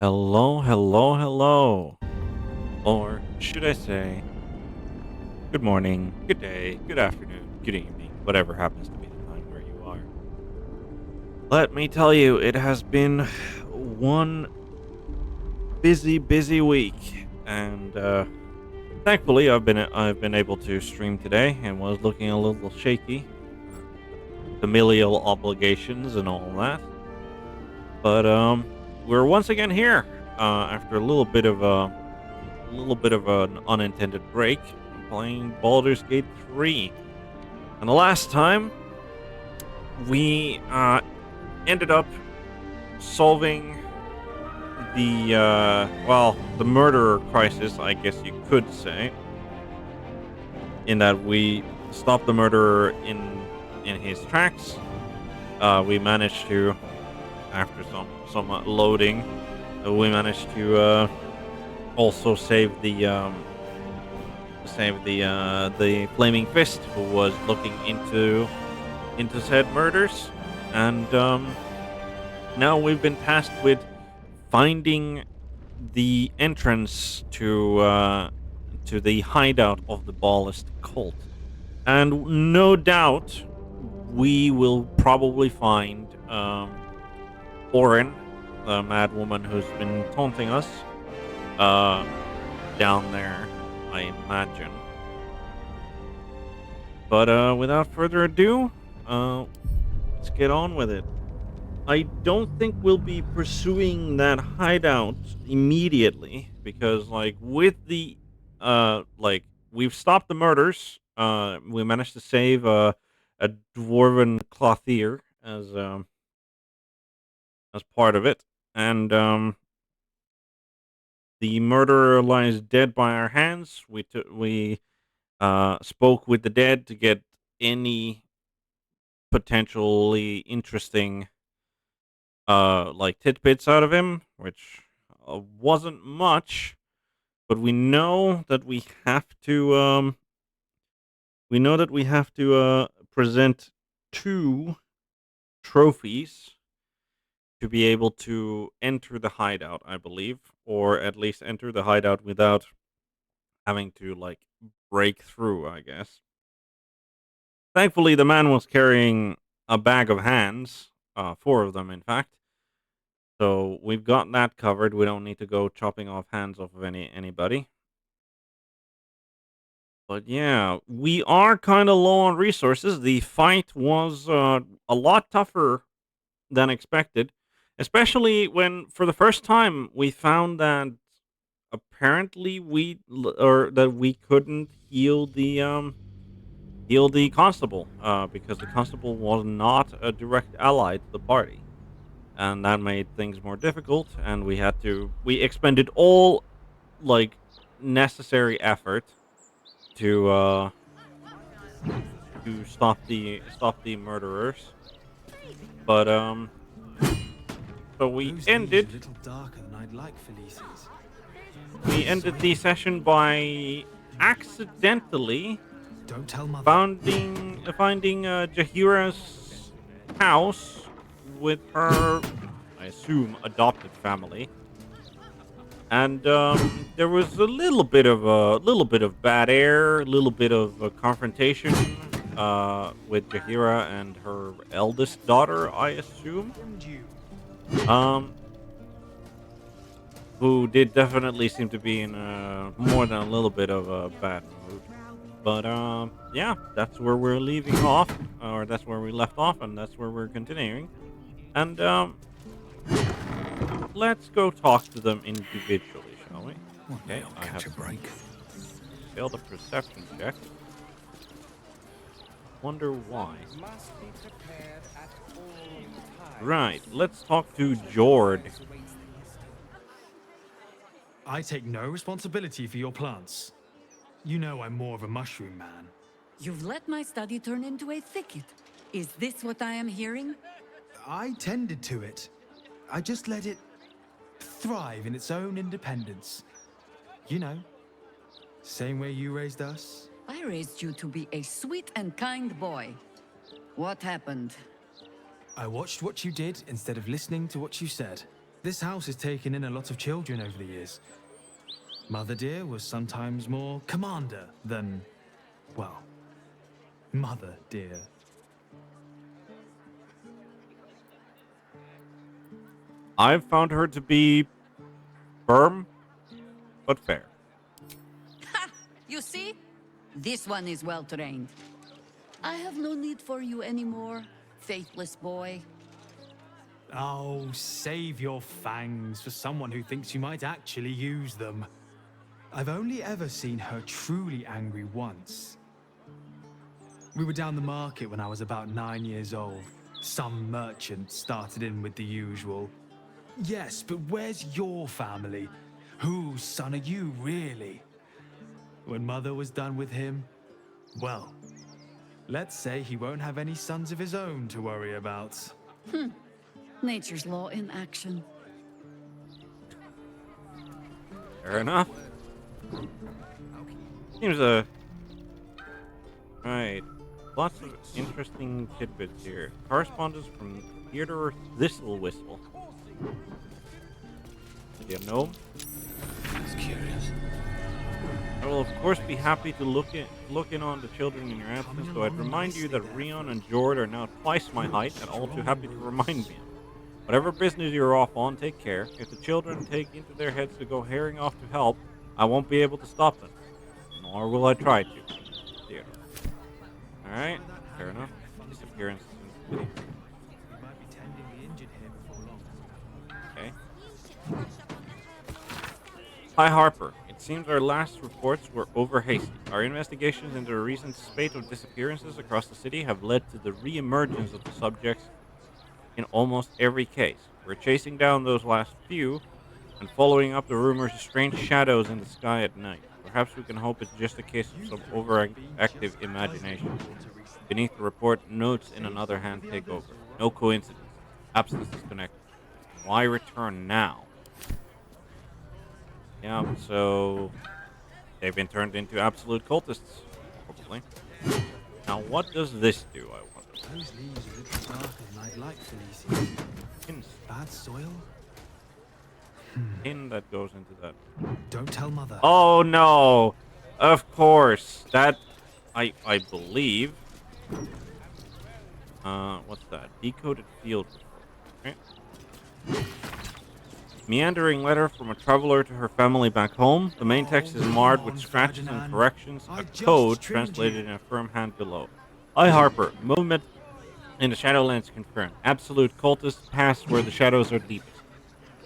Hello, hello, hello. Or should I say, good morning, good day, good afternoon, good evening, whatever happens to be the time where you are. Let me tell you, it has been one busy, busy week, and thankfully I've been able to stream today and was looking a little shaky, uh, familial obligations and all that. But we're once again here after a little bit of an unintended break. I'm playing Baldur's Gate 3. And the last time, we ended up solving the murderer crisis, I guess you could say, in that we stopped the murderer in his tracks. We managed to, after some loading, we managed to also save the flaming fist who was looking into said murders, and now we've been tasked with finding the entrance to the hideout of the ballast cult, and no doubt we will probably find Orin, the mad woman who's been taunting us, uh, down there, I imagine. But without further ado, let's get on with it. I don't think we'll be pursuing that hideout immediately because, like, with the we've stopped the murders. We managed to save a dwarven clothier as part of it, and the murderer lies dead by our hands. We spoke with the dead to get any potentially interesting tidbits out of him, which wasn't much, but we know that we have to present two trophies to be able to enter the hideout, I believe, or at least enter the hideout without having to break through, I guess. Thankfully, the man was carrying a bag of hands, four of them, in fact. So we've got that covered. We don't need to go chopping off hands off of anybody. But yeah, we are kind of low on resources. The fight was a lot tougher than expected, especially when, for the first time, we found that apparently we couldn't heal the constable, because the constable was not a direct ally to the party, and that made things more difficult. And we expended all like necessary effort to stop the murderers. But so Those leaves are a little darker than I'd like, Felices. we ended the session by accidentally Don't tell Mother. finding Jahira's house with her, I assume, adopted family. And there was a little bit of bad air, a little bit of a confrontation with Jahira and her eldest daughter, I assume, um, who did definitely seem to be in more than a little bit of a bad mood. But yeah, that's where we're leaving off, or that's where we left off, and that's where we're continuing. And let's go talk to them individually, shall we? One day Okay, I'll I catch have a break. failed a perception check. Wonder why. Right, let's talk to Jord. I take no responsibility for your plants. You know I'm more of a mushroom man. You've let my study turn into a thicket. Is this what I am hearing? I tended to it. I just let it thrive in its own independence. You know, same way you raised us. I raised you to be a sweet and kind boy. What happened? I watched what you did instead of listening to what you said. This house has taken in a lot of children over the years. Mother dear was sometimes more commander than, well, mother dear. I've found her to be firm, but fair. Ha! You see? This one is well trained. I have no need for you anymore, faithless boy. Oh, save your fangs for someone who thinks you might actually use them. I've only ever seen her truly angry once. We were down the market when I was about 9 years old. Some merchant started in with the usual. Yes, but where's your family? Whose son are you, really? When Mother was done with him, well, let's say he won't have any sons of his own to worry about. Nature's law in action. Fair enough. Seems right. Lots of interesting tidbits here. Correspondence from Theodore Thistlewhistle. Yeah, no. That's curious. I will of course be happy to look in on the children in your absence, though I'd remind you that Rion and Jord are now twice my height and all too happy to remind me. Whatever business you're off on, take care. If the children take into their heads to go herring off to help, I won't be able to stop them. Nor will I try to. Theodore. Alright, fair enough. Disappearance in the city. Okay. Hi Harper. It seems our last reports were over hasty. Our investigations into a recent spate of disappearances across the city have led to the re-emergence of the subjects in almost every case. We're chasing down those last few and following up the rumors of strange shadows in the sky at night. Perhaps we can hope it's just a case of some overactive imagination. Beneath the report, notes in another hand take over. No coincidence. Absence is connected. Why return now? Yeah, so they've been turned into absolute cultists, probably. Now, what does this do, I wonder? Those leaves are a bit darker than I'd like for these. Pins. Bad soil? Pin that goes into that. Don't tell Mother. Oh no! Of course. That I believe. What's that? Decoded field report. Okay. Meandering letter from a traveler to her family back home. The main text is marred with scratches and corrections. A code translated in a firm hand below. I Harper. Movement in the Shadowlands confirmed. Absolute cultists pass where the shadows are deepest.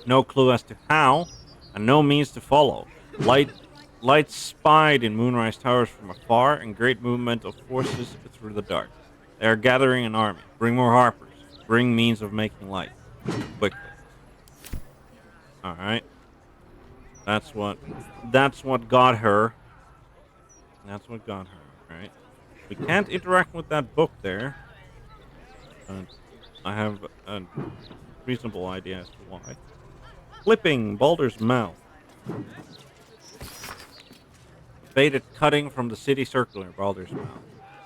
No clue as to how, and no means to follow. Light spied in Moonrise Towers from afar, and great movement of forces through the dark. They are gathering an army. Bring more Harpers. Bring means of making light. Quickly. Alright. That's what got her. That's what got her, right? We can't interact with that book there. I have a reasonable idea as to why. Clipping Baldur's mouth. Faded cutting from the city circular, Baldur's mouth.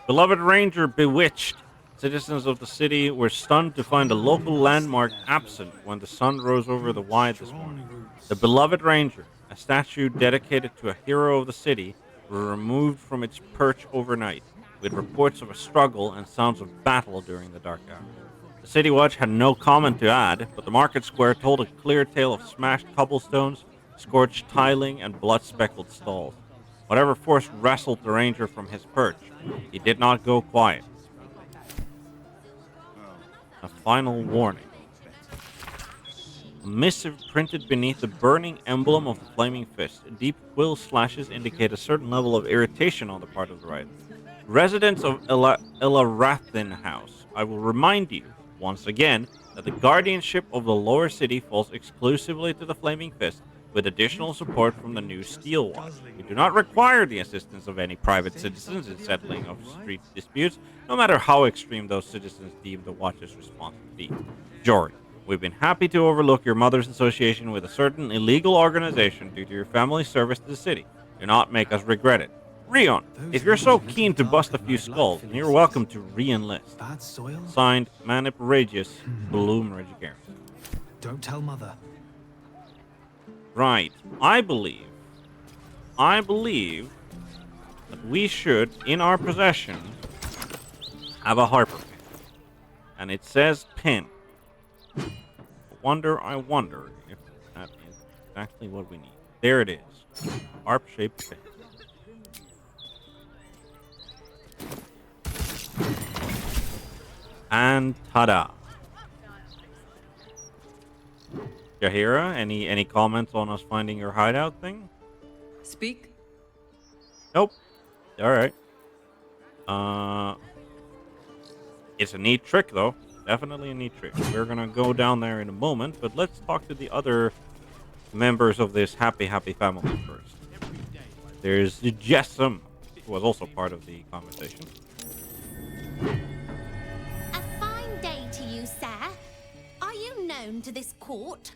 Beloved Ranger bewitched. Citizens of the city were stunned to find a local landmark absent when the sun rose over the Wide this morning. The Beloved Ranger, a statue dedicated to a hero of the city, were removed from its perch overnight, with reports of a struggle and sounds of battle during the dark hours. The City Watch had no comment to add, but the market square told a clear tale of smashed cobblestones, scorched tiling, and blood-speckled stalls. Whatever force wrestled the ranger from his perch, he did not go quiet. A final warning. A missive printed beneath the burning emblem of the Flaming Fist. Deep quill slashes indicate a certain level of irritation on the part of the writer. Residents of Elarathin House, I will remind you, once again, that the guardianship of the lower city falls exclusively to the Flaming Fist, with additional support from the new Steel Watch. We do not require the assistance of any private citizens in settling of street disputes, no matter how extreme those citizens deem the Watch's response to be. Jory, we've been happy to overlook your mother's association with a certain illegal organization due to your family's service to the city. Do not make us regret it. Rion, if you're so keen to bust a few skulls, then you're welcome to re-enlist. Bad soil? Signed, Manip Regius, Bloom Regigaris. Don't tell Mother. Right. I believe that we should, in our possession, have a harper pin. And it says pin. I wonder if that is exactly what we need. There it is. Harp-shaped pin. And ta-da. Jahira, any comments on us finding your hideout thing? Speak. Nope. Alright. It's a neat trick, though. Definitely a neat trick. We're gonna go down there in a moment, but let's talk to the other members of this happy family first. There's Jessam, who was also part of the conversation. A fine day to you, sir. Are you known to this court?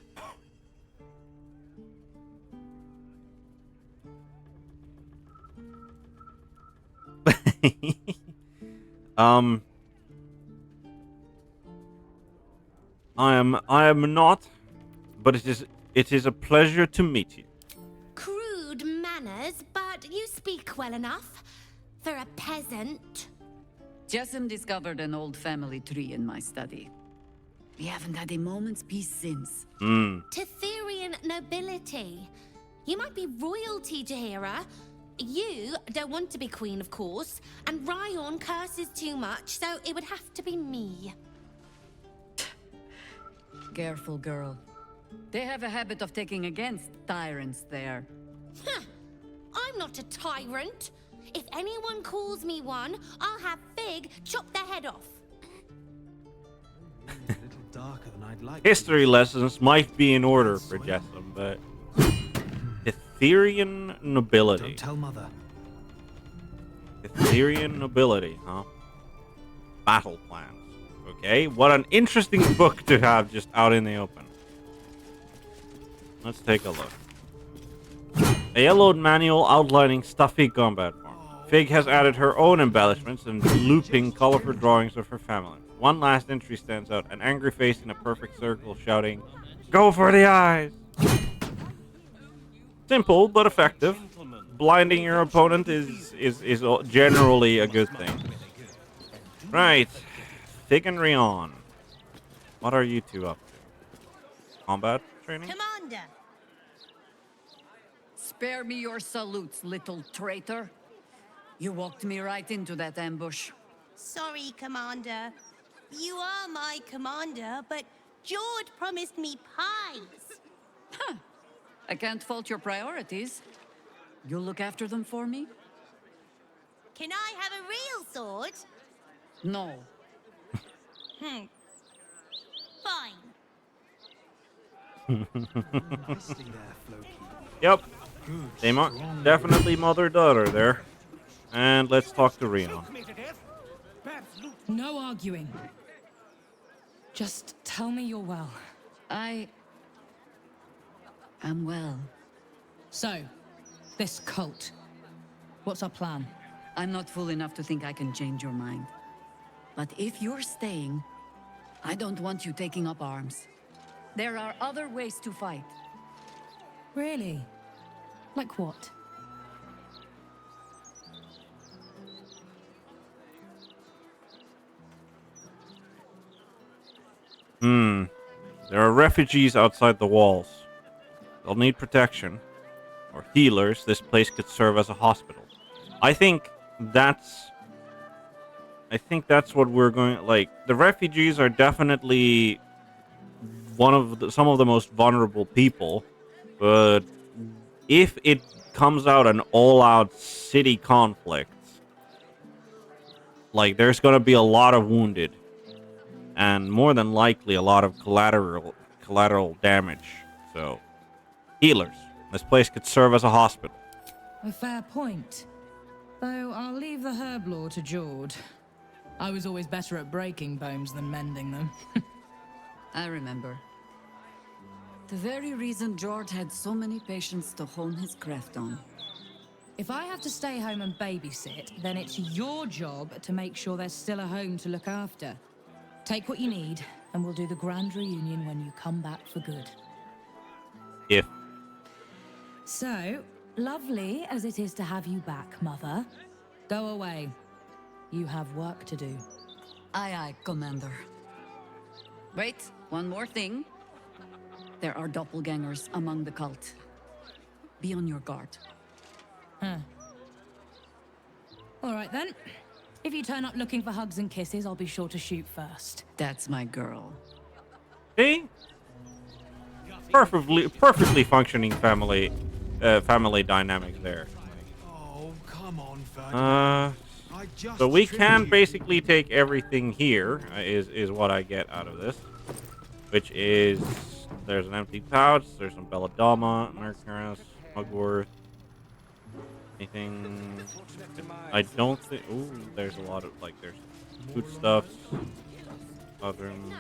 I am not, but it is a pleasure to meet you. Crude manners, but you speak well enough. For a peasant. Jessam discovered an old family tree in my study. We haven't had a moment's peace since. Tetherian nobility. You might be royalty, Jahira. You don't want to be queen, of course. And Ryon curses too much, so it would have to be me. Careful, girl. They have a habit of taking against tyrants there. Huh. I'm not a tyrant. If anyone calls me one, I'll have Fig chop their head off. A little darker than I'd like. History lessons might be in order for Jessam, but Tetherian nobility. Don't tell mother. Tetherian nobility, huh? Battle plans. Okay, what an interesting book to have just out in the open. Let's take a look. A yellowed manual outlining stuffy combat form. Fig has added her own embellishments and looping, colorful drawings of her family. One last entry stands out, an angry face in a perfect circle shouting, "Go for the eyes!" Simple, but effective. Blinding your opponent is generally a good thing. Right. Fig and Ryon. What are you two up to? Combat training? Commander. Spare me your salutes, little traitor. You walked me right into that ambush. Sorry, Commander. You are my commander, but George promised me pies. I can't fault your priorities. You'll look after them for me? Can I have a real sword? No. Fine. Nicely there, Floki. Yep. Good. They strong definitely mother-daughter there. And let's talk to Ryon. No arguing. Just tell me you're well. I am well. So, this cult. What's our plan? I'm not fool enough to think I can change your mind. But if you're staying, I don't want you taking up arms. There are other ways to fight. Really? Like what? There are refugees outside the walls. They'll need protection. Or healers. This place could serve as a hospital. I think that's what we're going, like, the refugees are definitely some of the most vulnerable people, but if it comes out an all-out city conflict, like, there's gonna be a lot of wounded, and more than likely a lot of collateral damage. So, healers. This place could serve as a hospital. A fair point. Though I'll leave the herb lore to Jord. I was always better at breaking bones than mending them. I remember. The very reason George had so many patients to hone his craft on. If I have to stay home and babysit, then it's your job to make sure there's still a home to look after. Take what you need, and we'll do the grand reunion when you come back for good. If So, lovely as it is to have you back, Mother, go away. You have work to do. Aye, aye, Commander. Wait, one more thing. There are doppelgangers among the cult. Be on your guard. Huh. All right then. If you turn up looking for hugs and kisses, I'll be sure to shoot first. That's my girl. See? Perfectly functioning family dynamics there. Oh, come on, Ferdinand. So we can basically take everything here, is what I get out of this. Which is, there's an empty pouch, there's some belladonna, murderous, mugwort. Anything? I don't think. Ooh, there's a lot of like there's foodstuffs, bathroom,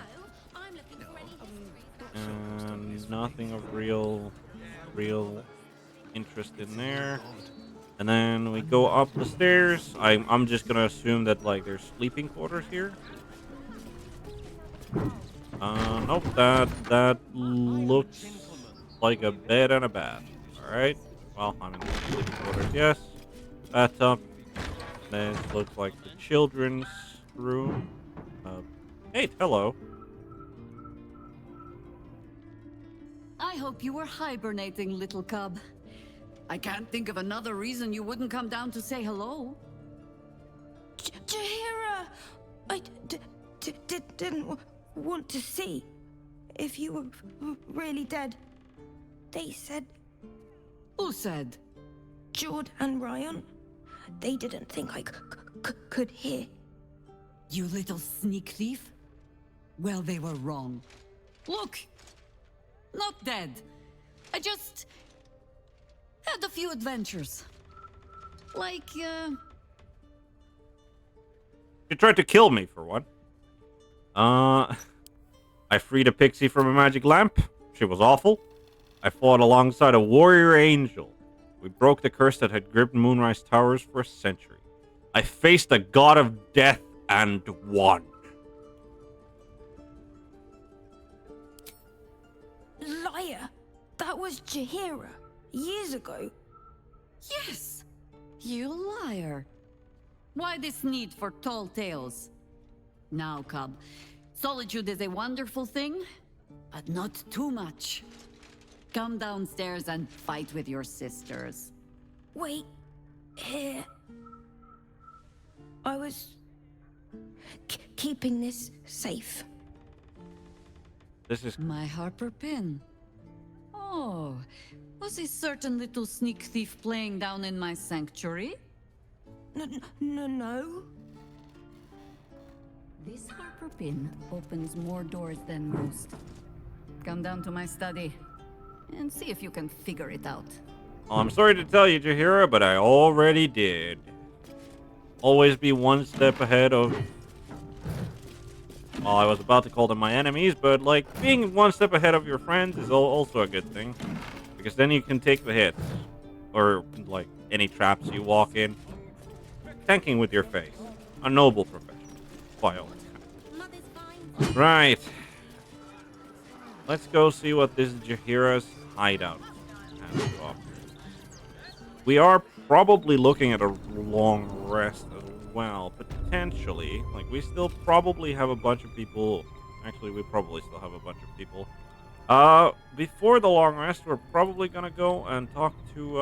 and nothing of real interest in there. And then we go up the stairs. I'm just gonna assume that like there's sleeping quarters here. Nope. That looks like a bed and a bath. All right. Well, I'm in the sleeping quarters, yes. Bathtub. This looks like the children's room. Hey, hello. I hope you were hibernating, little cub. I can't think of another reason you wouldn't come down to say hello. Jaheira! I didn't want to see if you were really dead. They said Who said? Jord and Ryan. They didn't think I could hear. You little sneak thief? Well, they were wrong. Look! Not dead. I just had a few adventures. Like, You tried to kill me for one. I freed a pixie from a magic lamp. She was awful. I fought alongside a warrior angel. We broke the curse that had gripped Moonrise Towers for a century. I faced the god of death and won. Liar! That was Jaheira. Years ago. yes! You liar. Why this need for tall tales? Now, cub, solitude is a wonderful thing, but not too much. Come downstairs and fight with your sisters. Wait. Here. I was keeping this safe. This is My Harper pin. Oh, was a certain little sneak thief playing down in my sanctuary? No. This Harper pin opens more doors than most. Come down to my study and see if you can figure it out. Well, I'm sorry to tell you, Jaheira, but I already did. Always be one step ahead of... Well, I was about to call them my enemies, but, like, being one step ahead of your friends is also a good thing. Because then you can take the hits. Or, like, any traps you walk in. Tanking with your face. A noble profession. By all accounts. Right. Let's go see what this Jaheira's hideout has to offer. We are probably looking at a long rest as well, potentially. Like, we still probably have a bunch of people. Actually, we probably still have a bunch of people. Before the long rest, we're probably gonna go and talk to,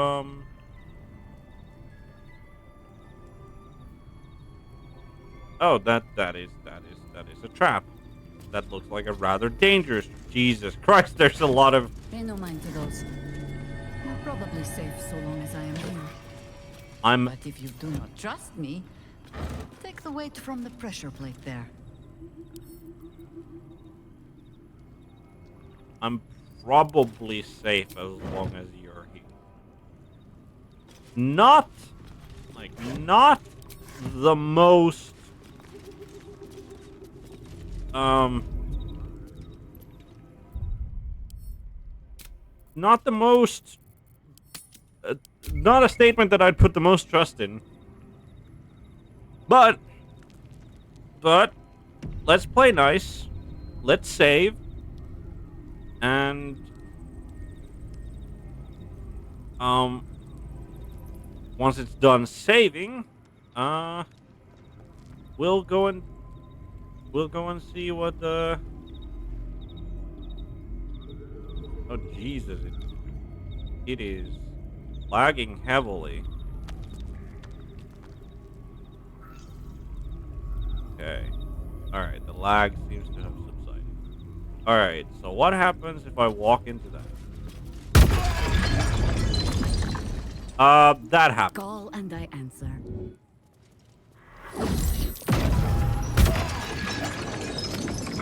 Oh, that is a trap. That looks like a rather dangerous. Jesus Christ, there's a lot of... Pay no mind to those. You're probably safe so long as I am here. But if you do not trust me, take the weight from the pressure plate there. I'm probably safe as long as you're here. Not the most... Not the most... not a statement that I'd put the most trust in. But... let's play nice. Let's save. And... Once it's done saving, we'll go and see what the. Oh Jesus! It is lagging heavily. Okay. All right. The lag seems to have subsided. All right. So what happens if I walk into that? That happened. Call and I answer.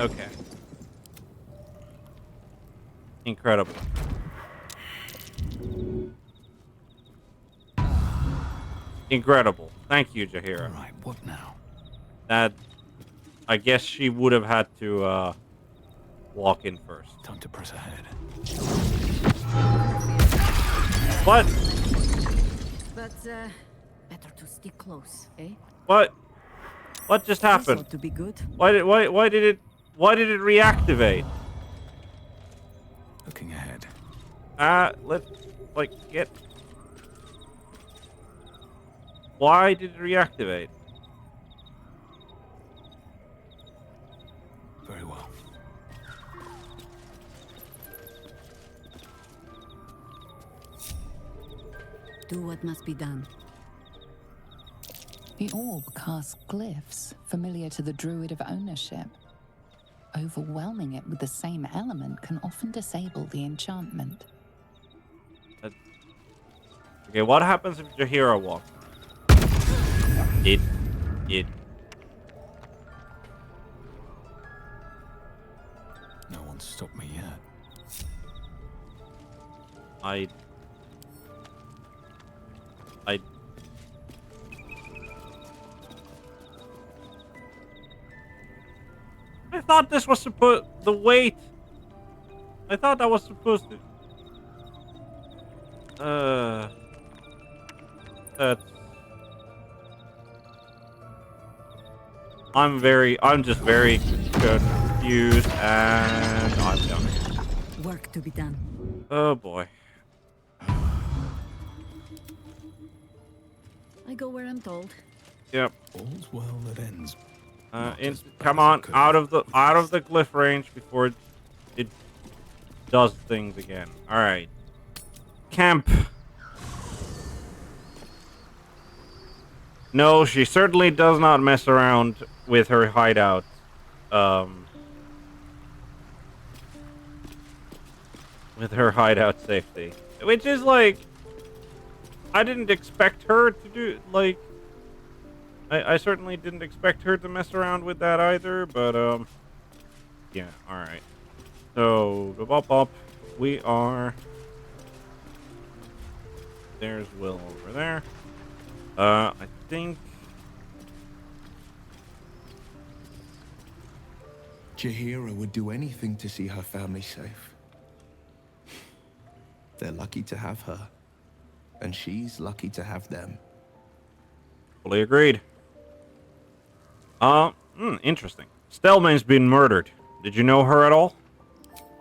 Okay. Incredible. Incredible. Thank you, Jaheira. All right, what now? That, I guess she would have had to, walk in first. Time to press ahead. What? But, better to stick close, eh? What? What just This happened? ought to be good. Why did it reactivate? Looking ahead. Let's, like, get... Why did it reactivate? Very well. Do what must be done. The orb casts glyphs familiar to the druid of ownership. Overwhelming it with the same element can often disable the enchantment. Okay, what happens if Jaheira walks? It. No one's stopped me yet. I thought this was supposed... The weight... I thought that was supposed to... That's... I'm just very confused, and I'm done. Work to be done. Oh boy. I go where I'm told. Yep. All's well that ends. Come on, out of the glyph range before it does things again. All right. Camp. No, she certainly does not mess around with her hideout. With her hideout safety, which is like, I didn't expect her to do, like, I certainly didn't expect her to mess around with that either, but, yeah, alright. So, we are, there's Will over there. I think, Jaheira would do anything to see her family safe. They're lucky to have her, and she's lucky to have them. fully agreed. Interesting. Stelmane's been murdered. Did you know her at all?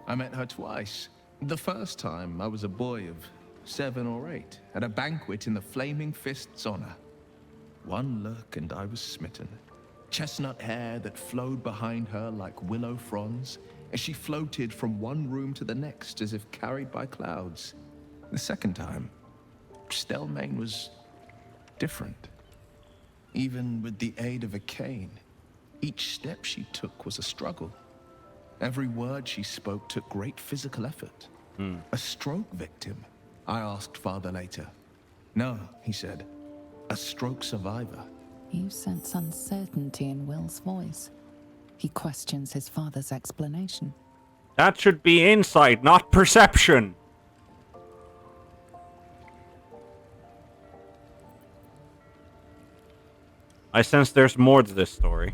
I met her twice. The first time, I was a boy of 7 or 8, at a banquet in the Flaming Fist's honor. One look and I was smitten. Chestnut hair that flowed behind her like willow fronds, as she floated from one room to the next as if carried by clouds. The second time, Stelmane was different. Even with the aid of a cane, each step she took was a struggle. Every word she spoke took great physical effort. A stroke victim? I asked father later. No, he said. A stroke survivor. You sense uncertainty in Will's voice. He questions his father's explanation. That should be insight, not perception. I sense there's more to this story.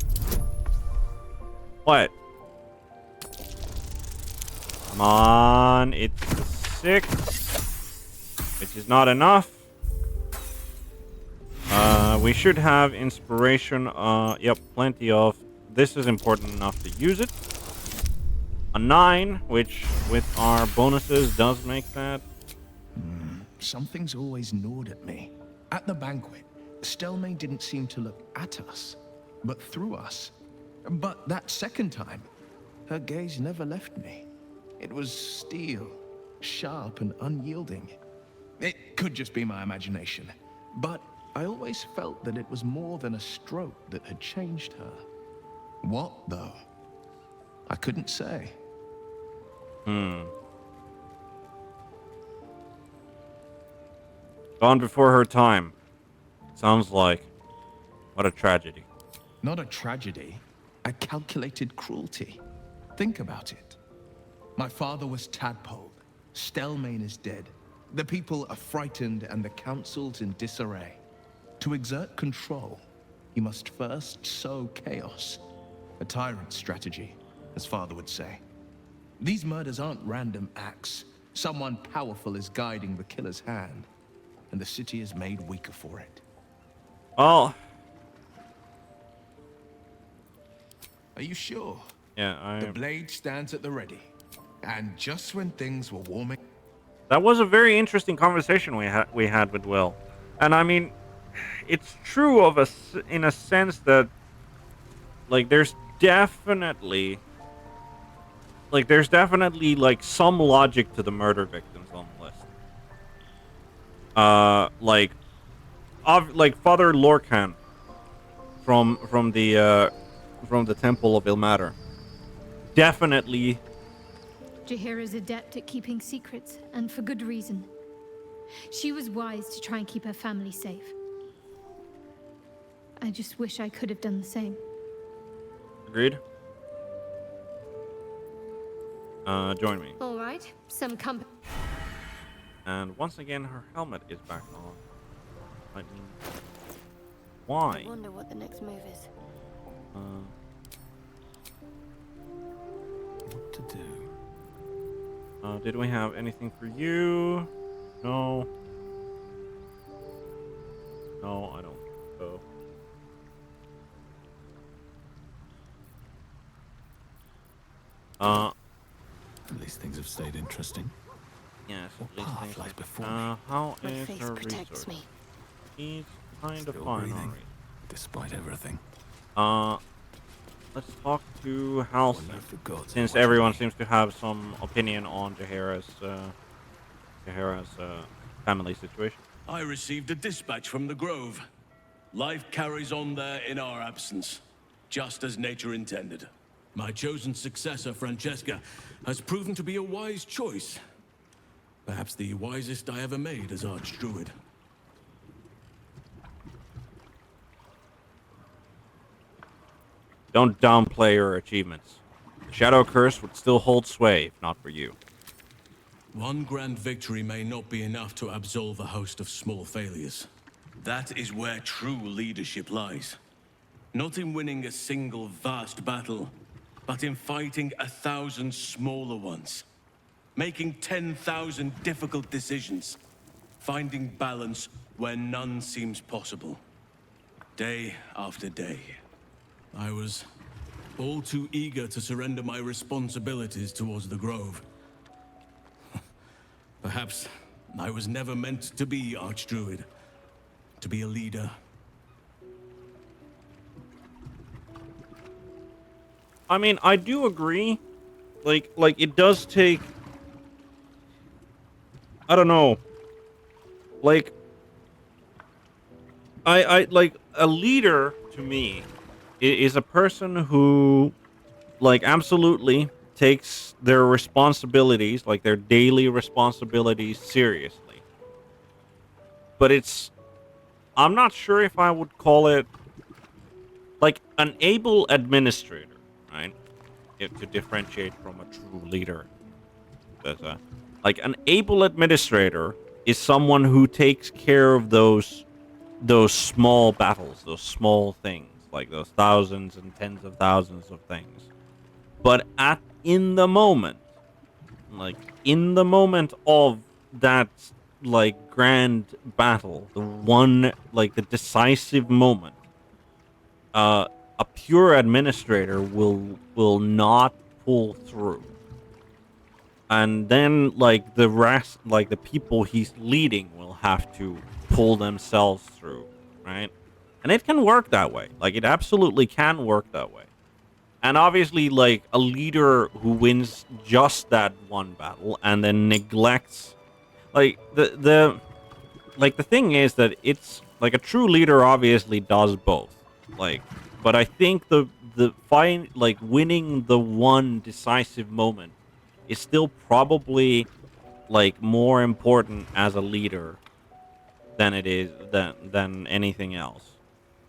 What? Come on, it's 6, which is not enough. We should have inspiration. Yep, plenty of. This is important enough to use it. A 9, which with our bonuses does make that something's always gnawed at me. At the banquet, Stelmane didn't seem to look at us, but through us. But that second time, her gaze never left me. It was steel, sharp and unyielding. It could just be my imagination, but I always felt that it was more than a stroke that had changed her. What, though? I couldn't say. Gone before her time. Sounds like. What a tragedy. Not a tragedy, a calculated cruelty. Think about it. My father was tadpoled. Stelmane is dead. The people are frightened and the council's in disarray. To exert control, you must first sow chaos. A tyrant's strategy, as father would say. These murders aren't random acts. Someone powerful is guiding the killer's hand, and the city is made weaker for it. Well, Are you sure? yeah, The blade stands at the ready. And just when things were warming... that was a very interesting conversation we had with Will. And I mean, it's true of us in a sense that like there's definitely like some logic to the murder victims on the list. Like Father Lorcan from the Temple of Ilmater. Definitely. Jaheira's adept at keeping secrets, and for good reason. She was wise to try and keep her family safe. I just wish I could have done the same. Agreed. Join me. All right, some company. And once again, her helmet is back on. I mean, why? I wonder what the next move is. What to do? Did we have anything for you? No. No, I don't think so. At least things have stayed interesting. Yes, What at least path things lies like- before me? how My is face her protects resource? me. He's kind of Still fine breathing, already. despite everything. Let's talk to Halsey, Wonder if the gods are since watching everyone me. seems to have some opinion on Jaheira's family situation. I received a dispatch from the Grove. Life carries on there in our absence, just as nature intended. My chosen successor, Francesca, has proven to be a wise choice. Perhaps the wisest I ever made as Archdruid. Don't downplay your achievements. The Shadow Curse would still hold sway if not for you. One grand victory may not be enough to absolve a host of small failures. That is where true leadership lies. Not in winning a single vast battle, but in fighting 1,000 smaller ones. Making 10,000 difficult decisions. Finding balance where none seems possible. Day after day. I was all too eager to surrender my responsibilities towards the Grove. Perhaps I was never meant to be Archdruid, to be a leader. I mean, I do agree. Like it does take. I don't know. Like, I like a leader to me is a person who, like, absolutely takes their responsibilities, like their daily responsibilities, seriously. But I'm not sure if I would call it like an able administrator, right? To differentiate from a true leader. Like an able administrator is someone who takes care of those small battles, those small things, like those thousands and tens of thousands of things. But in the moment of that, like, grand battle, the decisive moment, a pure administrator will not pull through. and then like the rest, like the people he's leading, will have to pull themselves through, right? And it can work that way. Like it absolutely can work that way. And obviously, like a leader who wins just that one battle and then neglects, like the thing is that it's like a true leader obviously does both. Like, but I think the fight, like winning the one decisive moment, is still probably like more important as a leader than it is than anything else.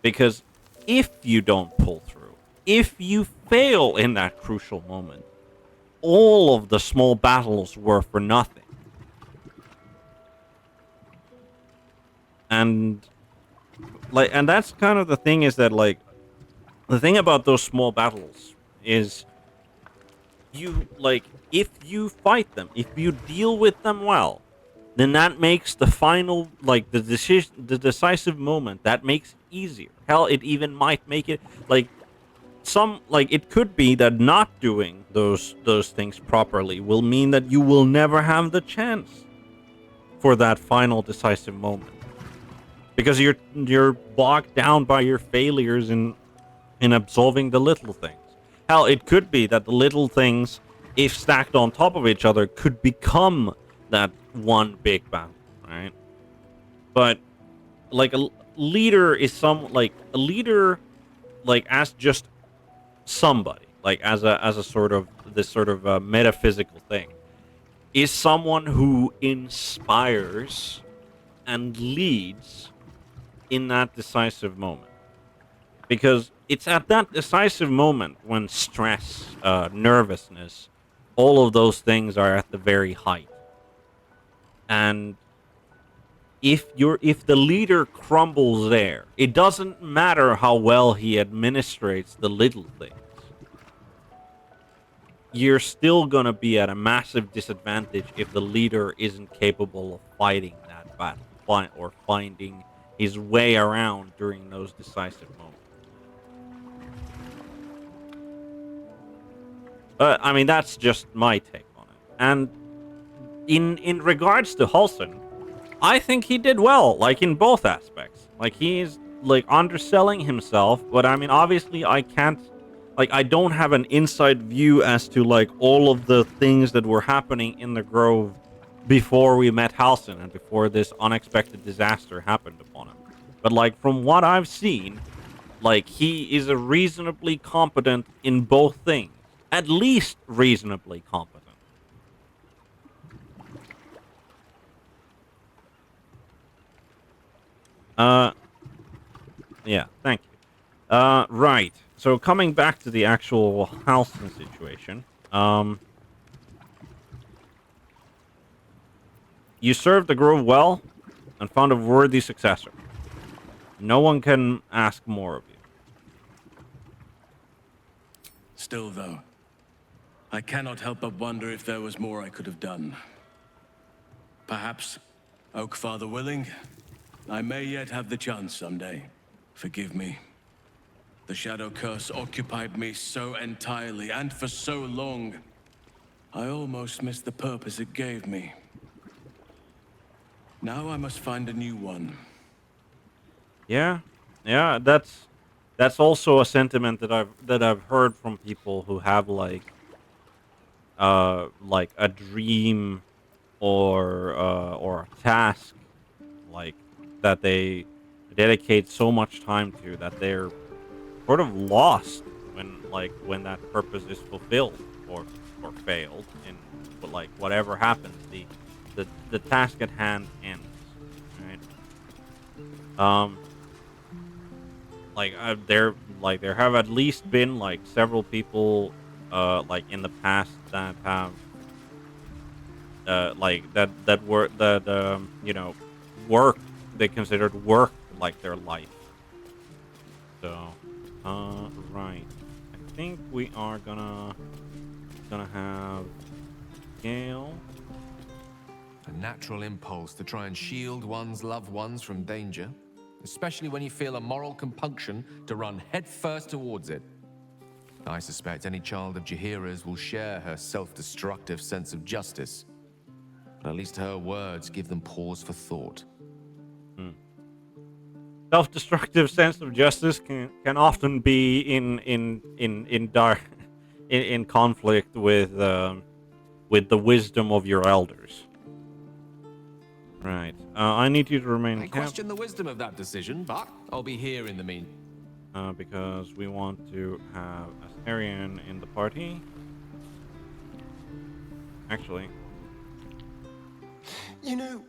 Because if you don't pull through, if you fail in that crucial moment, all of the small battles were for nothing. And like, and that's kind of the thing, is that like the thing about those small battles is, you like, if you fight them, if you deal with them well, then that makes the final, like the decision, the decisive moment, that makes it easier. Hell, it even might make it like it could be that not doing those things properly will mean that you will never have the chance for that final decisive moment, because you're bogged down by your failures in absolving the little things. Hell, it could be that the little things, if stacked on top of each other, could become that one big battle, right? But like a leader is a leader, like as just somebody, like as a sort of this sort of metaphysical thing, is someone who inspires and leads in that decisive moment, because it's at that decisive moment when stress, nervousness, all of those things are at the very height. And if the leader crumbles there, it doesn't matter how well he administrates the little things. You're still gonna be at a massive disadvantage if the leader isn't capable of fighting that battle, or finding his way around during those decisive moments. But I mean, that's just my take on it. And in regards to Halsin, I think he did well, like in both aspects. Like he's like underselling himself, but I mean, obviously I can't, like I don't have an inside view as to like all of the things that were happening in the Grove before we met Halsin and before this unexpected disaster happened upon him. But like from what I've seen, like he is a reasonably competent in both things. At least reasonably competent. Yeah, thank you. Right. So coming back to the actual Halsin situation, you served the Grove well and found a worthy successor. No one can ask more of you. Still, though, I cannot help but wonder if there was more I could have done. Perhaps, Oakfather willing, I may yet have the chance someday. Forgive me. The Shadow Curse occupied me so entirely and for so long, I almost missed the purpose it gave me. Now I must find a new one. Yeah, that's also a sentiment that I've heard from people who have like a dream or a task, like that they dedicate so much time to that they're sort of lost when that purpose is fulfilled or failed, and like whatever happens, the task at hand ends, right? There have at least been like several people like in the past that have work, they considered work like their life. So right, I think we are gonna have Gale. A natural impulse to try and shield one's loved ones from danger, especially when you feel a moral compunction to run headfirst towards it. I suspect any child of Jaheira's will share her self-destructive sense of justice. But at least her words give them pause for thought. Self-destructive sense of justice can often be in conflict with the wisdom of your elders. Right. I need you to remain I question the wisdom of that decision, but I'll be here in the meantime. Because we want to have Astarion in the party. Actually, You know,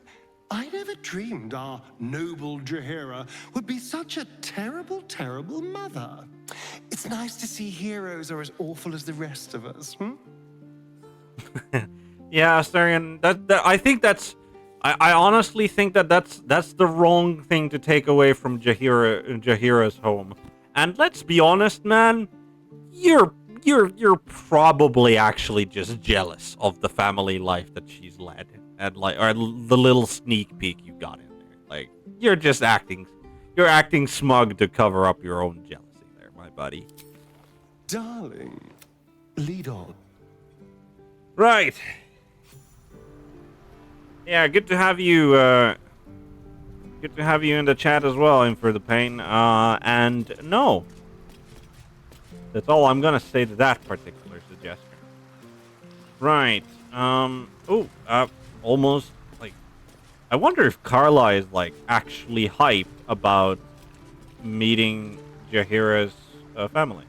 I never dreamed our noble Jaheira would be such a terrible, terrible mother. It's nice to see heroes are as awful as the rest of us, yeah, Astarion. I think that's. I honestly think that's the wrong thing to take away from Jaheira's home. And let's be honest, man. You're probably actually just jealous of the family life that she's led, and or the little sneak peek you got in there. Like you're acting smug to cover up your own jealousy, there, my buddy. Darling, lead on. Right. Yeah, good to have you. Good to have you in the chat as well, in for the pain. And no. That's all I'm gonna say to that particular suggestion. Right. Almost like. I wonder if Carla is like actually hyped about meeting Jaheira's family.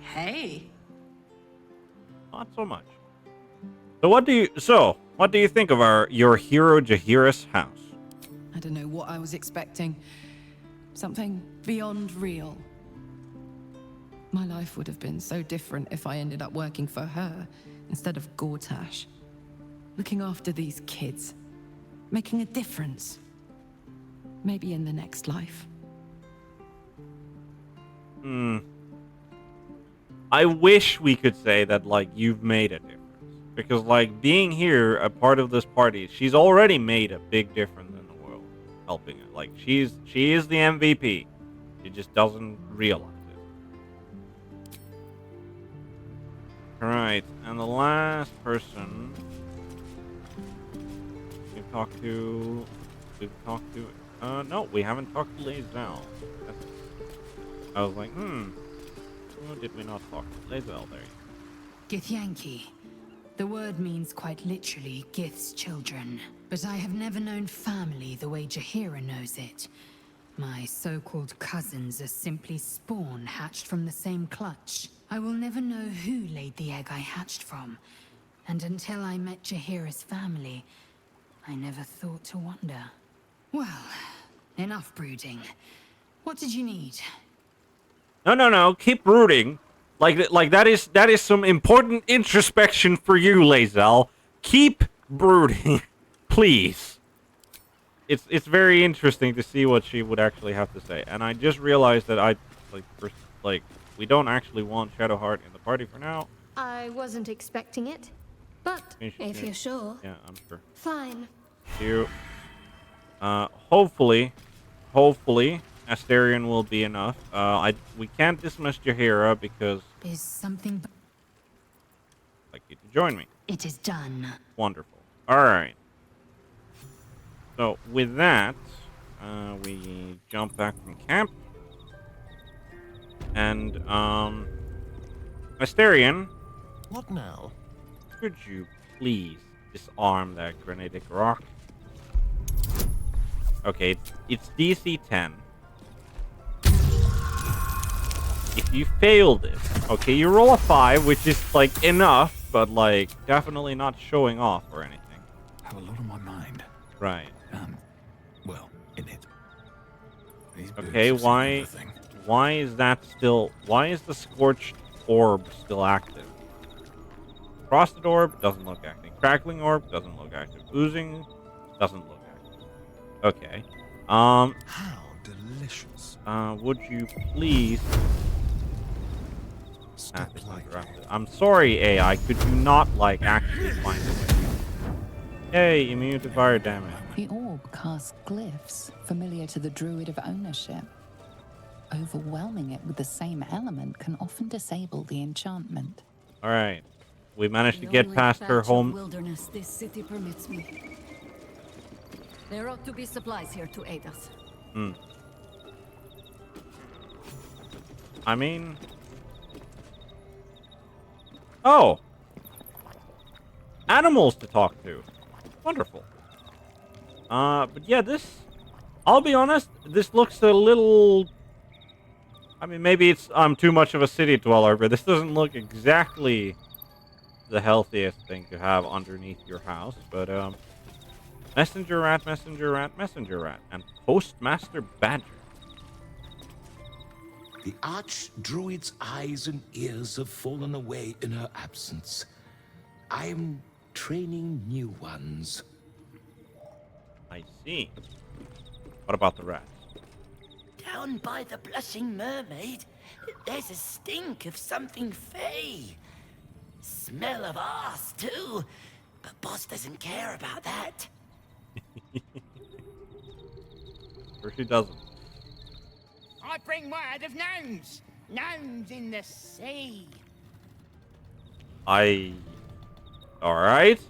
Hey. Not so much. So what do you think of your hero Jaheira's house? I don't know what I was expecting. Something beyond real. My life would have been so different if I ended up working for her instead of Gortash. Looking after these kids. Making a difference. Maybe in the next life. I wish we could say that, like, you've made a difference. Because, like, being here, a part of this party, she's already made a big difference in the world. Helping it. Like, she is the MVP. She just doesn't realize it. Alright, and the last person we've talked to... no, we haven't talked to Lae'zel. I was like, who did we not talk to? Lae'zel, there you Githyanki. The word means quite literally Gith's children. But I have never known family the way Jaheira knows it. My so-called cousins are simply spawn hatched from the same clutch. I will never know who laid the egg I hatched from. And until I met Jaheira's family, I never thought to wonder. Well, enough brooding. What did you need? No. Keep brooding. Like that is some important introspection for you, Lae'zel. Keep brooding, please. It's very interesting to see what she would actually have to say. And I just realized that we don't actually want Shadowheart in the party for now. I wasn't expecting it, but if you're sure. Yeah, I'm sure. Fine. You. Hopefully, Astarion will be enough. We can't dismiss Jaheira because Is something... I'd like you to join me. It is done. Wonderful. All right. So with that, we jump back from camp, and Astarion, What now? could you please disarm that granitic rock? Okay, it's DC 10. If you fail this, okay, you roll a 5, which is like enough, but like definitely not showing off or anything. I have a lot on my mind. Right. Well, in it. These Okay, boots have seen everything. why is the scorched orb still active? Frosted orb doesn't look active. Crackling orb doesn't look active. Oozing doesn't look active. Okay. How delicious. Would you please Stop like that. I'm sorry, AI. Could you not like actually find a way? Hey, immune to fire damage. The orb casts glyphs familiar to the druid of ownership. Overwhelming it with the same element can often disable the enchantment. All right. We managed to The get only past her patch of home. wilderness this city permits me. There ought to be supplies here to aid us. I mean... Oh! Animals to talk to. Wonderful. But yeah, this... I'll be honest, this looks a little... I mean, maybe I'm too much of a city dweller, but this doesn't look exactly the healthiest thing to have underneath your house. But, messenger rat, messenger rat, messenger rat, and postmaster badger. The archdruid's eyes and ears have fallen away in her absence. I'm training new ones. I see. What about the rats? Down by the Blushing Mermaid, there's a stink of something fey. Smell of arse, too. But Boss doesn't care about that. Or she doesn't. I bring word of gnomes. Gnomes in the sea. Alright.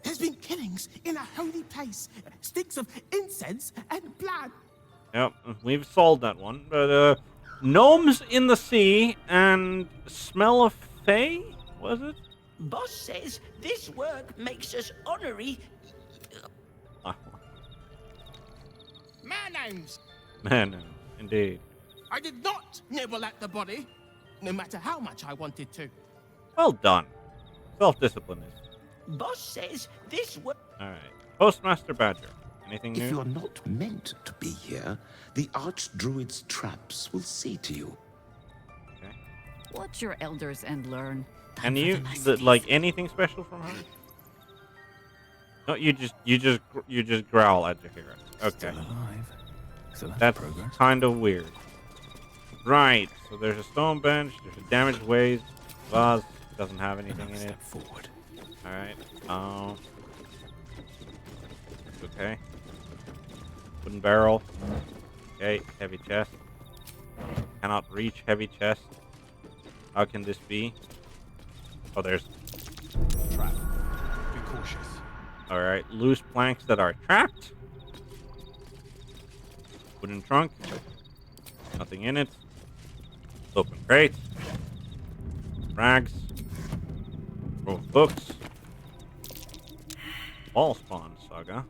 There's been killings in a holy place. Stinks of incense and blood. Yep, we've solved that one. But, gnomes in the sea and smell of fae? Was it? Boss says this work makes us honorary. Man-gnomes. Man, indeed. I did not nibble at the body, no matter how much I wanted to. Well done. Self-discipline is. Boss says this work. Alright. Postmaster Badger. Anything new? If you're not meant to be here, the archdruid's traps will see to you. Okay. Watch your elders and learn. Can you like anything special from her? No, you just growl at Jahira. Okay. Still alive. So that's progress. kind of weird. Right. So there's a stone bench. There's a damaged vase. Vase doesn't have anything in it. Forward. All right. Okay. Wooden barrel. Okay. Heavy chest. Cannot reach heavy chest. How can this be? Oh, there's Trap. Be cautious. all right. Loose planks that are trapped. Wooden trunk. Nothing in it. Open crate. Rags. Row of books. Ball spawn saga.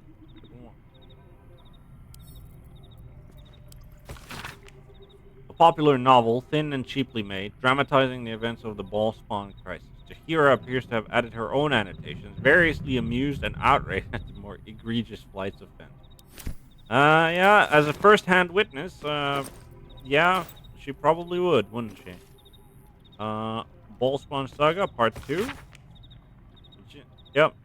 A popular novel, thin and cheaply made, dramatizing the events of the ball spawn crisis. Jahira appears to have added her own annotations, variously amused and outraged at the more egregious flights of fantasy. Yeah, as a first-hand witness, yeah, she probably would, wouldn't she? Ballspawn Saga, Part 2? Yep.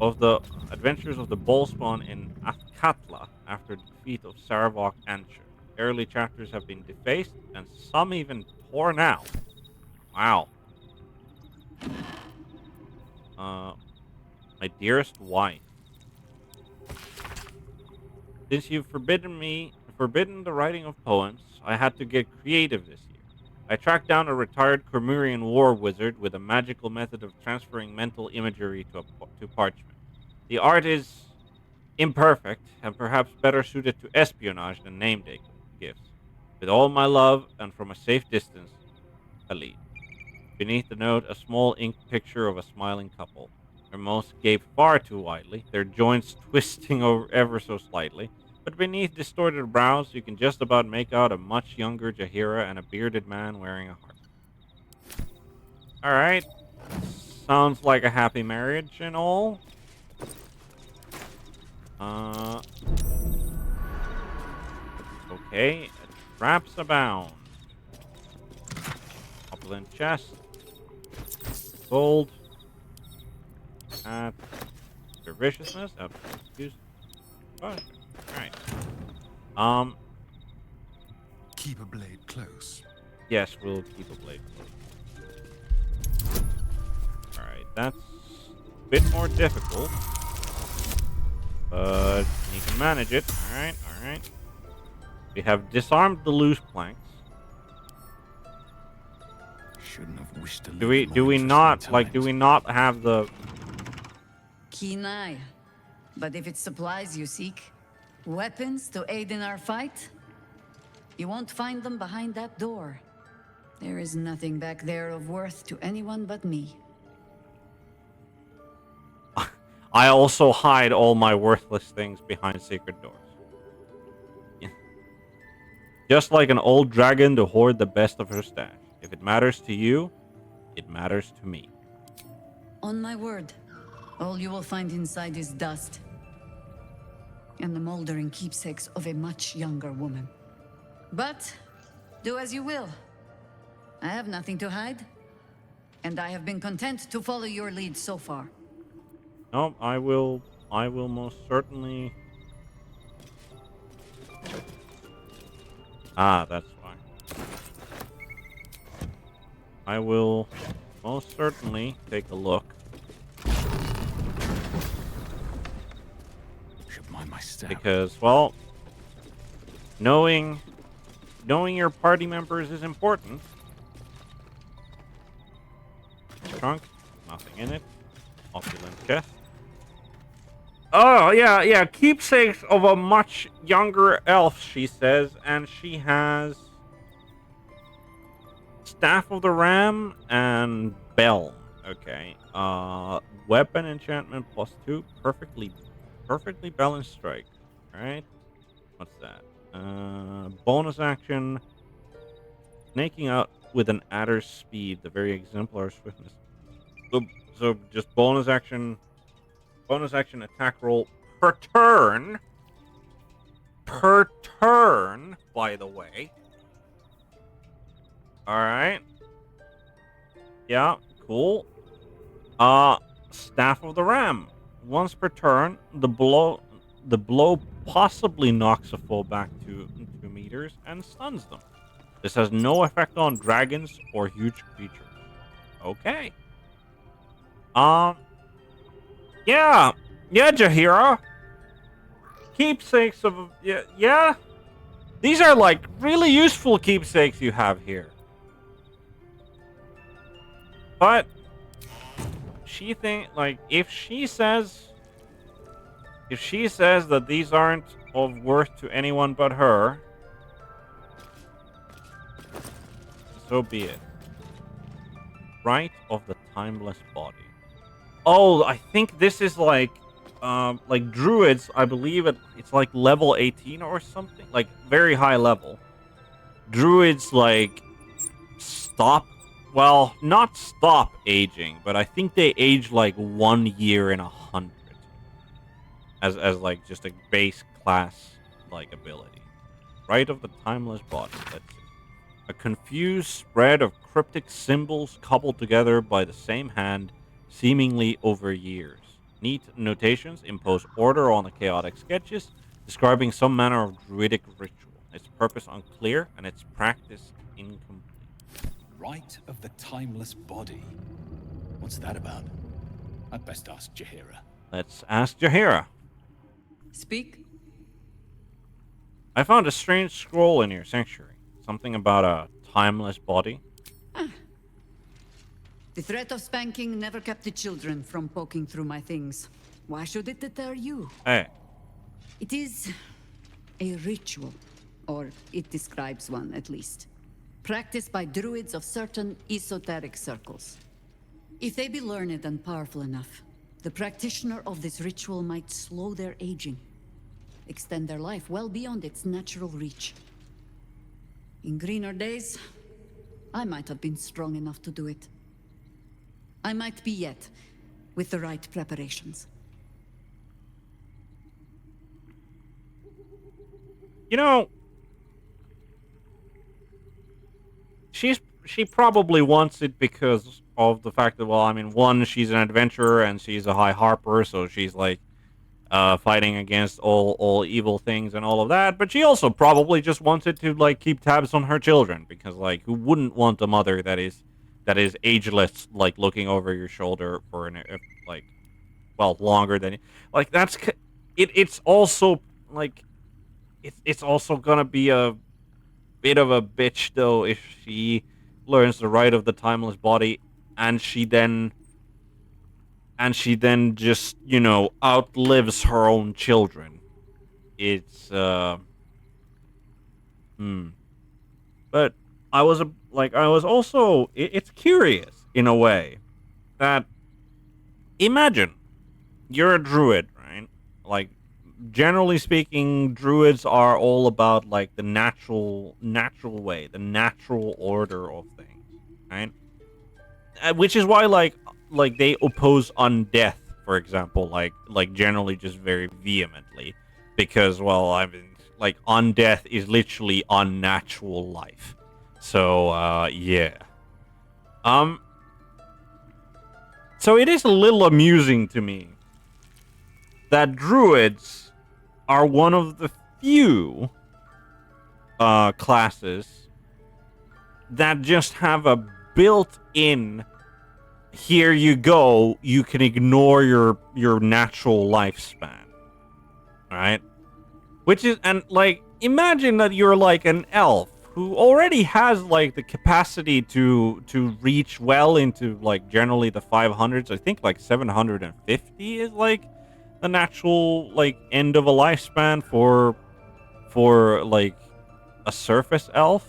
Of the adventures of the Ballspawn in Athkatla after the defeat of Saravok Ancher. Early chapters have been defaced, and some even torn out. Wow. My dearest wife. Since you've forbidden the writing of poems, I had to get creative this year. I tracked down a retired Cormurian war wizard with a magical method of transferring mental imagery to parchment. The art is imperfect and perhaps better suited to espionage than name gifts. With all my love and from a safe distance, Khalid. Beneath the note, a small inked picture of a smiling couple. Their mouths gape far too widely, their joints twisting over ever so slightly. But beneath distorted brows, you can just about make out a much younger Jahira and a bearded man wearing a heart. Alright. Sounds like a happy marriage and all. Okay. Traps abound. Opulent chest. Gold. Your viciousness. Excuse. Oh. Alright. Keep a blade close. Yes, we'll keep a blade close. Alright, that's a bit more difficult. But you can manage it. Alright, alright. We have disarmed the loose planks. Shouldn't have wished to Do we not have the Keen eye. But if it's supplies you seek, weapons to aid in our fight, you won't find them behind that door. There is nothing back there of worth to anyone but me. I also hide all my worthless things behind secret doors. Yeah. Just like an old dragon to hoard the best of her stash. If it matters to you, it matters to me. On my word, all you will find inside is dust. And the moldering keepsakes of a much younger woman. But, do as you will. I have nothing to hide. And I have been content to follow your lead so far. No, I will most certainly... Ah, that's fine. I will most certainly take a look. Should mind my step. Because, well, knowing your party members is important. Trunk, nothing in it. Opulent chest. Oh, yeah, keepsakes of a much younger elf, she says, and she has Staff of the Ram and Bell. Okay. Weapon enchantment +2, perfectly balanced strike. Alright. What's that? Bonus action. Snaking out with an adder's speed, the very exemplar swiftness. So just bonus action attack roll per turn. Per turn, by the way. Alright. Yeah, cool. Staff of the Ram. Once per turn, the blow possibly knocks a foe back to 2 meters and stuns them. This has no effect on dragons or huge creatures. Okay. Yeah, Jaheira. Keepsakes of... Yeah. These are, like, really useful keepsakes you have here. But... if she says that these aren't of worth to anyone but her... So be it. Rite of the Timeless Body. Oh, I think this is like druids. I believe it's like level 18 or something, like very high level. Druids like not stop aging, but I think they age like 1 year in 100 as like just a base class like ability. Rite of the Timeless Body. Let's see. A confused spread of cryptic symbols coupled together by the same hand, seemingly over years. Neat notations impose order on the chaotic sketches, describing some manner of druidic ritual. Its purpose unclear, and its practice incomplete. Rite of the Timeless Body. What's that about? I'd best ask Jaheira. Let's ask Jaheira. Speak. I found a strange scroll in your sanctuary. Something about a timeless body. The threat of spanking never kept the children from poking through my things. Why should it deter you? Hey. It is a ritual, or it describes one at least, practiced by druids of certain esoteric circles. If they be learned and powerful enough, the practitioner of this ritual might slow their aging, extend their life well beyond its natural reach. In greener days, I might have been strong enough to do it. I might be yet, with the right preparations. You know, she probably wants it because of the fact that, well, I mean, one, she's an adventurer and she's a high harper, so she's like fighting against all evil things and all of that. But she also probably just wanted to like keep tabs on her children because, like, who wouldn't want a mother that is ageless, like looking over your shoulder for longer than like that's it's also like it's also gonna be a bit of a bitch though if she learns the right of the timeless body and she then just, you know, outlives her own children. It's but I was also it's curious in a way that imagine you're a druid, right? Like generally speaking, druids are all about like the natural way, the natural order of things, right? Which is why like they oppose undeath, for example, like generally just very vehemently, because well, I mean, like undeath is literally unnatural life. So yeah. Um. So it is a little amusing to me that druids are one of the few classes that just have a built-in here you go, you can ignore your natural lifespan, right? Which is, and like imagine that you're like an elf who already has like the capacity to reach well into like generally the 500s. I think like 750 is like the natural like end of a lifespan for like a surface elf.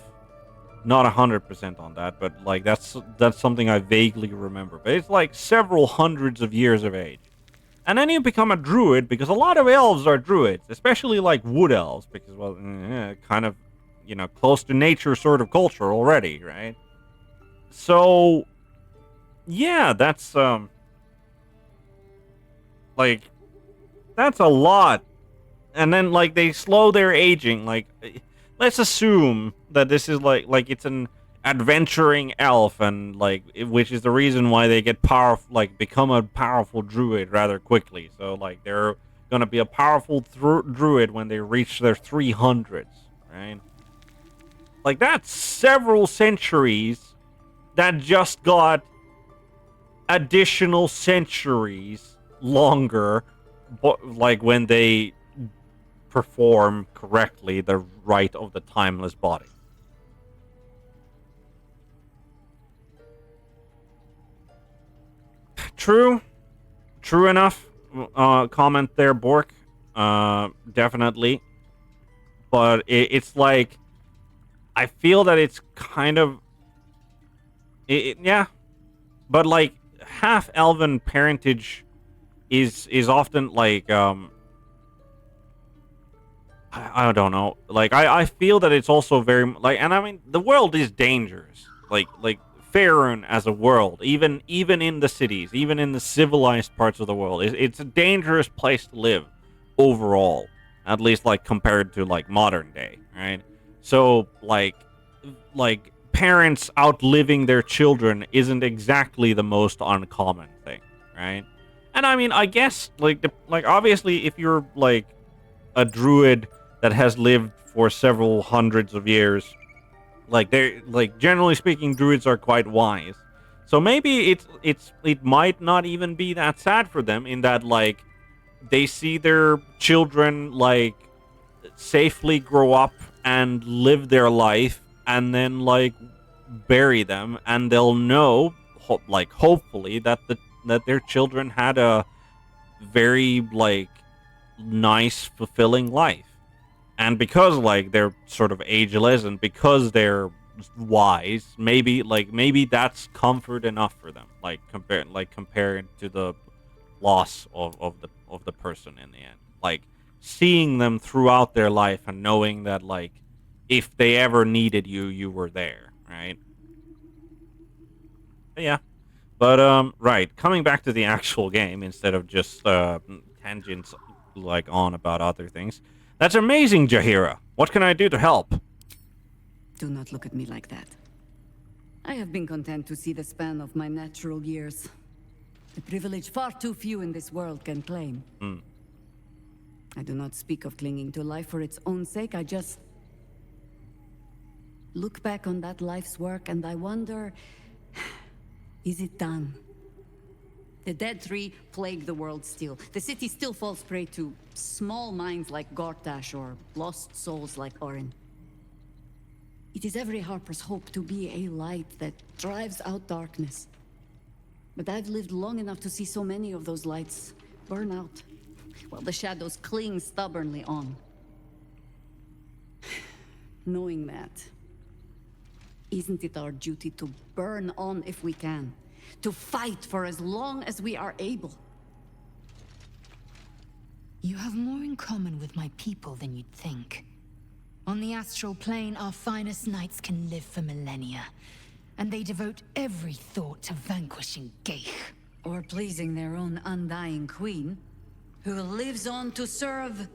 Not 100% on that, but like that's something I vaguely remember. But it's like several hundreds of years of age. And then you become a druid, because a lot of elves are druids, especially like wood elves, because well, kind of, you know, close to nature sort of culture already, right? So yeah, that's like that's a lot. And then like they slow their aging. Like let's assume that this is like it's an adventuring elf, and like which is the reason why they get powerful, like become a powerful druid rather quickly. So like they're gonna be a powerful druid when they reach their 300s, right? Like that's several centuries that just got additional centuries longer, but like when they perform correctly the rite of the timeless body. True enough. Comment there, Bork. Definitely, but it's like I feel that it's kind of yeah, but like half elven parentage is often like I don't know. Like I feel that it's also very like, and I mean the world is dangerous. Like Faerun as a world, even in the cities, even in the civilized parts of the world, it's a dangerous place to live overall. At least like compared to like modern day, right? So like parents outliving their children isn't exactly the most uncommon thing, right? And I mean I guess like obviously if you're like a druid that has lived for several hundreds of years, like they're like generally speaking druids are quite wise, so maybe it might not even be that sad for them, in that like they see their children like safely grow up and live their life, and then like bury them, and they'll know like hopefully that their children had a very like nice fulfilling life. And because like they're sort of ageless and because they're wise, maybe that's comfort enough for them, like compared to the loss of the person in the end, like seeing them throughout their life and knowing that like if they ever needed you, you were there, right? But yeah, but right, coming back to the actual game instead of just tangents like on about other things. That's amazing, Jaheira. What can I do to help? Do not look at me like that. I have been content to see the span of my natural years. A privilege far too few in this world can claim. I do not speak of clinging to life for its own sake. I just look back on that life's work and I wonder, is it done? The dead tree plague the world still. The city still falls prey to small minds like Gortash or lost souls like Orin. It is every Harper's hope to be a light that drives out darkness. But I've lived long enough to see so many of those lights burn out, while the shadows cling stubbornly on. Knowing that, isn't it our duty to burn on if we can? To fight for as long as we are able? You have more in common with my people than you'd think. On the astral plane, our finest knights can live for millennia, and they devote every thought to vanquishing Geich. Or pleasing their own undying queen, who lives on to serve...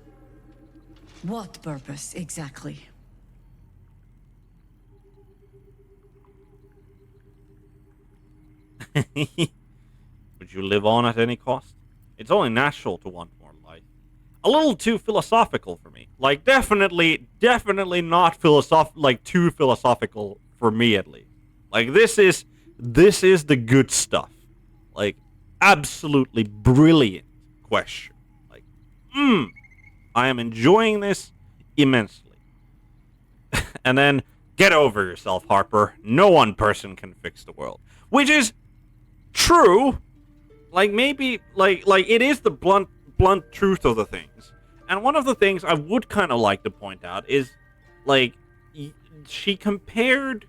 what purpose, exactly? Would you live on at any cost? It's only natural to want more life. A little too philosophical for me. Like, definitely not too philosophical for me, at least. Like, this is the good stuff. Like, absolutely brilliant question. Like, I am enjoying this immensely. And then, get over yourself, Harper. No one person can fix the world. Which is true. Like, maybe, like it is the blunt truth of the things. And one of the things I would kind of like to point out is, like, she compared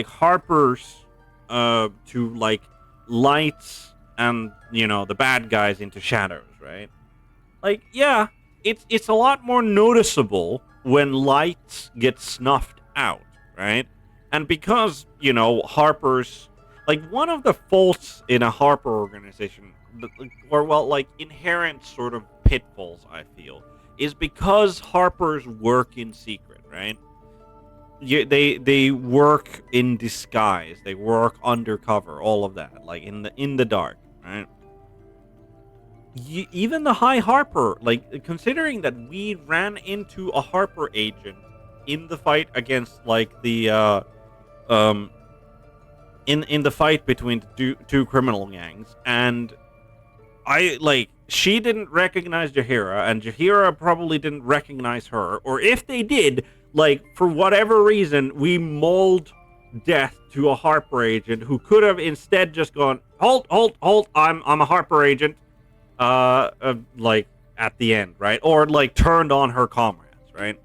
Harper's to, like, lights and, you know, the bad guys into shadows, right? Like, yeah, it's a lot more noticeable when lights get snuffed out, right? And because, you know, Harper's, like, one of the faults in a Harper organization, or, well, like, inherent sort of pitfalls, I feel, is because Harpers work in secret, right? They work in disguise, they work undercover, all of that, like, in the dark, right? Even the High Harper, like, considering that we ran into a Harper agent in the fight against, like, the in the fight between the two criminal gangs, and she didn't recognize Jaheira, and Jaheira probably didn't recognize her, or if they did, like, for whatever reason, we mauled death to a Harper agent who could have instead just gone, halt, I'm a Harper agent, like, at the end, right? Or, like, turned on her comrades, right?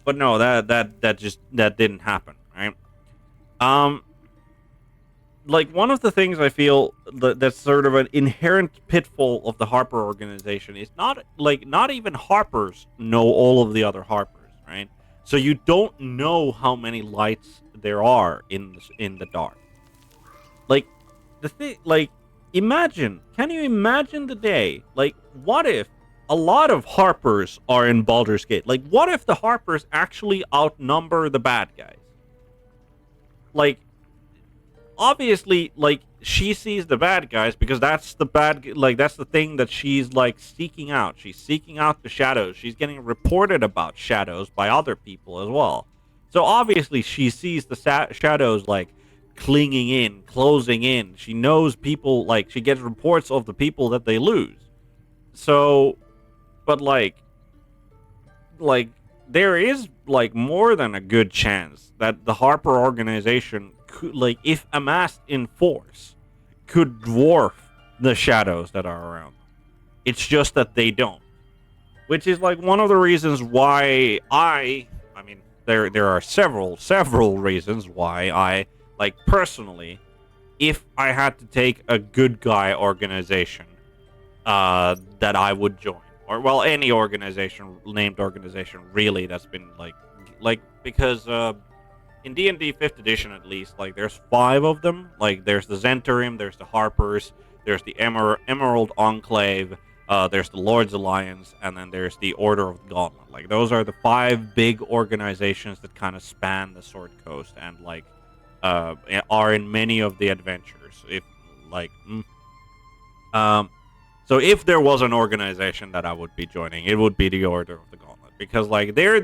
But no, that didn't happen, right? Like, one of the things I feel that's sort of an inherent pitfall of the Harper organization is not even Harpers know all of the other Harpers, right? So you don't know how many lights there are in the dark. Like, the thing, like, can you imagine the day, like, what if a lot of Harpers are in Baldur's Gate? Like, what if the Harpers actually outnumber the bad guys? Like, obviously, like, she sees the bad guys because that's the thing that she's, like, seeking out. She's seeking out the shadows. She's getting reported about shadows by other people as well. So obviously she sees the shadows, like, clinging in, closing in. She knows people, like, she gets reports of the people that they lose. So, but, like, there is, like, more than a good chance that the Harper organization could, like, if amassed in force, could dwarf the shadows that are around them. It's just that they don't. Which is, like, one of the reasons why I mean, there are several reasons why I, like, personally, if I had to take a good guy organization, that I would join. Or, well, any named organization, really, that's been, like, because, in D&D 5th edition, at least, like, there's 5 of them. Like, there's the Zenturium, there's the Harpers, there's the Emerald Enclave, there's the Lord's Alliance, and then there's the Order of the Gauntlet. Like, those are the 5 big organizations that kind of span the Sword Coast and, like, are in many of the adventures. If, like, so if there was an organization that I would be joining, it would be the Order of the Gauntlet, because, like, we're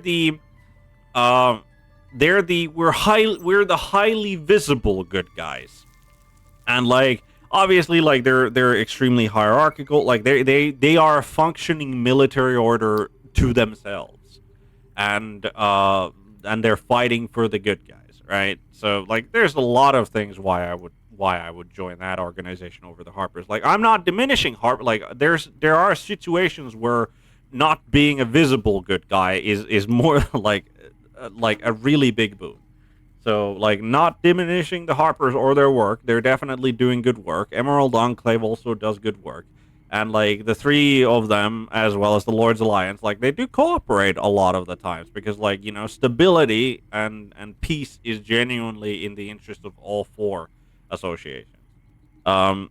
the highly visible good guys, And like obviously like they're extremely hierarchical. Like they are a functioning military order to themselves. And they're fighting for the good guys, right? So like there's a lot of things why I would join that organization over the Harpers. Like I'm not diminishing Harper. Like there are situations where not being a visible good guy is more like a really big boon. So like not diminishing the Harpers or their work. They're definitely doing good work. Emerald Enclave also does good work. And like the three of them, as well as the Lord's Alliance, like they do cooperate a lot of the times because, like, you know, stability and peace is genuinely in the interest of all four associations. Yeah,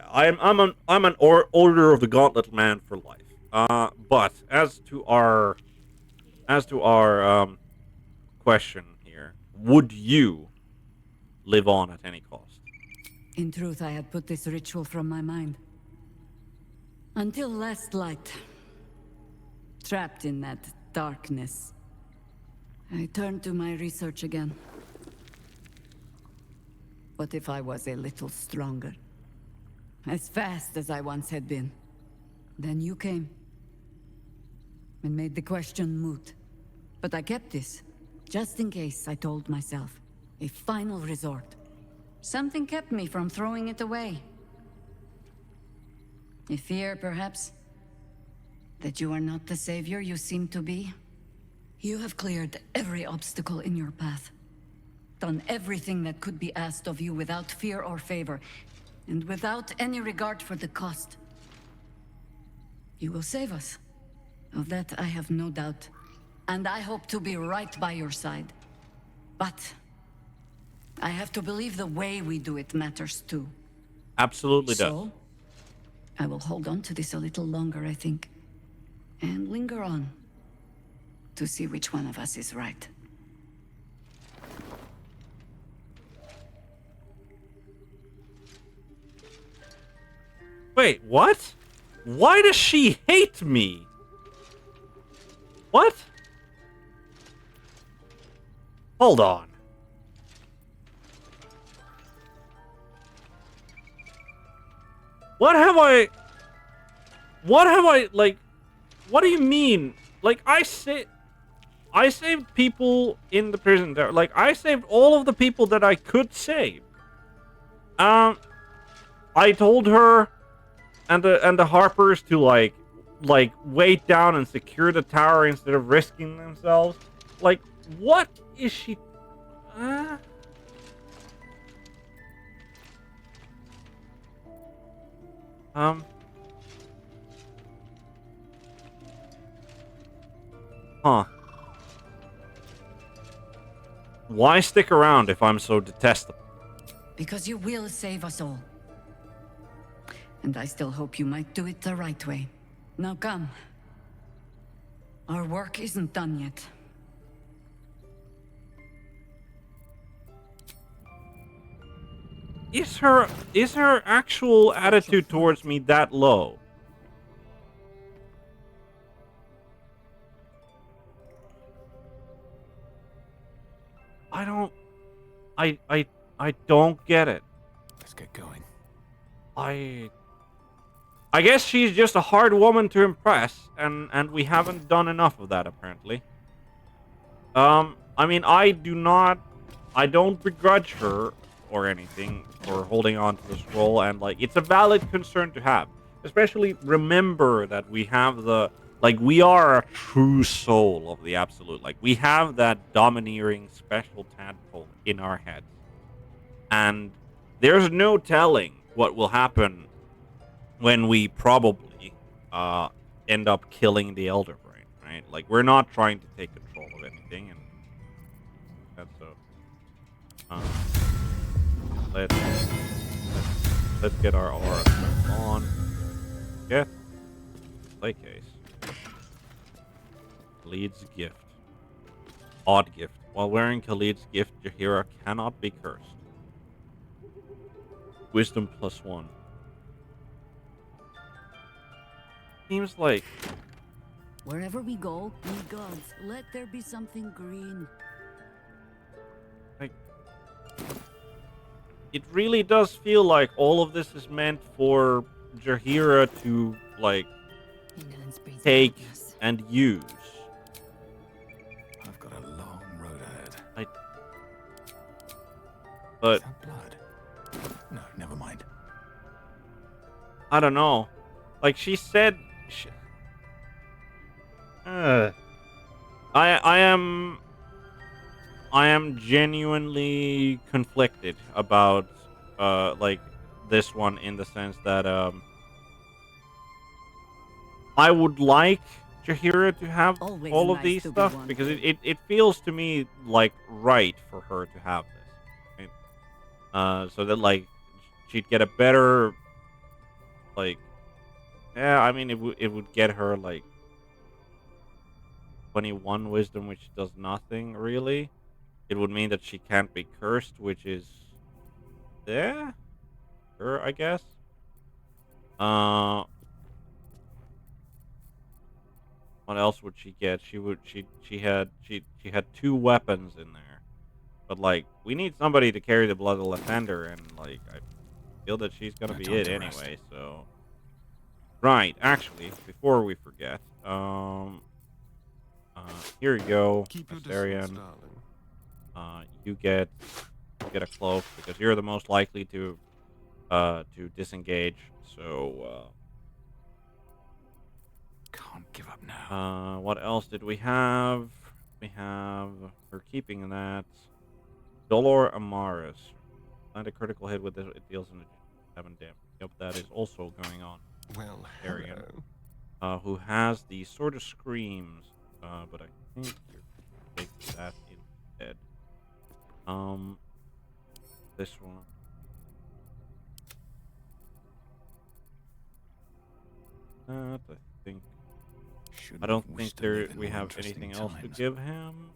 I'm an Order of the Gauntlet man for life. But as to our question here, would you live on at any cost? In truth, I had put this ritual from my mind. Until last light. Trapped in that darkness. I turned to my research again. What if I was a little stronger? As fast as I once had been. Then you came. And made the question moot. But I kept this. Just in case, I told myself. A final resort. Something kept me from throwing it away. A fear, perhaps? That you are not the savior you seem to be? You have cleared every obstacle in your path. Done everything that could be asked of you without fear or favor, and without any regard for the cost. You will save us. Of that I have no doubt. And I hope to be right by your side. But I have to believe the way we do it matters too. Absolutely does. So, I will hold on to this a little longer, I think. And linger on. To see which one of us is right. Wait, what? Why does she hate me? What? Hold on. What have I, like, what do you mean? Like, I saved people in the prison there. Like, I saved all of the people that I could save. I told her and the Harpers to, like, wait down and secure the tower instead of risking themselves. Like, what is she... Huh. Why stick around if I'm so detestable? Because you will save us all. And I still hope you might do it the right way. Now come. Our work isn't done yet. Is her actual attitude towards me that low? I don't get it. Let's get going. I guess she's just a hard woman to impress, and we haven't done enough of that apparently. I mean, I don't begrudge her or anything for holding on to the scroll, and like it's a valid concern to have. Especially remember that we have we are a true soul of the Absolute. Like, we have that domineering special tadpole in our heads. And there's no telling what will happen when we probably end up killing the Elder Brain, right? Like, we're not trying to take control of anything, and that's so. Let's get our aura stuff on. Yeah. Play case. Khalid's gift. Odd gift. While wearing Khalid's gift, Jaheira cannot be cursed. Wisdom +1. Seems like... Wherever we go, ye gods, let there be something green. Like... it really does feel like all of this is meant for Jaheira to, like, take and use. I've got a long road ahead. But Is that blood? No, never mind. I don't know. Like she said, I am genuinely conflicted about like this one in the sense that I would like Jaheira to have Always all of nice these to be stuff wanted. because it feels to me like right for her to have this. Right? So that like she'd get a better like yeah, I mean it would get her like 21 wisdom, which does nothing really. It would mean that she can't be cursed, which is yeah, sure, I guess. Uh, what else would she get? She had 2 weapons in there, but like we need somebody to carry the blood of Lathander, and like I feel that she's gonna be it anyway. So right, actually, before we forget, here you go, Keep your Astarion. distance, darling. You get a cloak because you're the most likely to disengage. So can't give up now. What else did we have? We're keeping that. Dolor Amaris. Land a critical hit with this, it deals an 7 damage. Yep, that is also going on. Well, Arian, hello. who has the Sword of Screams, but I think you're take that instead. This one. That I think. I don't think we have anything else to give him.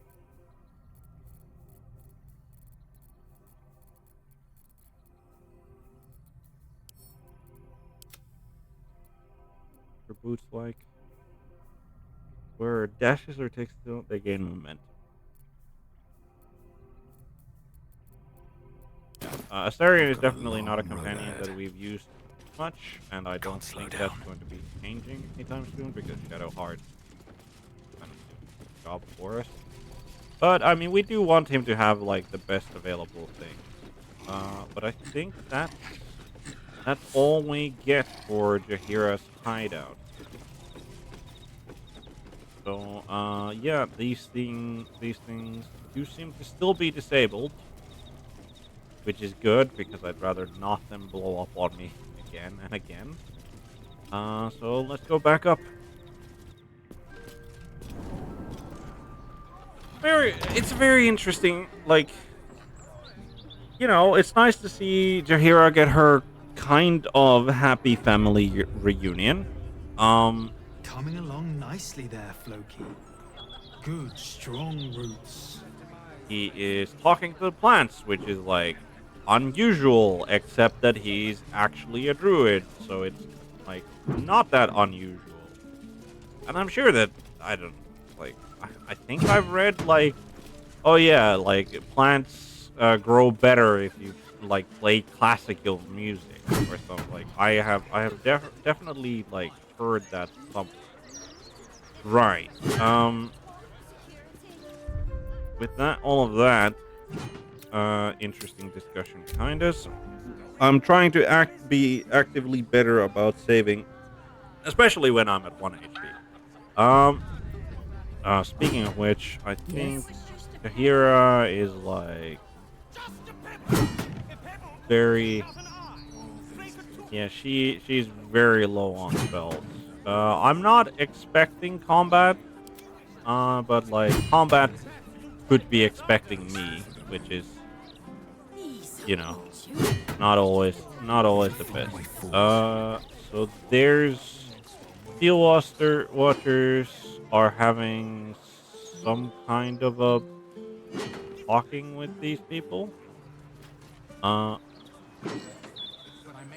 Her boots like where dashes or takes they gain momentum. Astarion is definitely not a companion that we've used much, and I don't think that's going to be changing anytime soon because Shadowheart kind of doing the job for us. But I mean, we do want him to have like the best available thing. But I think that's all we get for Jaheira's hideout. So yeah, these things do seem to still be disabled, which is good because I'd rather not them blow up on me again and again. So let's go back up. It's very interesting. Like, you know, it's nice to see Jaheira get her kind of happy family reunion. Coming along nicely there, Floki. Good, strong roots. He is talking to the plants, which is like unusual, except that he's actually a druid, so it's like not that unusual. And I'm sure that I think I've read like, oh yeah, like plants grow better if you like play classical music or something. Like I have definitely like heard that somewhere. Right. With that, all of that, interesting discussion behind us. I'm trying to be actively better about saving, especially when I'm at 1 HP. Speaking of which, I think Jaheira is like very, yeah, she's very low on spells. I'm not expecting combat, but like combat could be expecting me, which is, you know, not always the best. So there's Steel Watchers are having some kind of a talking with these people.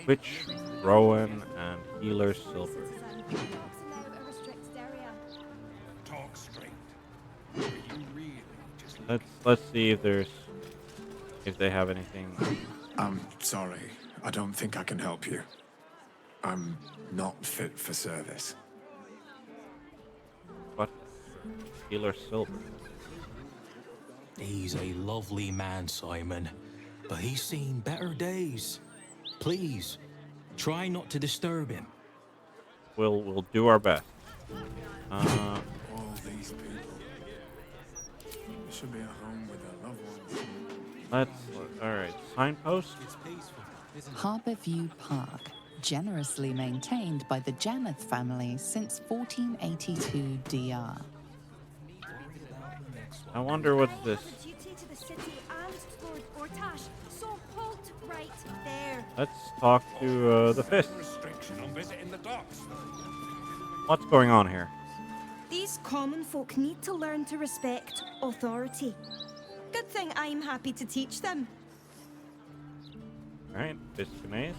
Witch, Rowan, and Healer Silver. Talk straight. Let's see if they have anything I'm sorry. I don't think I can help you. I'm not fit for service. What? Healer Silver. He's a lovely man, Simon, but he's seen better days. Please, try not to disturb him. We'll do our best. All these people. They should be at home with their loved ones. All right. Signpost. Harborview Park, generously maintained by the Janeth family since 1482 DR. I wonder what's this. Duty to the city and Lord Ortash. So halt right there. Let's talk to the fist. Restriction on visiting the docks. What's going on here? These common folk need to learn to respect authority. Good thing I'm happy to teach them. All right, Biscayne.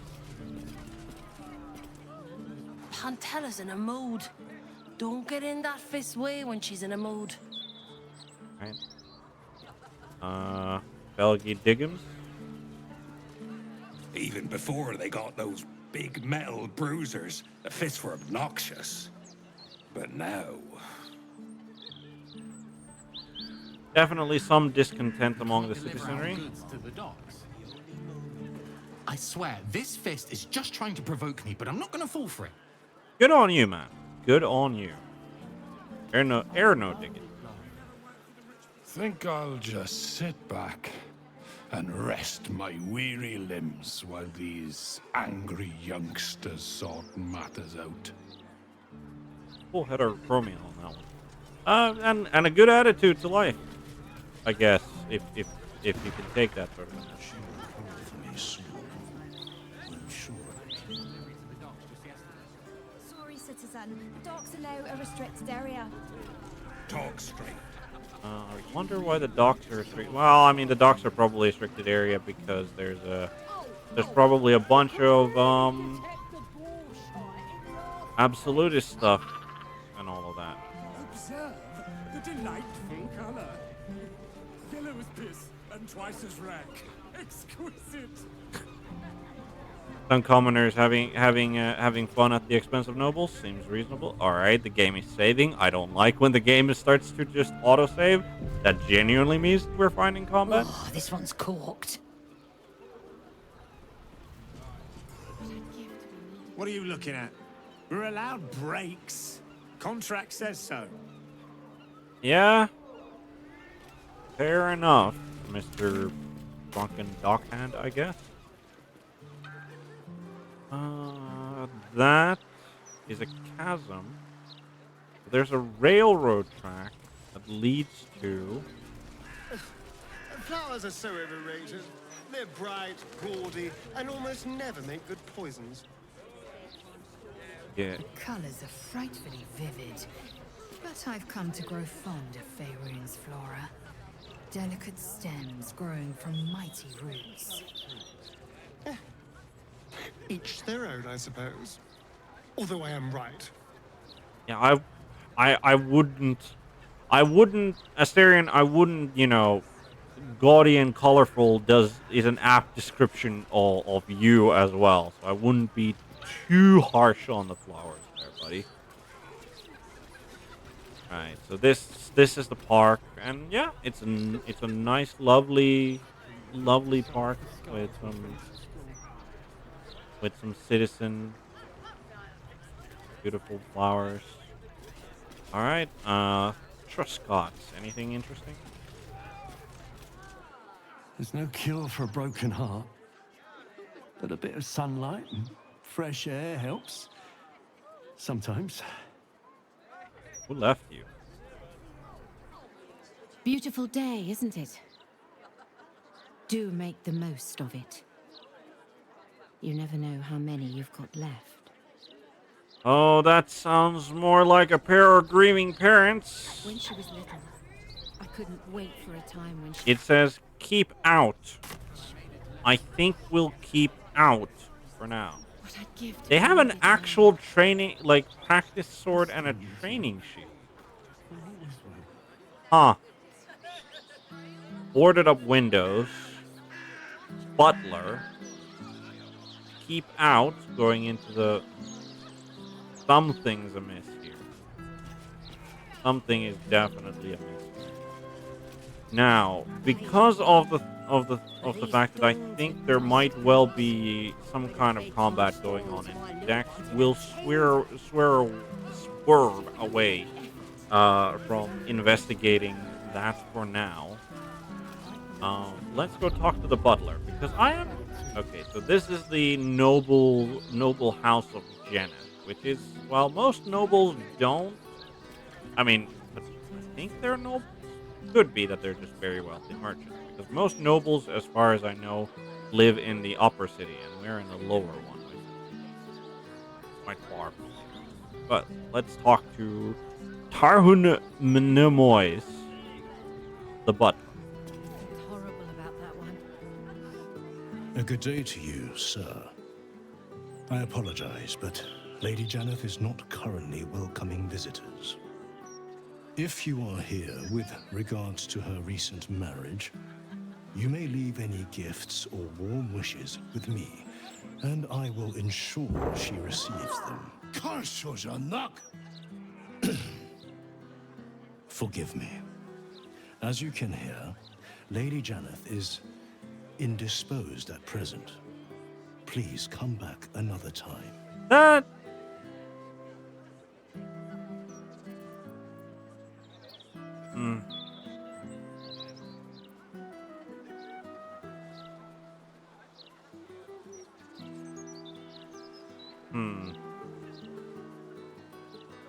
Pantella's in a mood. Don't get in that fist way when she's in a mood. Right. Belgy Diggums. Even before they got those big metal bruisers, the fists were obnoxious. But now... Definitely some discontent among the citizenry. To the docks. I swear, this fist is just trying to provoke me, but I'm not going to fall for it. Good on you, man. Good on you. Air no digging. Think I'll just sit back and rest my weary limbs while these angry youngsters sort matters out. Full header of Romeo on that one. And a good attitude to life, I guess, if you can take that sort of thing. Sorry, citizen. The docks are now a restricted area. Talk straight. I wonder why the docks are restricted. Well, I mean, the docks are probably a restricted area because there's probably a bunch of absolutist stuff and all of that. Observe the delightful color. Yellow as piss and twice as rank. Exquisite. Some commoners having fun at the expense of nobles seems reasonable. All right, the game is saving. I don't like when the game starts to just autosave. That genuinely means we're finding combat. Oh, this one's corked. What are you looking at? We're allowed breaks. Contract says so. Yeah. Fair enough, Mr. Drunken Dockhand, I guess. That is a chasm. There's a railroad track that leads to... Flowers are so overrated. They're bright, gaudy, and almost never make good poisons. Yeah. The colours are frightfully vivid, but I've come to grow fond of Faerun's flora. Delicate stems growing from mighty roots. Each their own, I suppose. Although I am right. Yeah, I wouldn't, Asterion, I wouldn't, gaudy and colorful is an apt description of you as well. So I wouldn't be too harsh on the flowers there, buddy. Alright, so this is the park, and yeah, it's a nice, lovely park with some citizen beautiful flowers. All right, Truscott's. Anything interesting? There's no cure for a broken heart, but a bit of sunlight and fresh air helps. Sometimes. Who left you? Beautiful day, isn't it? Do make the most of it. You never know how many you've got left. Oh, that sounds more like a pair of grieving parents. When she was little, I couldn't wait for a time when she... It says keep out. I think we'll keep out for now. They have an actual training, like practice sword and a training shield. Huh. Boarded up windows. butler. Keep out going into the... Something's amiss here. Something is definitely amiss. Now, because of the fact that I think there might well be some kind of combat going on in Dex, will swerve away from investigating that for now. Let's go talk to the butler, because I am... Okay, so this is the noble house of Jenna, which is, well, most nobles don't... I mean, but I think they're noble. Could be that they're just very wealthy merchants, because most nobles, as far as I know, live in the upper city, and we're in the lower one. Quite far from there. But let's talk to Tarhun Mnemois, the butler. Horrible about that one. A good day to you, sir. I apologize, but Lady Janeth is not currently welcoming visitors. If you are here with regards to her recent marriage, you may leave any gifts or warm wishes with me, and I will ensure she receives them. Forgive me. As you can hear, Lady Janeth is indisposed at present. Please come back another time. That...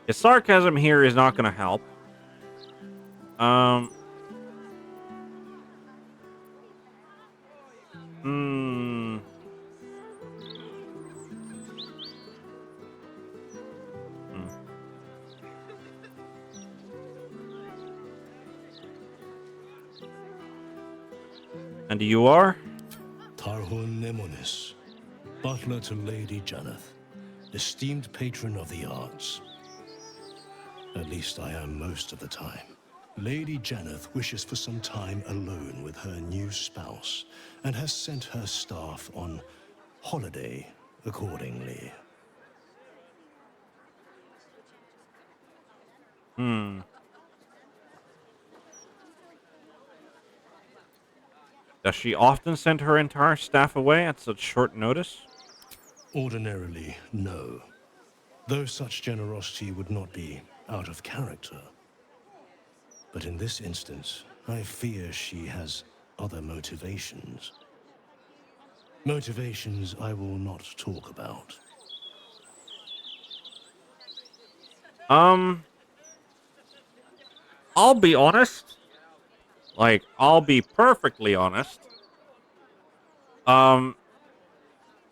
The sarcasm here is not going to help. And you are? Tarhun Nemonis, butler to Lady Janeth, esteemed patron of the arts. At least I am most of the time. Lady Janeth wishes for some time alone with her new spouse, and has sent her staff on holiday accordingly. Does she often send her entire staff away at such short notice? Ordinarily, no. Though such generosity would not be out of character. But in this instance, I fear she has other motivations. Motivations I will not talk about. I'll be honest. Like, I'll be perfectly honest.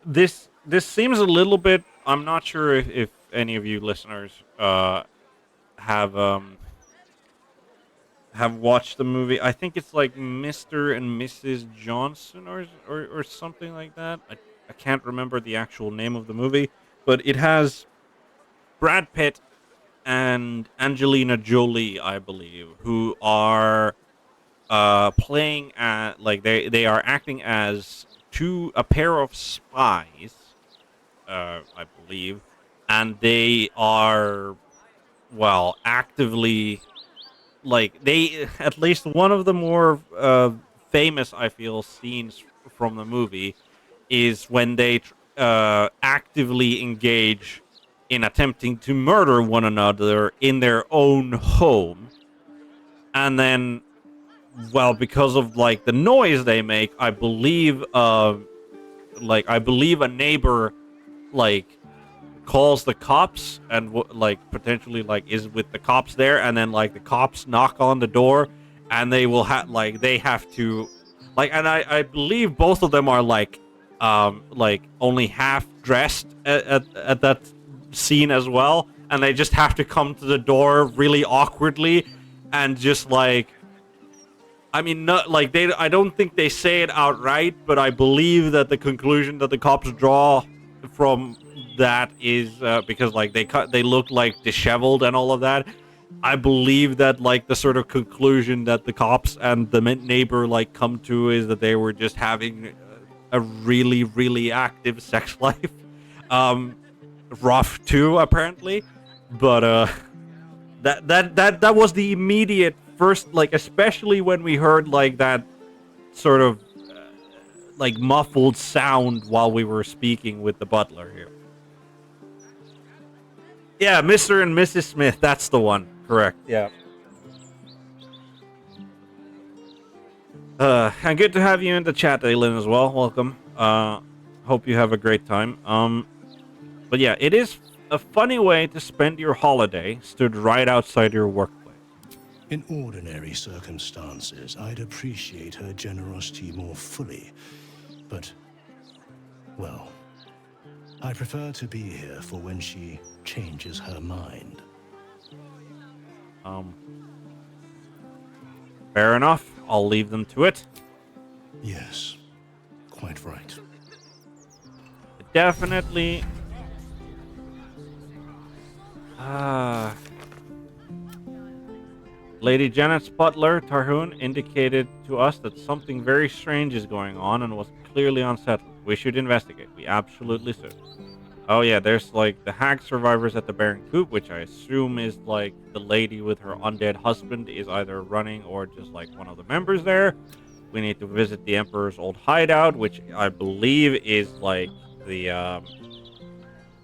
This seems a little bit... I'm not sure if any of you listeners have watched the movie. I think it's like Mr. and Mrs. Johnson or something like that. I can't remember the actual name of the movie, but it has Brad Pitt and Angelina Jolie, I believe, who are playing at, like, they are acting as a pair of spies, I believe, and they are, well, actively, like, they, at least one of the more famous, I feel, scenes from the movie is when they actively engage in attempting to murder one another in their own home. And then, well, because of, like, the noise they make, I believe a neighbor, like, calls the cops and, like, potentially, like, is with the cops there, and then, like, the cops knock on the door, and they will they have to, like, and I believe both of them are, like only half dressed at that scene as well, and they just have to come to the door really awkwardly, and just, like, I mean, not like I don't think they say it outright, but I believe that the conclusion that the cops draw from that is because, like, they look, like, disheveled and all of that. I believe that, like, the sort of conclusion that the cops and the neighbor, like, come to is that they were just having a really, really active sex life. Rough too, apparently. But that was the immediate first, like, especially when we heard like that sort of like muffled sound while we were speaking with the butler here. Yeah, Mr. and Mrs. Smith, that's the one. Correct. Yeah. And good to have you in the chat, Aylin, as well. Welcome. Hope you have a great time. But yeah, it is a funny way to spend your holiday, stood right outside your workplace. In ordinary circumstances, I'd appreciate her generosity more fully. But, well, I prefer to be here for when she changes her mind. Fair enough. I'll leave them to it. Yes, quite right. Definitely. Lady Janet's butler, Tarhoon, indicated to us that something very strange is going on and was clearly unsettling. We should investigate. We absolutely should. Oh yeah, there's like the hag survivors at the Baron Coop, which I assume is like the lady with her undead husband is either running or just like one of the members there. We need to visit the Emperor's old hideout, which I believe is like the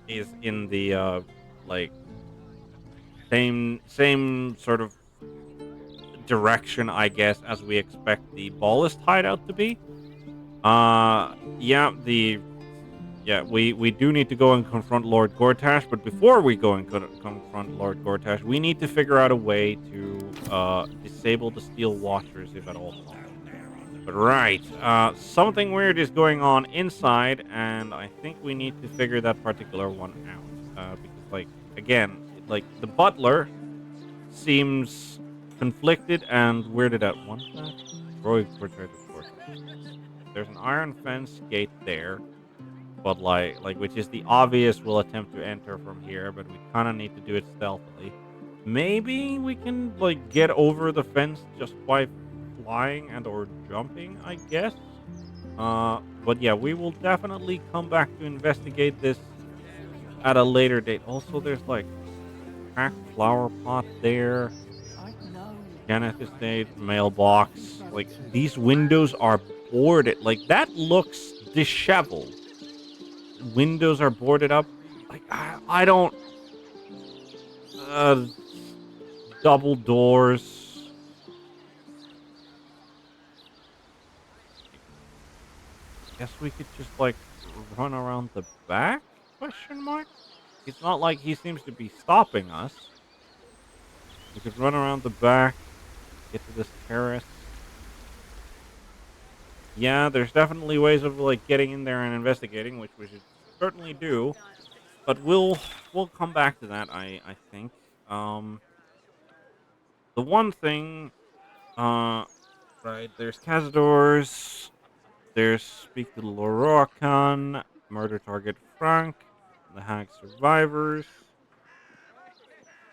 is in the like same sort of direction, I guess, as we expect the Ballast hideout to be. We do need to go and confront Lord Gortash, but before we go and confront Lord Gortash, we need to figure out a way to disable the Steel Watchers if at all possible. But right, something weird is going on inside, and I think we need to figure that particular one out. Because, like, again, like the butler seems conflicted and weirded out. One sec. Roy portrait, of course. There's an iron fence gate there, but like which is the obvious. We'll attempt to enter from here, but we kind of need to do it stealthily. Maybe we can like get over the fence just by flying and or jumping, I guess. But yeah, we will definitely come back to investigate this at a later date. Also, there's like cracked flower pot there. Kenneth Estate, mailbox. Like, these windows are boarded. Like, that looks disheveled. Windows are boarded up. Like, I don't... double doors. Guess we could just, like, run around the back? Question mark? It's not like he seems to be stopping us. We could run around the back. Get to this terrace. Yeah, there's definitely ways of like getting in there and investigating, which we should certainly do. But we'll come back to that, I think. The one thing, right, there's Cazadors, there's Speak to Lorokan, Murder Target Frank, the Hag Survivors.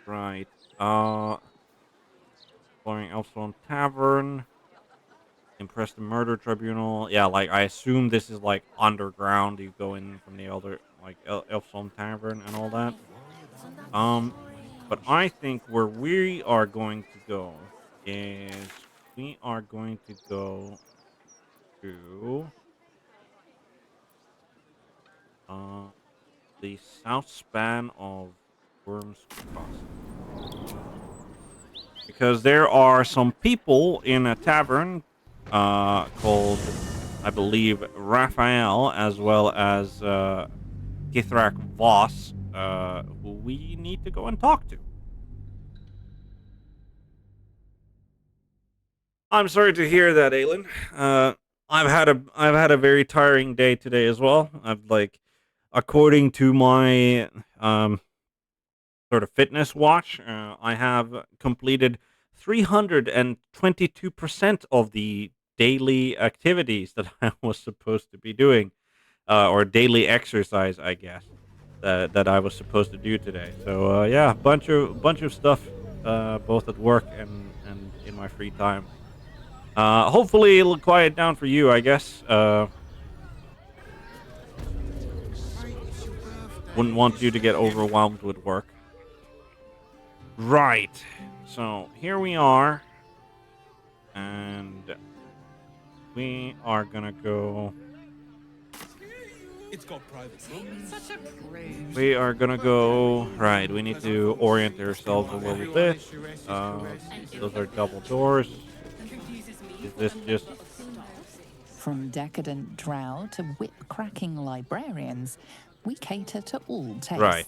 Right, exploring Elfstone Tavern, impress the Murder Tribunal. Yeah, like I assume this is like underground. You go in from the other like Elfstone Tavern and all that. But I think where we are going to go is we are going to go to the south span of Worms Cross. Because there are some people in a tavern called, I believe, Raphael, as well as Githrak Voss, who we need to go and talk to. I'm sorry to hear that, Aylin. I've had a very tiring day today as well. I've like, according to my sort of fitness watch, I have completed 322% of the daily activities that I was supposed to be doing, or daily exercise, I guess, that I was supposed to do today. So yeah, bunch of stuff, both at work and in my free time. Hopefully it'll quiet down for you, I guess. Wouldn't want you to get overwhelmed with work. Right. So here we are. And we are gonna go. It's got privacy. Such a prude. We are gonna go. Right, we need to orient ourselves a little bit. Those are double doors. Is this just. From decadent drow to whip-cracking librarians, we cater to all tastes. Right.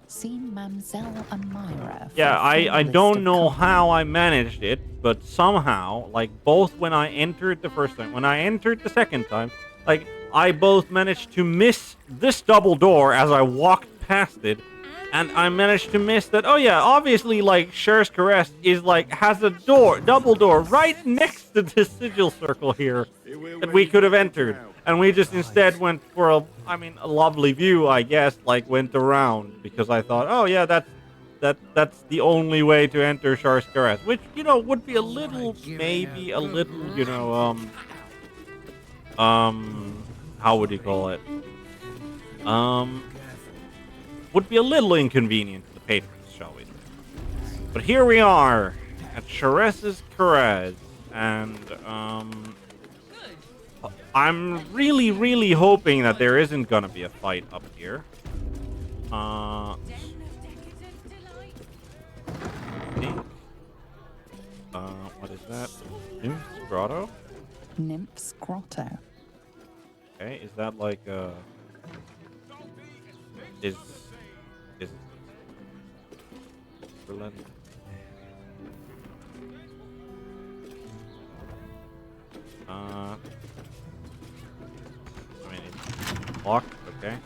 See Mamselle Amira. Yeah, I don't know how I managed it, but somehow, like, both when I entered the first time, when I entered the second time, like, I both managed to miss this double door as I walked past it, and I managed to miss that, oh yeah, obviously, like, Sher's Caress is, like, has a door, double door, right next to this sigil circle here that we could have entered. And we just instead went for a lovely view, I guess, like, went around, because I thought, oh yeah, that's the only way to enter Sher's Caress, which, you know, would be a little, maybe a little, you know, how would you call it? Would be a little inconvenient to the patrons, shall we say. But here we are at Sher's Caress, and I'm really, really hoping that there isn't gonna be a fight up here. What is that? Nymph's Grotto? Nymph's Grotto. Okay, is that like is Berlin? I mean, it's locked. Okay.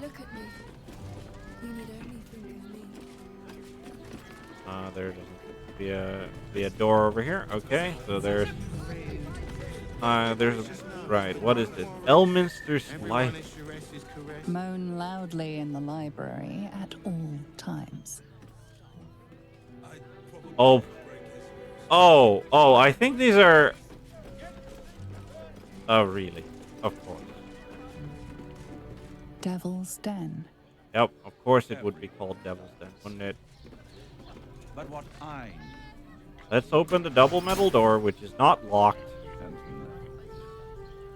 Look at me. You need only think of me. There doesn't be a door over here. Okay, so there's right. What is this? Elminster's life. Moan loudly in the library at all times. Oh, I think these are. Oh, really? Of course. Devil's Den. Yep, of course it would be called Devil's Den, wouldn't it? But what kind? Let's open the double metal door, which is not locked.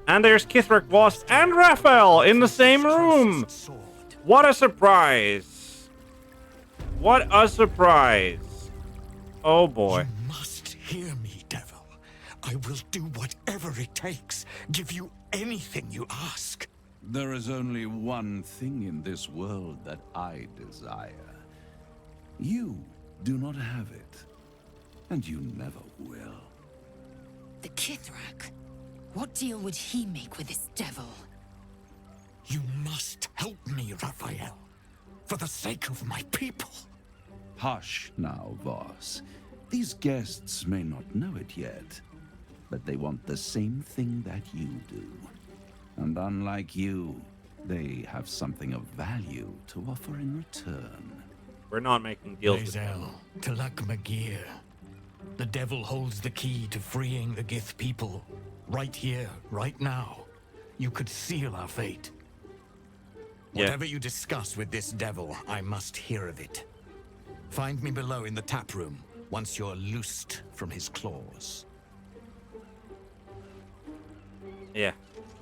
And there's Kithrak Voss and Raphael in the same room! What a surprise! What a surprise! Oh boy. You must hear me, devil. I will do whatever it takes. Give you anything you ask. There is only one thing in this world that I desire. You do not have it. And you never will. The Kithrak? What deal would he make with this devil? You must help me, Raphael. For the sake of my people. Hush now, Voss. These guests may not know it yet, but they want the same thing that you do. And unlike you, they have something of value to offer in return. We're not making deals with them. Talak Magir. The devil holds the key to freeing the Gith people. Right here, right now. You could seal our fate. Yeah. Whatever you discuss with this devil, I must hear of it. Find me below in the tap room, once you're loosed from his claws. Yeah.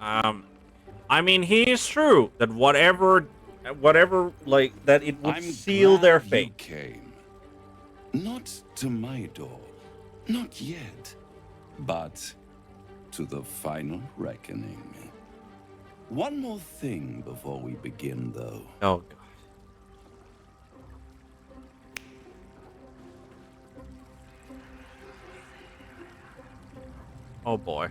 I mean, he is true that whatever, like, that it would seal their fate. You came. Not to my door. Not yet. But to the final reckoning. One more thing before we begin, though. Oh, God. Oh, boy.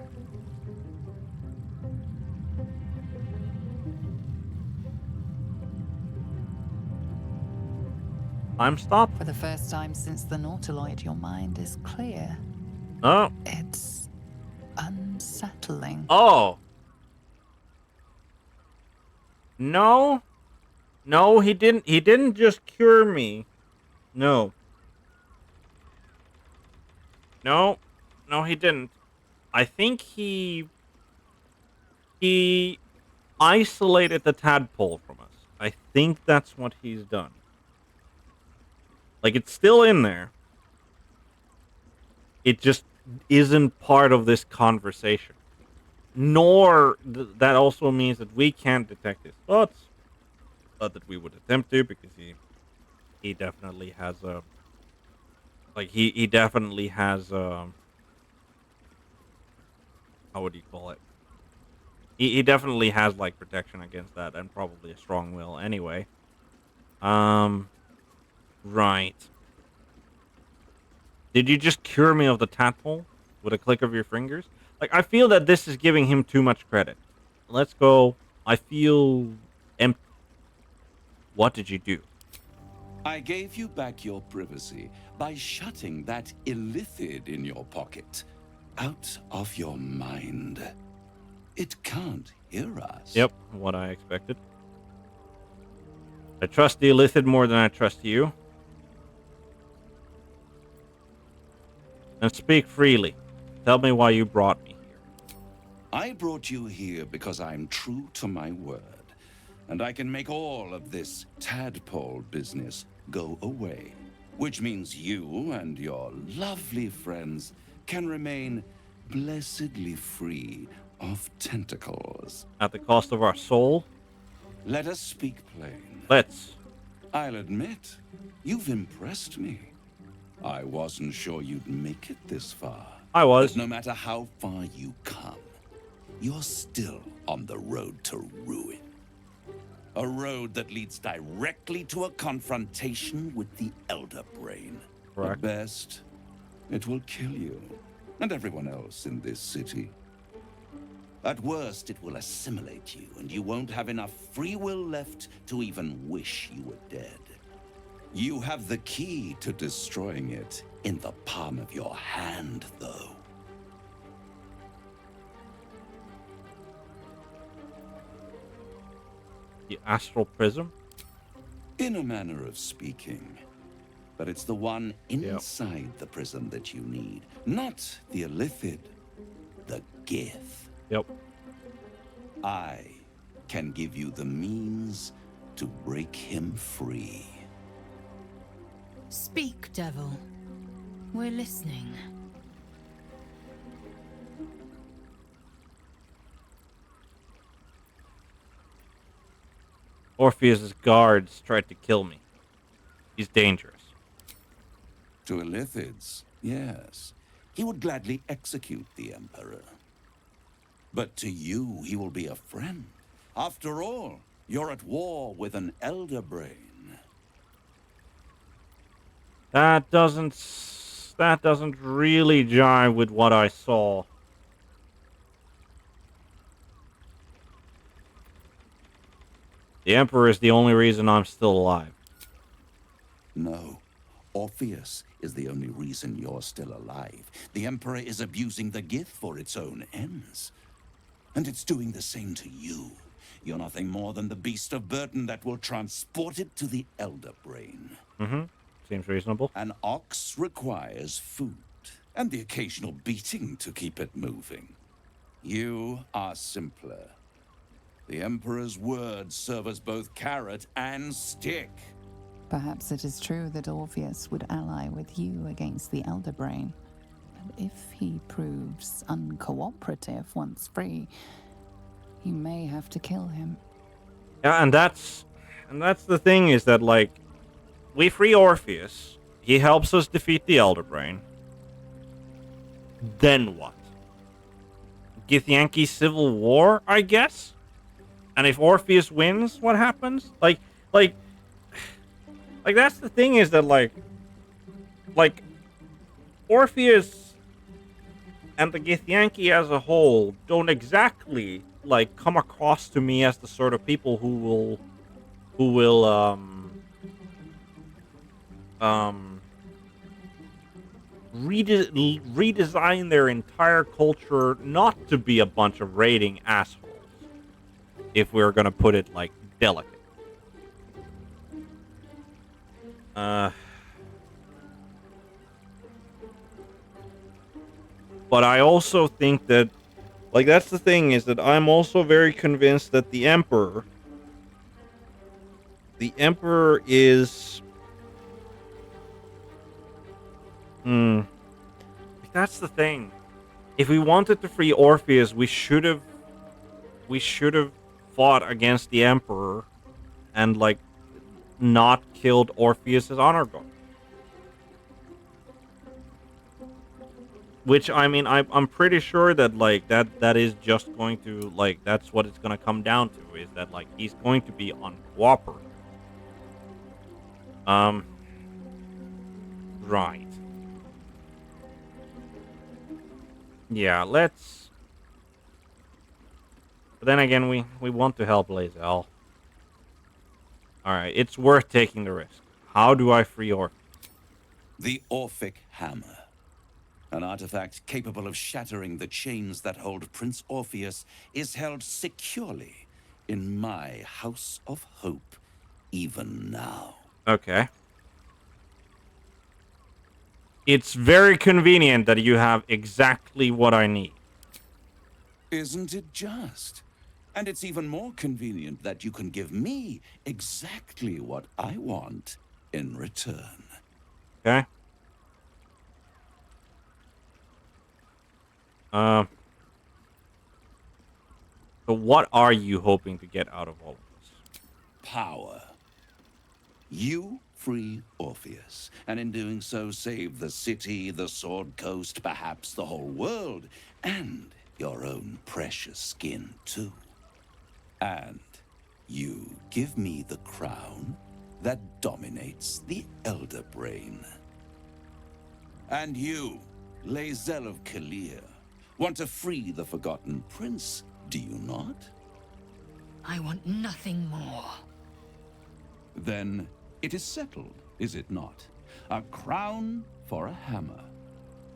I'm stopped. For the first time since the Nautiloid, your mind is clear. Oh. It's unsettling. Oh. No. No, he didn't. He didn't just cure me. No. No. No, he didn't. I think he isolated the tadpole from us. I think that's what he's done. Like, it's still in there. It just isn't part of this conversation. Nor that also means that we can't detect his thoughts. Not that we would attempt to, because he definitely has a he definitely has how would you call it? He definitely has like protection against that, and probably a strong will anyway. Right. Did you just cure me of the tadpole with a click of your fingers? Like, I feel that this is giving him too much credit. Let's go. I feel empty. What did you do? I gave you back your privacy by shutting that illithid in your pocket out of your mind. It can't hear us. Yep, what I expected. I trust the illithid more than I trust you. And speak freely. Tell me why you brought me here. I brought you here because I'm true to my word. And I can make all of this tadpole business go away. Which means you and your lovely friends can remain blessedly free of tentacles. At the cost of our soul? Let us speak plain. Let's. I'll admit, you've impressed me. I wasn't sure you'd make it this far. I was. But no matter how far you come, you're still on the road to ruin. A road that leads directly to a confrontation with the Elder Brain. Correct. At best, it will kill you and everyone else in this city. At worst, it will assimilate you, and you won't have enough free will left to even wish you were dead. You have the key to destroying it in the palm of your hand, though. The astral prism? In a manner of speaking. But it's the one inside the prism that you need. Not the illithid. The Gith. Yep. I can give you the means to break him free. Speak, devil. We're listening. Orpheus's guards tried to kill me. He's dangerous. To illithids, yes. He would gladly execute the Emperor. But to you, he will be a friend. After all, you're at war with an Elder Brain. That doesn't really jive with what I saw. The Emperor is the only reason I'm still alive. No. Orpheus is the only reason you're still alive. The Emperor is abusing the Gith for its own ends. And it's doing the same to you. You're nothing more than the beast of burden that will transport it to the Elder Brain. Mm-hmm. Seems reasonable. An ox requires food, and the occasional beating to keep it moving. You are simpler. The Emperor's words serve as both carrot and stick. Perhaps it is true that Orpheus would ally with you against the Elder Brain. But if he proves uncooperative once free, you may have to kill him. Yeah, and that's the thing, is that, like, we free Orpheus. He helps us defeat the Elder Brain. Then what? Githyanki civil war, I guess? And if Orpheus wins, what happens? Like that's the thing, is that like Orpheus and the Githyanki as a whole don't exactly like come across to me as the sort of people who will redesign their entire culture not to be a bunch of raiding assholes, if we're gonna put it like delicate. But I also think that, like, that's the thing, is that I'm also very convinced that the Emperor the Emperor is... That's the thing. If we wanted to free Orpheus, we should have fought against the Emperor and like not killed Orpheus's honor guard. Which I mean, I'm pretty sure that like that is just going to like that's what it's gonna come down to, is that like he's going to be uncooperative. Right. Yeah, let's... But then again, we want to help Lae'zel. Alright, it's worth taking the risk. How do I free Orpheus? The Orphic Hammer. An artifact capable of shattering the chains that hold Prince Orpheus is held securely in my House of Hope, even now. Okay. It's very convenient that you have exactly what I need. Isn't it just? And it's even more convenient that you can give me exactly what I want in return. Okay. So what are you hoping to get out of all of this? Power. You free Orpheus, and in doing so save the city, the Sword Coast, perhaps the whole world, and your own precious skin too. And you give me the crown that dominates the Elder Brain. And you, Lae'zel of Kalir, want to free the Forgotten Prince, do you not? I want nothing more. Then it is settled, is it not? A crown for a hammer.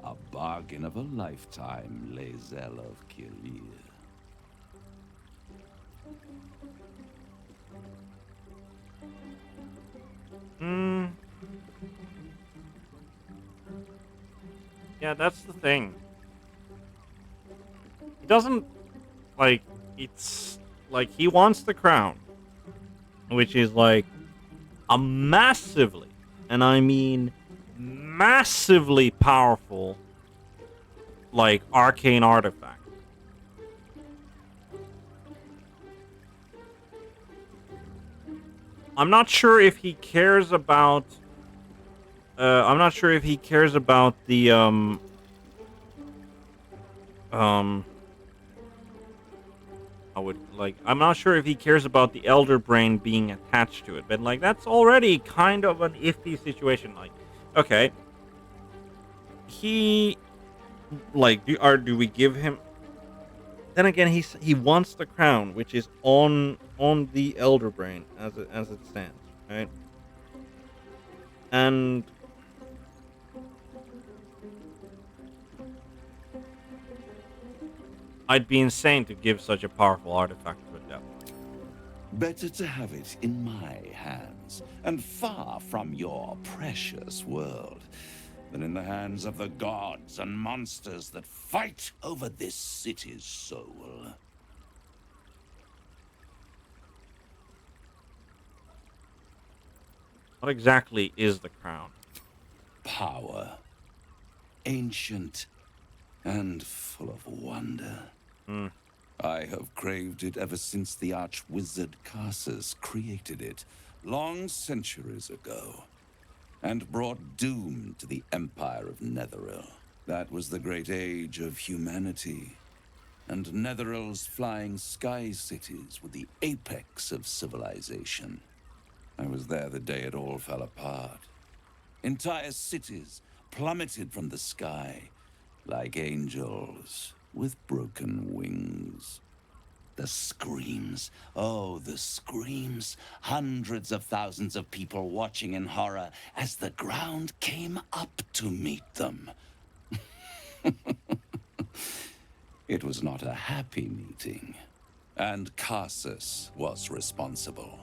A bargain of a lifetime, Lae'zel of Kalir. Yeah, that's the thing. He doesn't, like, it's, like, he wants the crown. Which is, like, a massively, and I mean massively powerful, like, arcane artifact. I'm not sure if he cares about... I'm not sure if he cares about the, I'm not sure if he cares about the Elder Brain being attached to it, but, like, that's already kind of an iffy situation. Like, okay. He, like, do we give him... Then again, he wants the crown, which is on the Elder Brain as it stands, right? And I'd be insane to give such a powerful artifact to a devil. Better to have it in my hands, and far from your precious world, than in the hands of the gods and monsters that fight over this city's soul. What exactly is the crown? Power. Ancient and full of wonder. I have craved it ever since the arch-wizard Karsus created it, long centuries ago, and brought doom to the Empire of Netheril. That was the great age of humanity, and Netheril's flying sky cities were the apex of civilization. I was there the day it all fell apart. Entire cities plummeted from the sky, like angels with broken wings. The screams, oh, the screams. Hundreds of thousands of people watching in horror as the ground came up to meet them. It was not a happy meeting, and Karsus was responsible.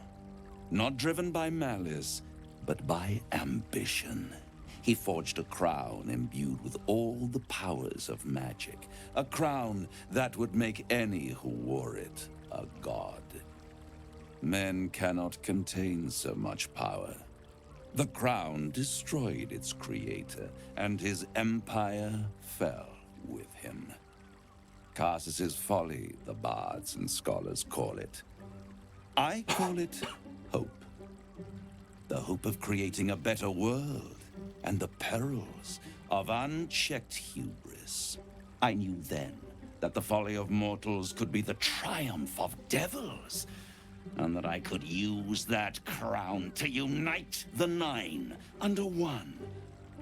Not driven by malice, but by ambition. He forged a crown imbued with all the powers of magic. A crown that would make any who wore it a god. Men cannot contain so much power. The crown destroyed its creator, and his empire fell with him. Karsus's folly, the bards and scholars call it. I call it hope. The hope of creating a better world, and the perils of unchecked hubris. I knew then that the folly of mortals could be the triumph of devils, and that I could use that crown to unite the Nine under one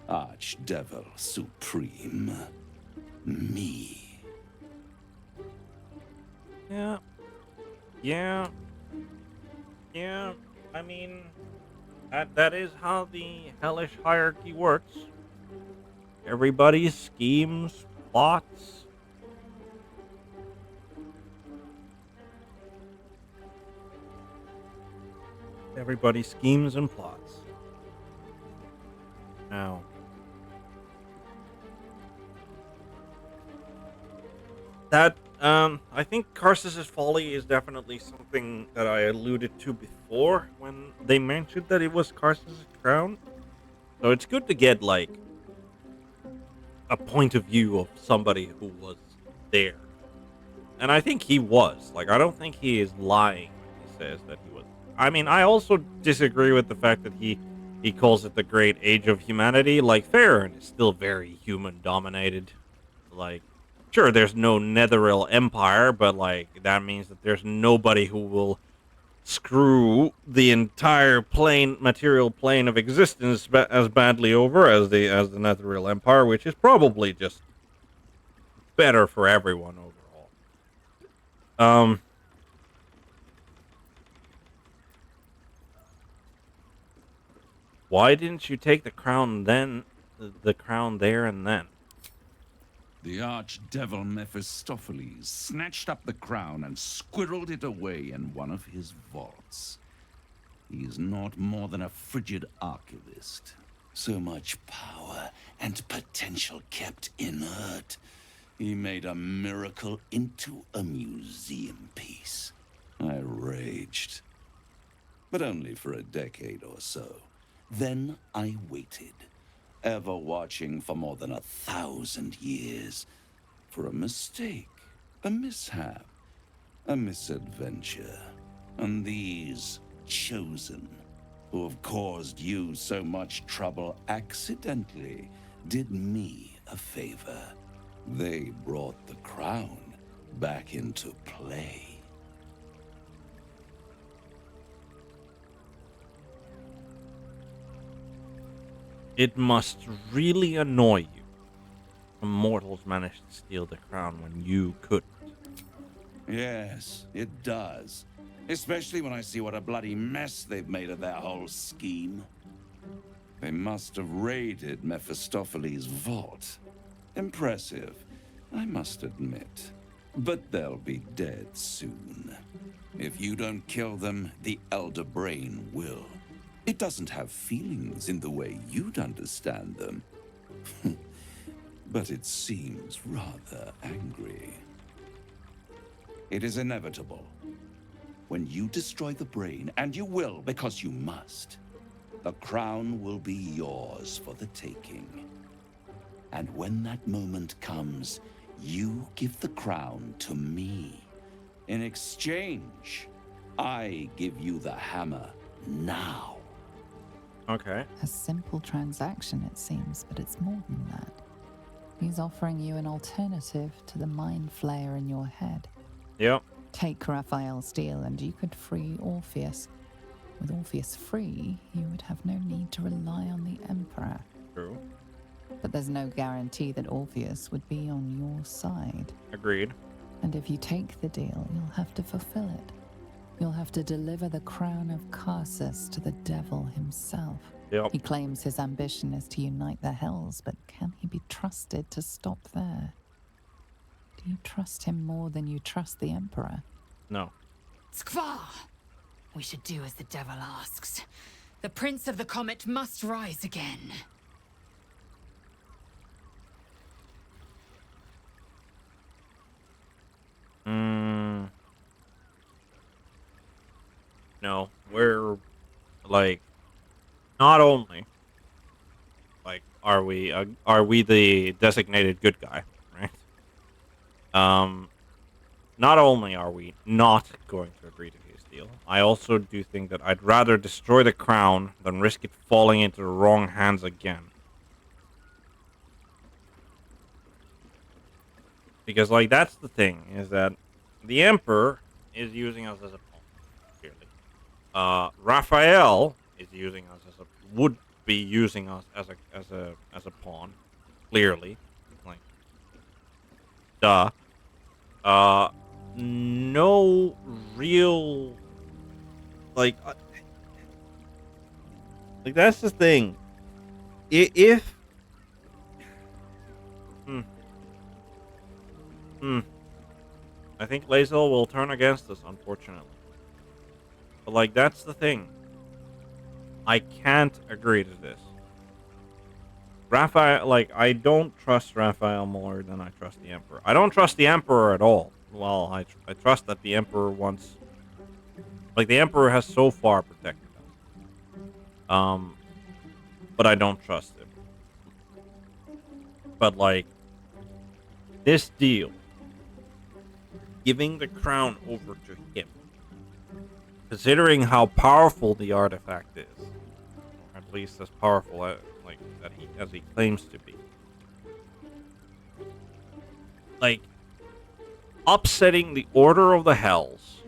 Archdevil Supreme. Me. Yeah. Yeah. Yeah. I mean, that is how the hellish hierarchy works. Everybody schemes, plots. Everybody schemes and plots. Now, that I think Karsus's folly is definitely something that I alluded to before when they mentioned that it was Karsus's crown. So it's good to get like a point of view of somebody who was there. And I think he was. Like, I don't think he is lying when he says that he was. I mean, I also disagree with the fact that he calls it the great age of humanity. Like, Faerun is still very human dominated. Like, sure, there's no Netheril Empire, but like that means that there's nobody who will screw the entire material plane of existence as badly over as the Netheril Empire, which is probably just better for everyone overall. Why didn't you take the crown then? The crown there and then? The archdevil Mephistopheles snatched up the crown and squirreled it away in one of his vaults. He is not more than a frigid archivist. So much power and potential kept inert. He made a miracle into a museum piece. I raged. But only for a decade or so. Then I waited, ever watching for more than 1,000 years, for a mistake, a mishap, a misadventure. And these chosen, who have caused you so much trouble accidentally, did me a favor. They brought the crown back into play. It must really annoy you when mortals manage to steal the crown when you couldn't. Yes, it does. Especially when I see what a bloody mess they've made of their whole scheme. They must have raided Mephistopheles' vault. Impressive, I must admit. But they'll be dead soon. If you don't kill them, the Elder Brain will. It doesn't have feelings in the way you'd understand them. But it seems rather angry. It is inevitable. When you destroy the brain, and you will because you must, the crown will be yours for the taking. And when that moment comes, you give the crown to me. In exchange, I give you the hammer now. Okay. A simple transaction, it seems, but it's more than that. He's offering you an alternative to the mind flayer in your head. Yep. Take Raphael's steel and you could free Orpheus. With Orpheus free, you would have no need to rely on the Emperor. True. But there's no guarantee that Orpheus would be on your side. Agreed. And if you take the deal, you'll have to fulfill it. You'll have to deliver the crown of Karsus to the devil himself. Yep. He claims his ambition is to unite the hells, but can he be trusted to stop there? Do you trust him more than you trust the Emperor? No. Skvar! We should do as the devil asks. The Prince of the Comet must rise again. like, not only like are we the designated good guy, right? Not only are we not going to agree to his deal, I also do think that I'd rather destroy the crown than risk it falling into the wrong hands again. Because, like, that's the thing, is that the Emperor is using us as a pawn, clearly. Raphael is using us as a, would be using us as a pawn, clearly. Like, duh. No real, like that's the thing. If I think Lae'zel will turn against us, unfortunately. But, like, that's the thing. I can't agree to this. Raphael, like, I don't trust Raphael more than I trust the Emperor. I don't trust the Emperor at all. Well, I trust that the Emperor wants, like, the Emperor has so far protected us. But I don't trust him. But, like, this deal, giving the crown over to him, considering how powerful the artifact is, or at least as powerful as, like, as he claims to be, like, upsetting the Order of the Hells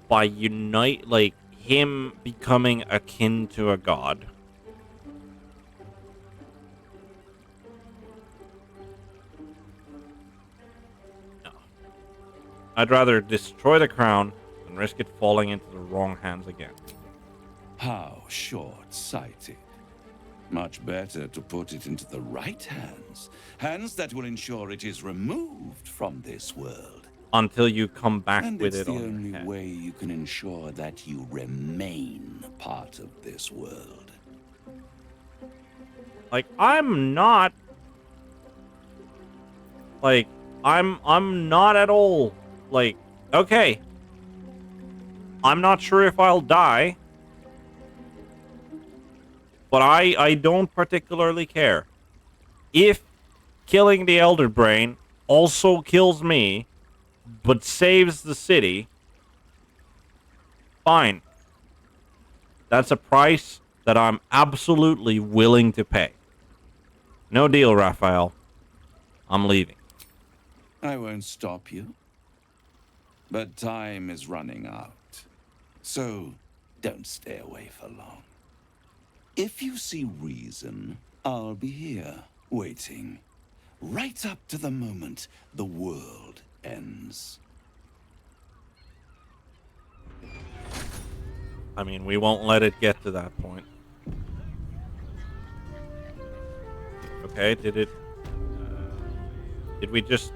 by like, him becoming akin to a god. No. I'd rather destroy the crown than risk it falling into the wrong hands again. How short-sighted. Much better to put it into the right hands. Hands that will ensure it is removed from this world. Until you come back and with it's it the on only your head. way you can ensure that you remain part of this world. Like, I'm not, like, I'm not at all, like, okay, I'm not sure if I'll die, but I don't particularly care. If killing the Elder Brain also kills me, but saves the city, fine. That's a price that I'm absolutely willing to pay. No deal, Raphael. I'm leaving. I won't stop you. But time is running out. So, don't stay away for long. If you see reason, I'll be here, waiting. Right up to the moment the world ends. I mean, we won't let it get to that point. Okay, did we just...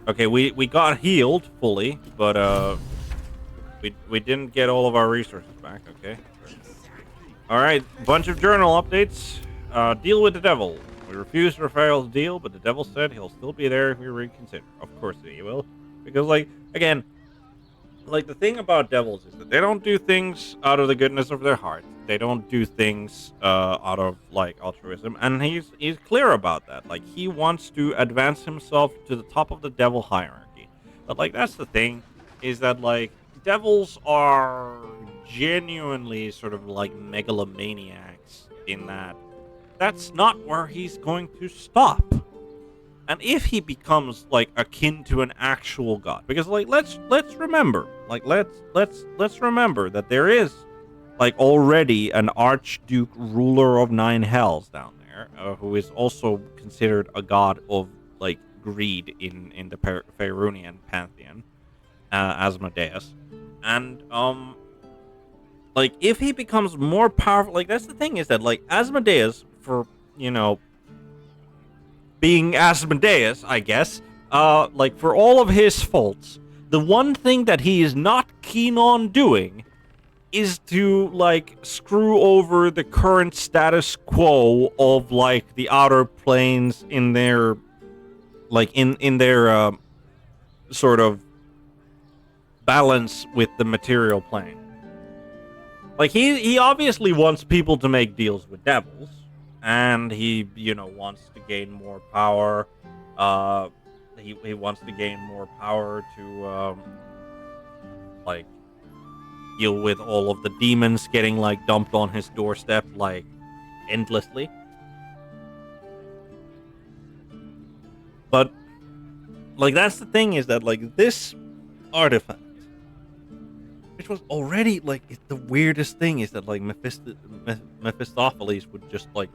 Okay, we got healed fully, but, we didn't get all of our resources back, okay? Alright, bunch of journal updates. Deal with the devil. We refused Raphael's deal, but the devil said he'll still be there if we reconsider. Of course he will. Because, like, again, like, the thing about devils is that they don't do things out of the goodness of their heart. They don't do things out of, like, altruism. And he's clear about that. Like, he wants to advance himself to the top of the devil hierarchy. But, like, that's the thing, is that, like, devils are genuinely sort of like megalomaniacs in that that's not where he's going to stop. And if he becomes like akin to an actual god, because like let's remember, like let's remember that there is like already an archduke ruler of 9 hells down there, who is also considered a god of like greed in the Faerunian pantheon, Asmodeus. And like, if he becomes more powerful, like, that's the thing, is that, like, Asmodeus, for, you know, being Asmodeus, I guess, like, for all of his faults, the one thing that he is not keen on doing is to, like, screw over the current status quo of, like, the outer planes in their, like, in their, sort of balance with the material plane. Like, he obviously wants people to make deals with devils, and he, wants to gain more power. He wants to gain more power to, like, deal with all of the demons getting, like, dumped on his doorstep, like, endlessly. But, like, that's the thing, is that, like, this artifact, which was already, like, the weirdest thing is that, like, Mephistopheles would just, like,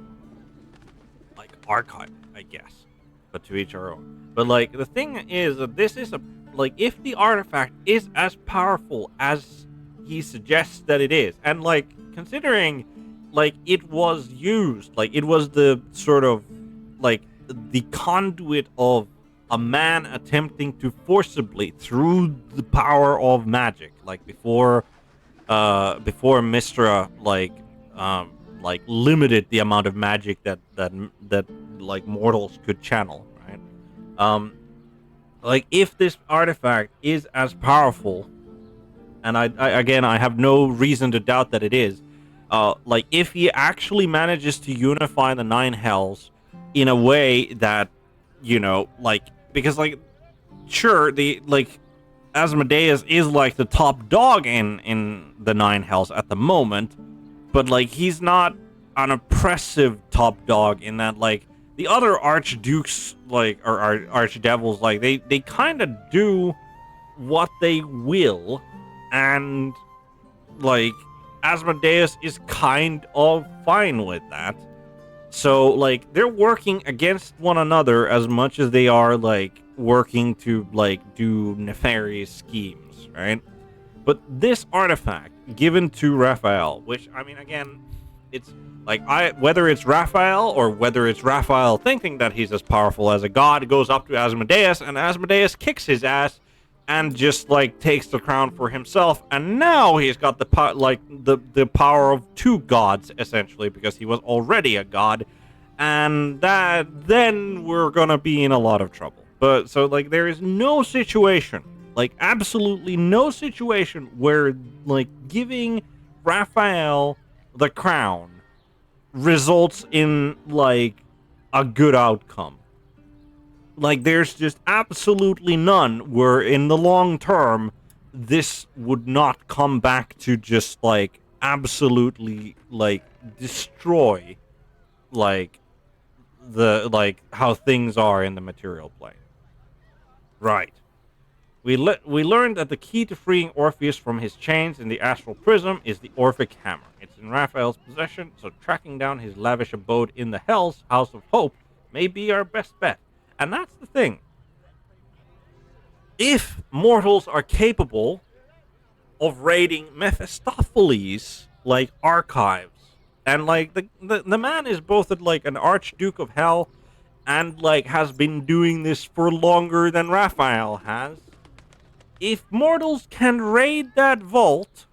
archive it, I guess. But to each our own. But, like, the thing is that this is if the artifact is as powerful as he suggests that it is, and, like, considering, like, it was used, like, it was the sort of, like, the conduit of a man attempting to forcibly, through the power of magic, like, before Mistra, like limited the amount of magic that like mortals could channel, right? Like, if this artifact is as powerful, and I have no reason to doubt that it is, like, if he actually manages to unify the 9 hells in a way that, like, because, like, sure, the, like, Asmodeus is, like, the top dog in the 9 hells at the moment, but, like, he's not an oppressive top dog in that, like, the other archdukes, like, or archdevils, like, they kind of do what they will, and, like, Asmodeus is kind of fine with that. So, like, they're working against one another as much as they are, like, working to, like, do nefarious schemes, right? But this artifact given to Raphael, which, I mean, again, it's like, whether it's Raphael or whether it's Raphael thinking that he's as powerful as a god, goes up to Asmodeus, and Asmodeus kicks his ass and just, like, takes the crown for himself, and now he's got the power of 2 gods, essentially, because he was already a god, and then we're gonna be in a lot of trouble. But so, like, there is no situation, like, absolutely no situation where, like, giving Raphael the crown results in, like, a good outcome. Like, there's just absolutely none where, in the long term, this would not come back to just, like, absolutely, like, destroy, like, how things are in the material plane. Right. We learned that the key to freeing Orpheus from his chains in the astral prism is the Orphic Hammer. It's in Raphael's possession, so tracking down his lavish abode in the Hells, House of Hope, may be our best bet. And that's the thing. If mortals are capable of raiding Mephistopheles, like, archives, and, like, the man is both, like, an Archduke of Hell and, like, has been doing this for longer than Raphael has, if mortals can raid that vault,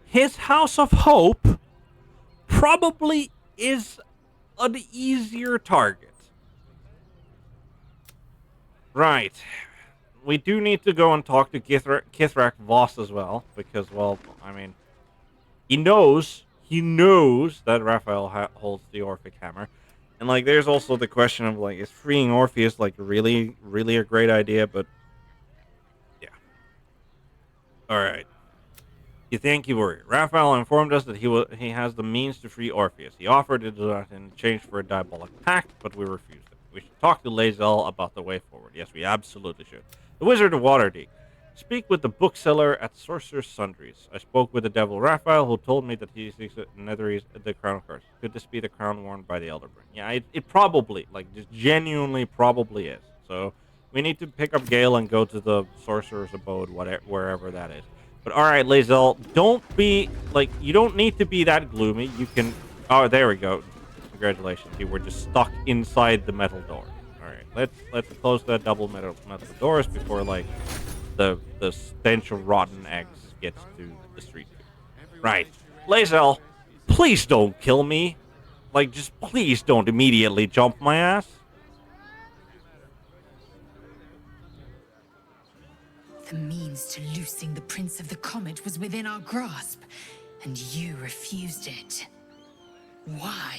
his House of Hope probably is an easier target. Right. We do need to go and talk to Kithrak Voss as well, because, well, I mean, he knows that Raphael holds the Orphic Hammer. And, like, there's also the question of, like, is freeing Orpheus, like, really, really a great idea? But, yeah. Alright. You thank you, warrior. Raphael informed us that he has the means to free Orpheus. He offered it to us in exchange for a diabolic pact, but we refused it. We should talk to Lae'zel about the way forward. Yes, we absolutely should. The Wizard of Waterdeep. Speak with the bookseller at Sorcerer's Sundries. I spoke with the devil Raphael, who told me that he seeks the crown curse. Could this be the crown worn by the Elderbrain? Yeah, it probably, like, just genuinely probably is. So we need to pick up Gale and go to the Sorcerer's Abode, wherever that is. But alright, Lae'zel, don't be, like, you don't need to be that gloomy. You can, oh, there we go. Congratulations, you were just stuck inside the metal door. Alright, let's close the double metal doors before, like, the stench of rotten eggs gets to the street. Right. Lae'zel, please don't kill me. Like, just please don't immediately jump my ass. The means to loosing the Prince of the Comet was within our grasp, and you refused it. Why?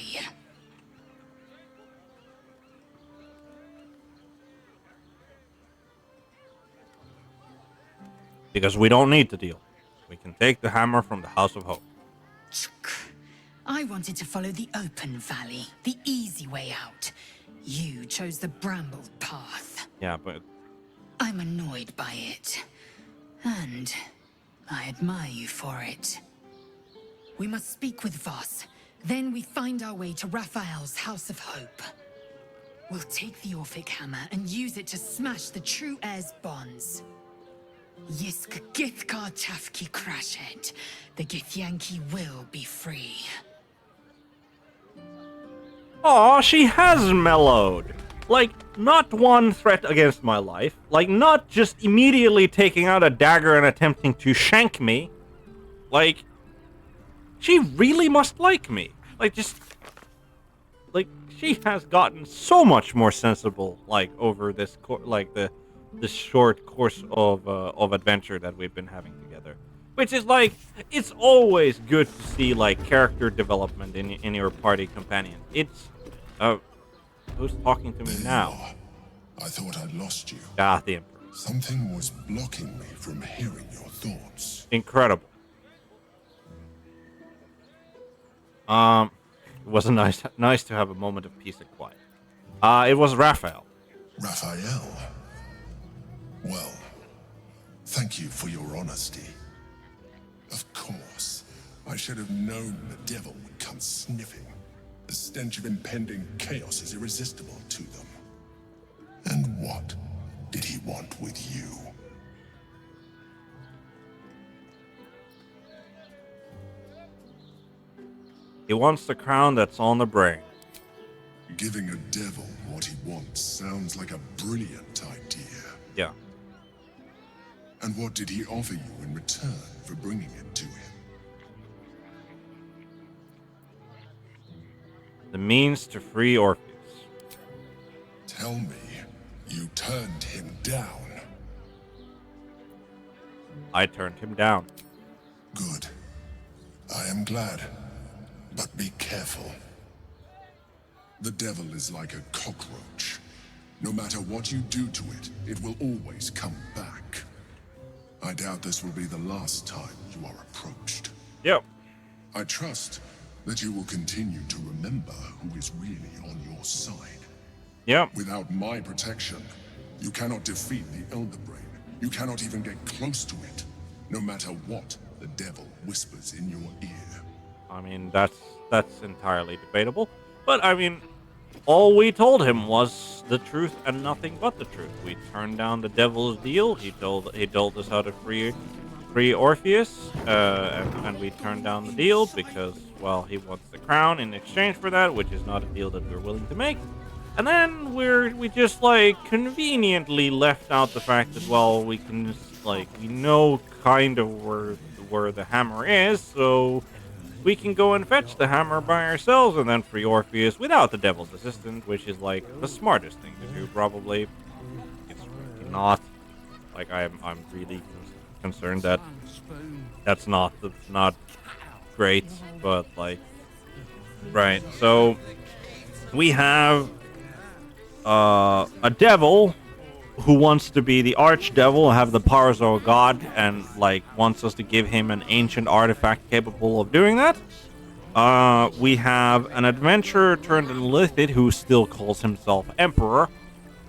Because we don't need to deal. We can take the hammer from the House of Hope. I wanted to follow the open valley, the easy way out. You chose the brambled path. Yeah, but... I'm annoyed by it. And I admire you for it. We must speak with Voss. Then we find our way to Raphael's House of Hope. We'll take the Orphic hammer and use it to smash the true heir's bonds. Yisk Githkar Tafki Crashet. The Githyanki will be free. Aw, she has mellowed. Like, not one threat against my life. Like, not just immediately taking out a dagger and attempting to shank me. Like, she really must like me. Like, just... Like, she has gotten so much more sensible, like, over this, this short course of adventure that we've been having together. Which is, like, it's always good to see, like, character development in your party companion. It's... who's talking to me now? I thought I'd lost you. Ah, the Emperor. Something was blocking me from hearing your thoughts. Incredible. It was nice to have a moment of peace and quiet. It was Raphael. Raphael? Well, thank you for your honesty. Of course, I should have known the devil would come sniffing. The stench of impending chaos is irresistible to them. And what did he want with you? He wants the crown that's on the brain. Giving a devil what he wants sounds like a brilliant idea. Yeah. And what did he offer you in return for bringing it to him? The means to free Orpheus. Tell me, you turned him down. I turned him down. Good. I am glad. But be careful. The devil is like a cockroach. No matter what you do to it, it will always come back. I doubt this will be the last time you are approached. Yep. I trust that you will continue to remember who is really on your side. Yep. Without my protection, you cannot defeat the Elder Brain. You cannot even get close to it, no matter what the devil whispers in your ear. I mean, that's entirely debatable. But, I mean, all we told him was the truth and nothing but the truth. We turned down the devil's deal. He told us how to free Orpheus, and we turned down the deal because, well, he wants the crown in exchange for that, which is not a deal that we're willing to make. And then we just, like, conveniently left out the fact that, well, we can just, like, we know kind of where the hammer is, so we can go and fetch the hammer by ourselves and then free Orpheus without the devil's assistance, which is, like, the smartest thing to do, probably. It's really not. Like, I'm really concerned that that's not great, but, like, right. So we have a devil who wants to be the archdevil, have the powers of a god, and, like, wants us to give him an ancient artifact capable of doing that. We have an adventurer turned illithid who still calls himself Emperor,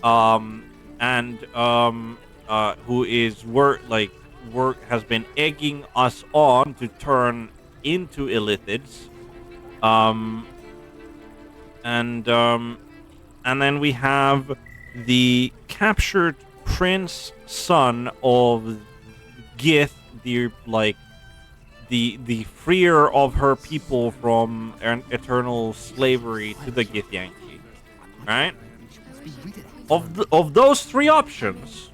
and who is has been egging us on to turn into illithids, and then we have the captured prince son of Gith, the freer of her people from eternal slavery to the Githyanki, right? Of those three options,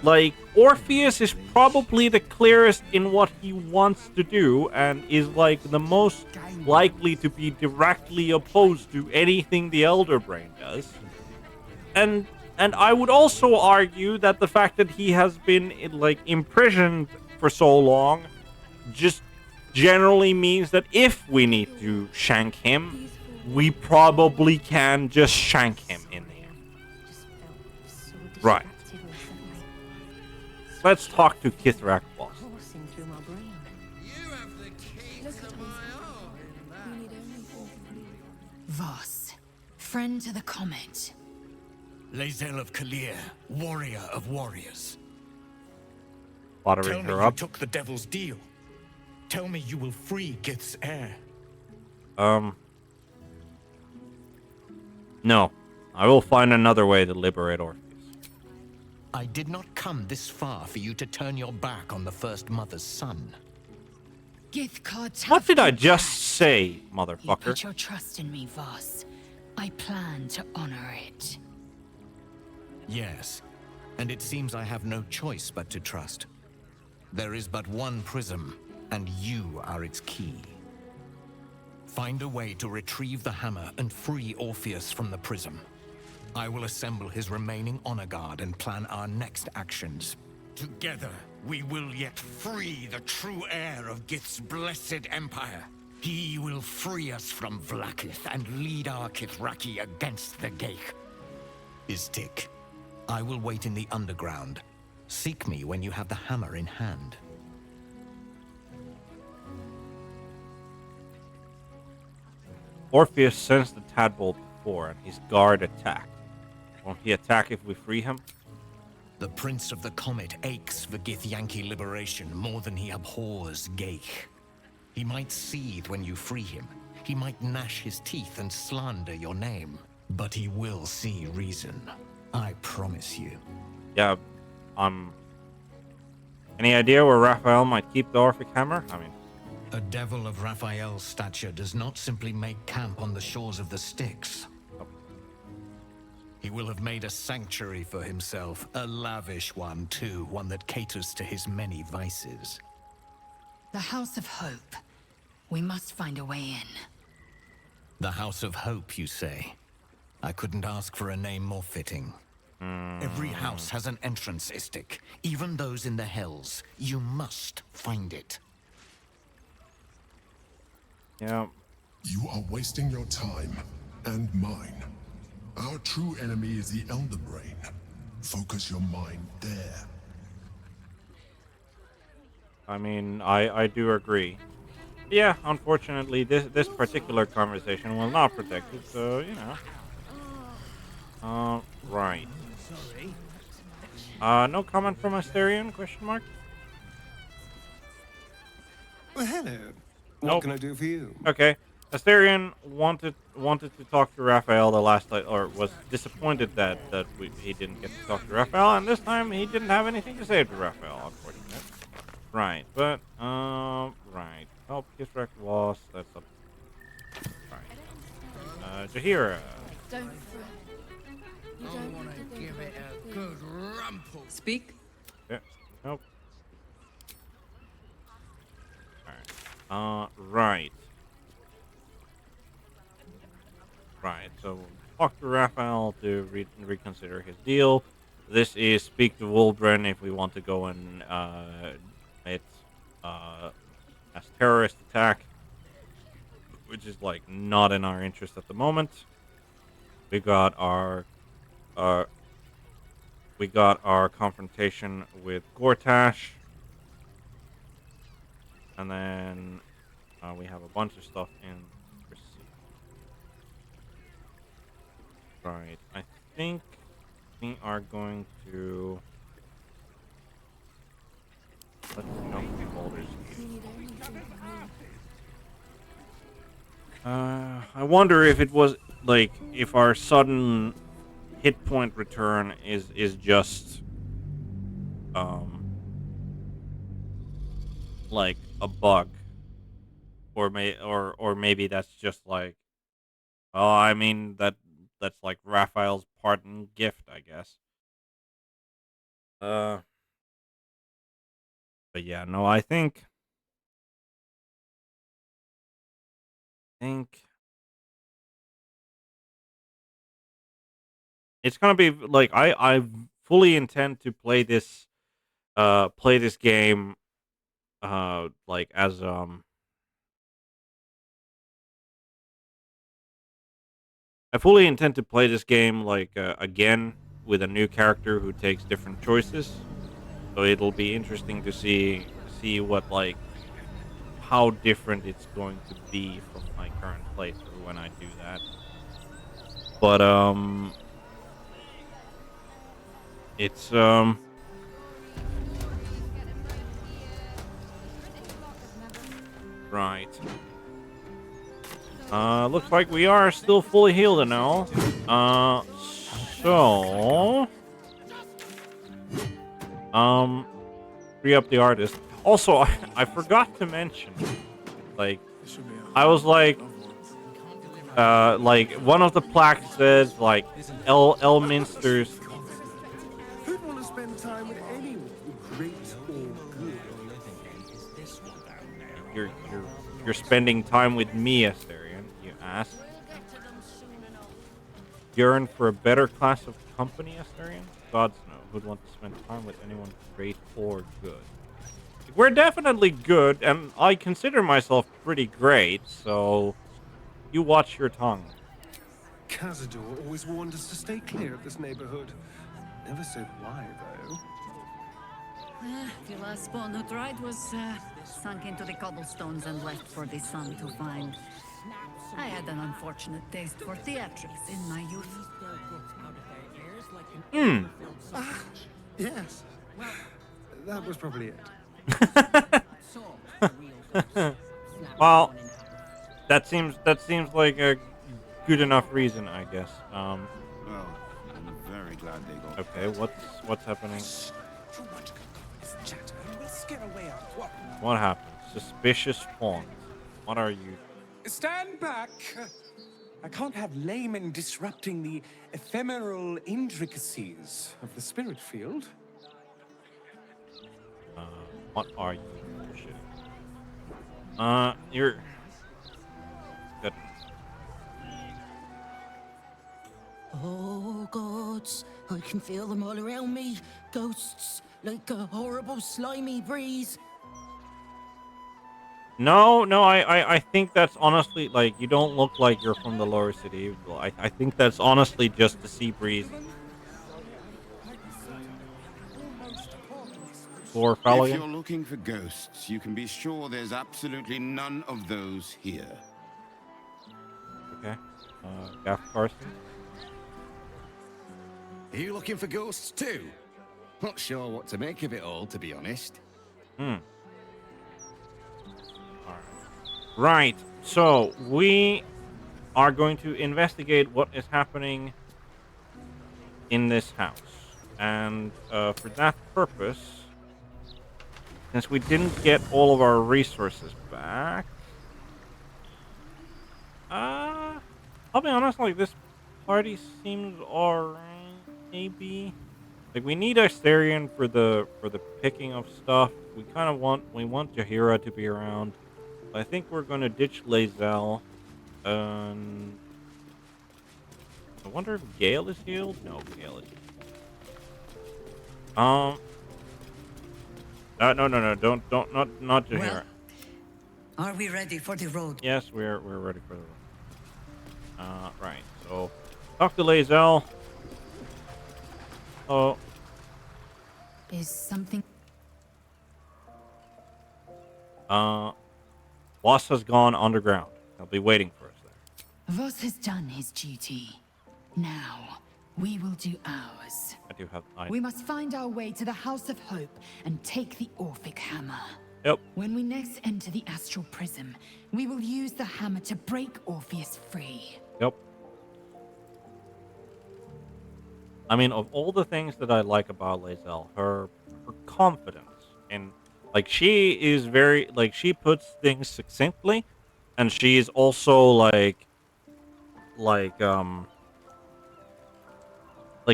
like, Orpheus is probably the clearest in what he wants to do and is, like, the most likely to be directly opposed to anything the Elder Brain does. And I would also argue that the fact that he has been, like, imprisoned for so long just generally means that if we need to shank him, we probably can just shank him in there. Right. Let's talk to Kithrak boss. Voss, friend to the comet. Lae'zel of Kalir, warrior of warriors. Buttering Tell me her you up. took the devil's deal. Tell me you will free Gith's heir. No. I will find another way to liberate Orpheus. I did not come this far for you to turn your back on the First Mother's son. What did I just say, You motherfucker? put your trust in me, Voss. I plan to honor it. Yes, and it seems I have no choice but to trust. There is but one prism, and you are its key. Find a way to retrieve the hammer and free Orpheus from the prism. I will assemble his remaining honor guard and plan our next actions. Together, we will yet free the true heir of Gith's blessed empire. He will free us from Vlaakith and lead our Kithraki against the Geich. Istik, I will wait in the underground. Seek me when you have the hammer in hand. Orpheus sensed the tadpole before, and his guard attacked. Won't he attack if we free him? The Prince of the Comet aches for Githyanki liberation more than he abhors Geich. He might seethe when you free him. He might gnash his teeth and slander your name. But he will see reason. I promise you. Yeah, any idea where Raphael might keep the Orphic hammer? I mean, A devil of Raphael's stature does not simply make camp on the shores of the Styx. He will have made a sanctuary for himself, a lavish one too, one that caters to his many vices. The House of Hope. We must find a way in. The House of Hope, you say? I couldn't ask for a name more fitting. Every house has an entrance, Istik. Even those in the Hells. You must find it. yeah. You are wasting your time and mine. Our true enemy is the Elder Brain. Focus your mind there. I mean, I do agree. Yeah, unfortunately, this particular conversation will not protect it, so, you know. Right. No comment from Asterion, question mark? Well, hello. What Nope. can I do for you? Okay. Asterion wanted to talk to Raphael the last time, or was disappointed that he didn't get to talk to Raphael, and this time he didn't have anything to say to Raphael, unfortunately. Right, but right. Help Kithrak was that's up. Right. Jahira. Don't fret. You don't want to give it a good rumple. Speak. Yeah. Nope. Alright. Right. Right, so talk to Raphael to reconsider his deal. This is speak to Wulbren if we want to go and it as terrorist attack, which is like not in our interest at the moment. We got our confrontation with Gortash, and then we have a bunch of stuff in. Right, I think we are going to let's jump the boulders here. I wonder if it was like if our sudden hit point return is just like a bug, or maybe that's just like, oh, I mean that's like Raphael's parting gift, I guess. But yeah, no, I think it's gonna be like I fully intend to play this game like as I fully intend to play this game like again with a new character who takes different choices. So it'll be interesting to see what like how different it's going to be from my current playthrough when I do that. But it's right. Looks like we are still fully healed now. So free up the artist. Also, I forgot to mention, like, I was like one of the plaques says like Elminster's. Who'd want to spend time with anyone, great or good? You're spending time with me, Asterion, you ass. Yearn for a better class of company, Asterion? Gods no, who'd want to spend time with anyone great or good? We're definitely good, and I consider myself pretty great, so you watch your tongue. Cazador always warned us to stay clear of this neighborhood. Never said why, though. The last spawn who tried was sunk into the cobblestones and left for the sun to find. I had an unfortunate taste for theatrics in my youth. Yes. That was probably it. Well, that seems like a good enough reason, I guess. Well, I'm very glad they got. Okay, what's happening? What happened? Suspicious pawns. What are you? Stand back! I can't have laymen disrupting the ephemeral intricacies of the spirit field. What are you? You're good. Oh, gods. I can feel them all around me. Ghosts, like a horrible slimy breeze. No, I think that's honestly, like, you don't look like you're from the lower city. I think that's honestly just the sea breeze. If you're looking for ghosts, you can be sure there's absolutely none of those here. Okay. Gaff Carson. Are you looking for ghosts too? Not sure what to make of it all, to be honest. Right. So we are going to investigate what is happening in this house, and for that purpose, since we didn't get all of our resources back, I'll be honest. Like, this party seems alright. Maybe, like, we need Asterion for the picking of stuff. We want Jaheira to be around. I think we're going to ditch Lae'zel. I wonder if Gale is healed? No, Gale is healed. No, not Jaheira. Well, are we ready for the road? Yes, we're ready for the road. Right. So, talk to Lae'zel. Oh. Is something... Voss has gone underground. He'll be waiting for us there. Voss has done his duty. Now, we will do ours. I do have... We must find our way to the House of Hope and take the Orphic Hammer. Yep. When we next enter the Astral Prism, we will use the hammer to break Orpheus free. Yep. I mean, of all the things that I like about Lae'zel, her confidence, and like, she is very, like, she puts things succinctly, and she's also like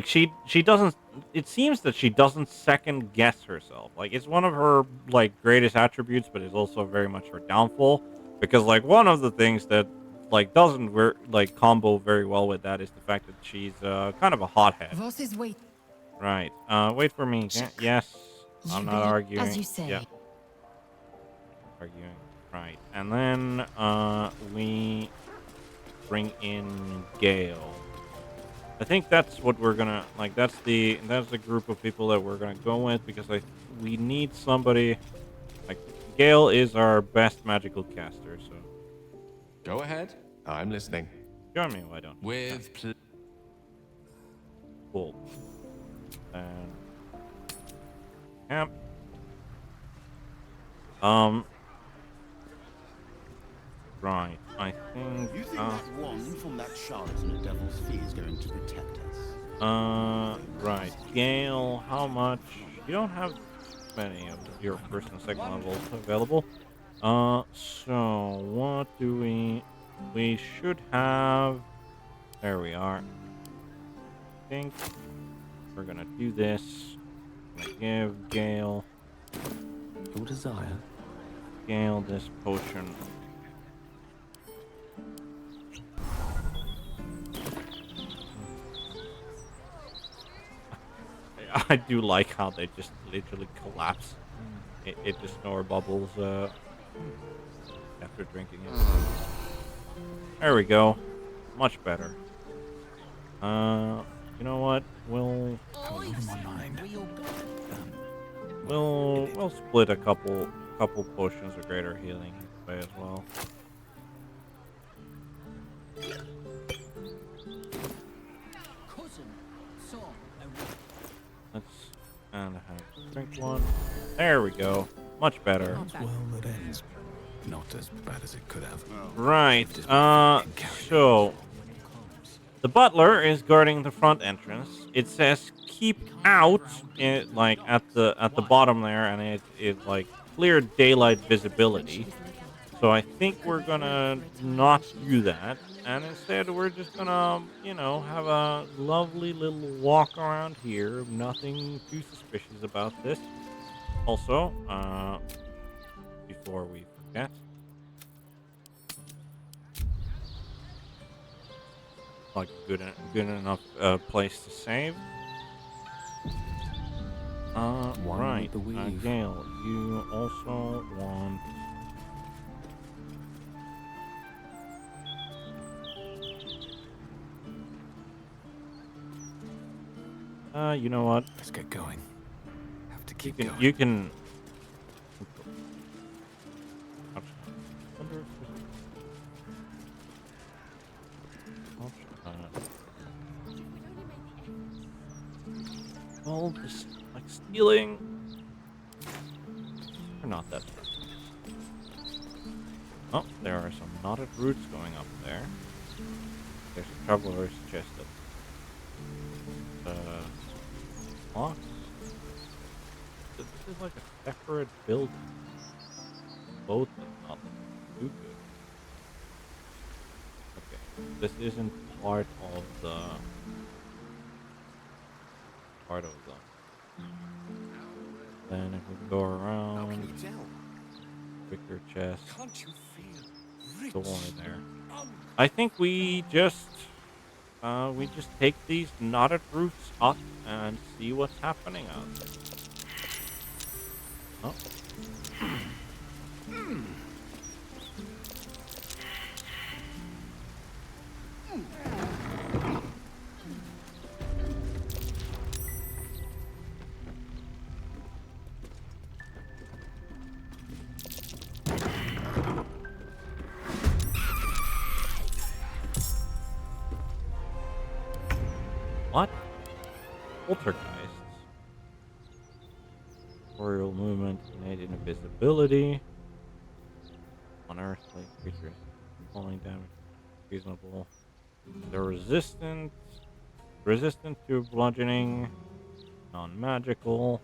she doesn't, it seems that she doesn't second guess herself. Like, it's one of her, like, greatest attributes, but it's also very much her downfall, because, like, one of the things that, like, doesn't combo very well with that is the fact that she's kind of a hothead. Voss is wait. Right. Wait for me. Yes. I'm not arguing. As you say. Yeah. arguing. Right. And then we bring in Gale. I think that's what we're gonna like. That's the group of people that we're gonna go with because we need somebody. Like Gale is our best magical caster, so Go ahead. I'm listening. join me. Why don't you? With Cool. And camp. Right. I think. You think that wand from that charlatan at Devil's Fee is going to protect us? Right. Gale, how much? You don't have many of your first and second levels available. So what do we should have? There we are. I think we're gonna do this. I'm gonna give Gale Your desire. Gale this potion. I do like how they just literally collapse. It just snore bubbles after drinking it. There we go. Much better. You know what? We'll split a couple potions of greater healing away as well. And drink one. There we go. Much better. Well, it ends not as bad as it could have. Right. So the butler is guarding the front entrance. It says keep out like at the bottom there, and it like clear daylight visibility. So I think we're gonna not do that, and instead we're just gonna, you know, have a lovely little walk around here. Nothing too suspicious about this. Also, before we forget, like good enough place to save. Right. Gale, you also want. You know what? Let's get going. Have to keep going. You can. Well, just like stealing. Or not that. Oh, there are some knotted roots going up there. There's a traveler's chest up. Locked. This is like a separate building. Both are not too good. Okay, this isn't part of the. Then if we go around, quicker chest, door there. I think we just take these knotted roots up and see what's happening out there. Oh. What? Poltergeists. Corporeal movement, innate invisibility. Unearthly creatures. Falling damage. Reasonable. They're resistant to bludgeoning. Non-magical.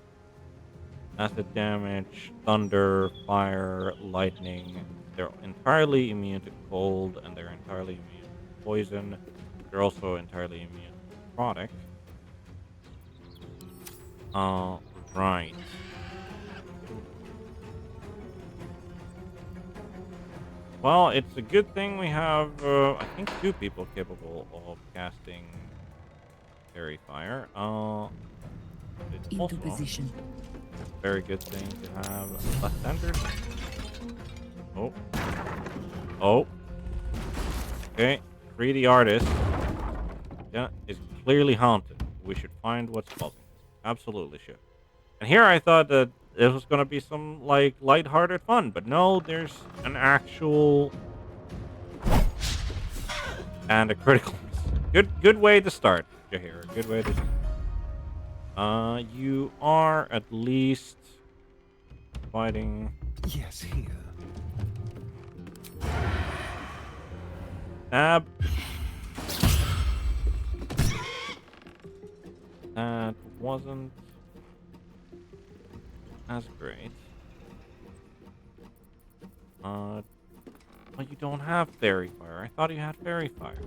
Acid damage. Thunder. Fire. Lightning. They're entirely immune to cold, and they're entirely immune to poison. They're also entirely immune to necrotic. Right. Well, it's a good thing we have, I think, 2 people capable of casting Fairy Fire. It's Into also position. a very good thing to have left-handers. Oh. Oh. Okay. Free the artist. Yeah, it's clearly haunted. We should find what's causing this. Absolutely should. And here I thought that it was gonna be some like lighthearted fun, but no, there's an actual and a critical miss. Good way to start, Jahira. Good way to start. You are at least fighting. Yes, here. Stab. That wasn't as great. But you don't have fairy fire. I thought you had fairy fire.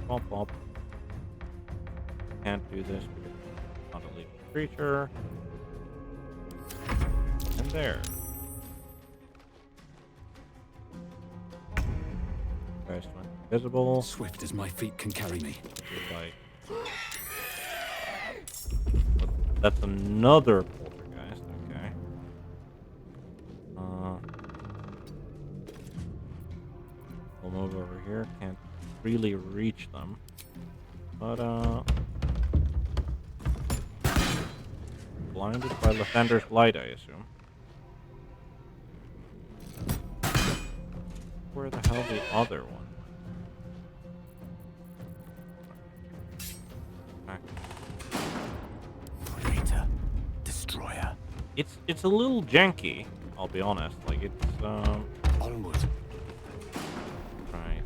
Bump up. Can't do this because it's not a lethal creature. And there. Guys went invisible. Swift as my feet can carry me. Like, that's another poltergeist. Okay. We'll move over here. Can't really reach them, but blinded by Lathander's light, I assume. Where the hell the other one? Creator, destroyer. It's a little janky, I'll be honest. Like it's onward. Right.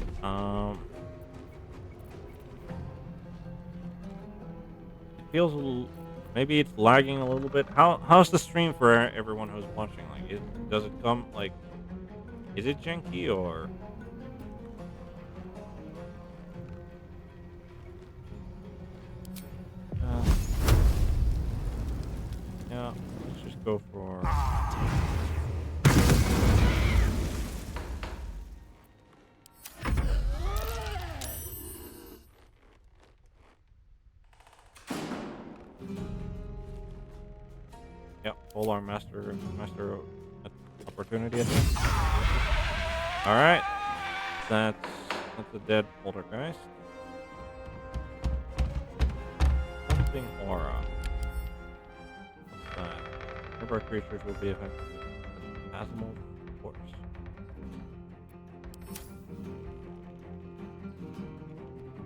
It feels a little. Maybe it's lagging a little bit. How's the stream for everyone who's watching? Like, does it come like? Is it janky or? Yeah, let's just go for. Yeah, full arm master opportunity. All right, that's a dead poltergeist. Something aura. What's that? Nearby creatures will be affected with plasmal force.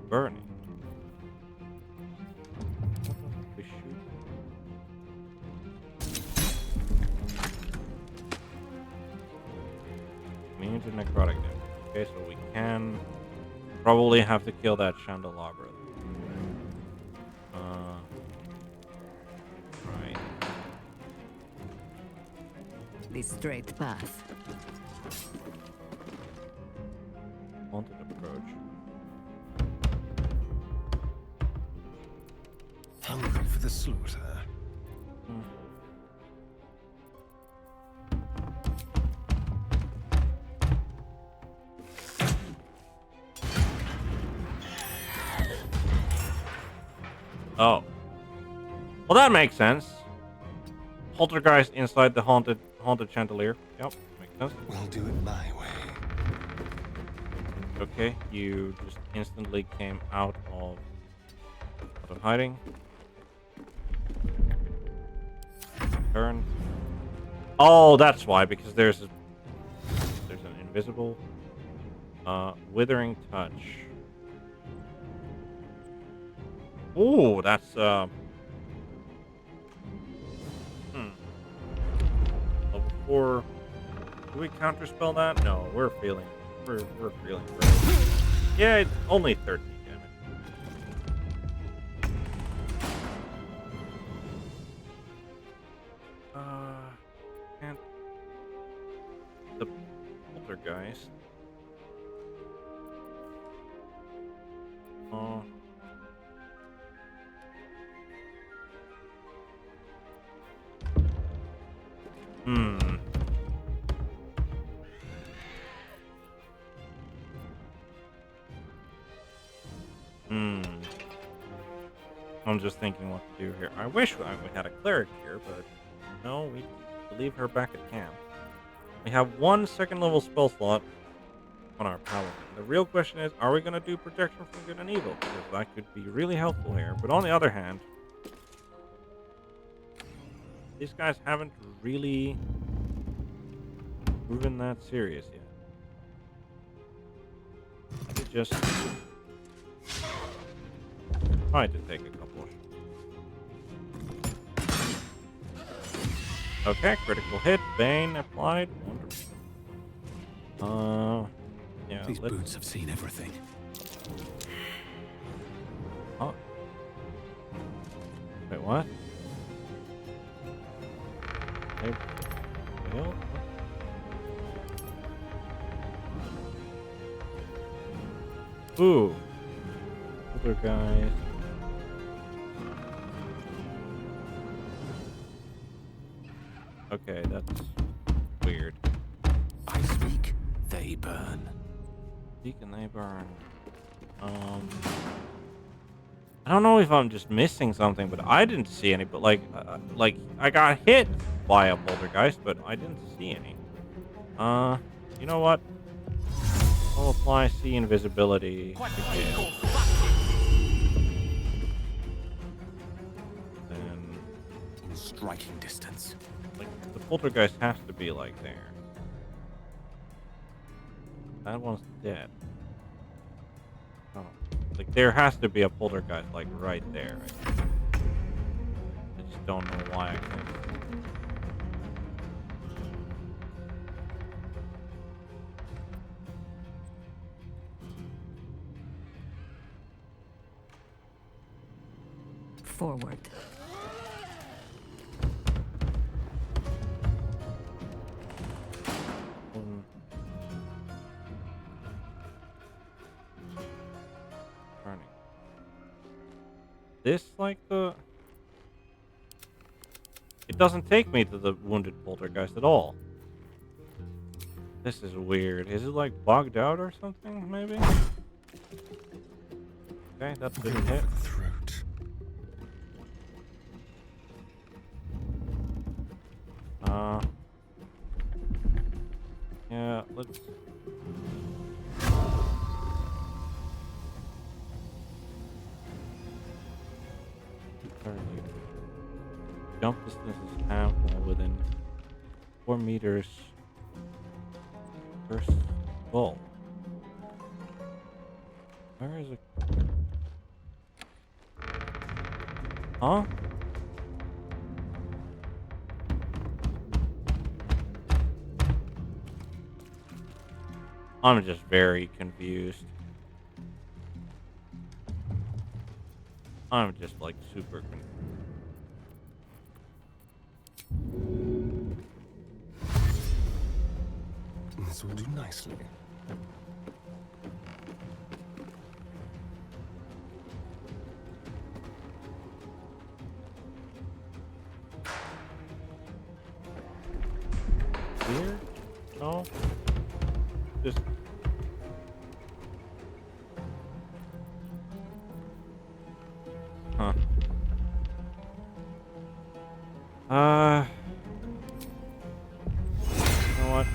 Burning. What does we shoot? Immune to necrotic damage. Okay, so we can probably have to kill that candelabra. Right. The straight path. Haunted approach. Hungry for the slaughter. Oh. Well, that makes sense. Poltergeist inside the haunted chandelier. Yep, makes sense. We'll do it my way. Okay, you just instantly came out of hiding. Turn. Oh, that's why, because there's an invisible withering touch. Ooh, that's level 4. Do we counterspell that? No, we're feeling great. Yeah, it's only 13 damage. And the poltergeist. I'm just thinking what to do here. I wish we had a cleric here, but no, we leave her back at camp. We have 1 second level spell slot on our Paladin. The real question is, are we going to do protection from good and evil? Because that could be really helpful here. But on the other hand, these guys haven't really proven that serious yet. I could just try to take a couple. Okay, critical hit, Bane applied. Wonderful. Yeah. These boots have seen everything. Oh. Wait, what? They failed? Ooh. Other guys. Okay, that's weird. I speak, they burn. Speak and they burn. I don't know if I'm just missing something, but I didn't see any. But like I got hit by a poltergeist, but I didn't see any. You know what? I'll apply see invisibility. Then in striking distance. Like the poltergeist has to be like there. That one's dead. Oh, like there has to be a poltergeist like right there. I just don't know why I can't. Forward. Turning. This like the... It doesn't take me to the wounded poltergeist at all. This is weird. Is it like bugged out or something, maybe? Okay, that didn't hit. Yeah, let's... Jump distance is half while within 4 meters per skull. Where is it? Huh? I'm just very confused. I'm just like super confused. This will do nicely. Here? No? Just... Huh. You know what?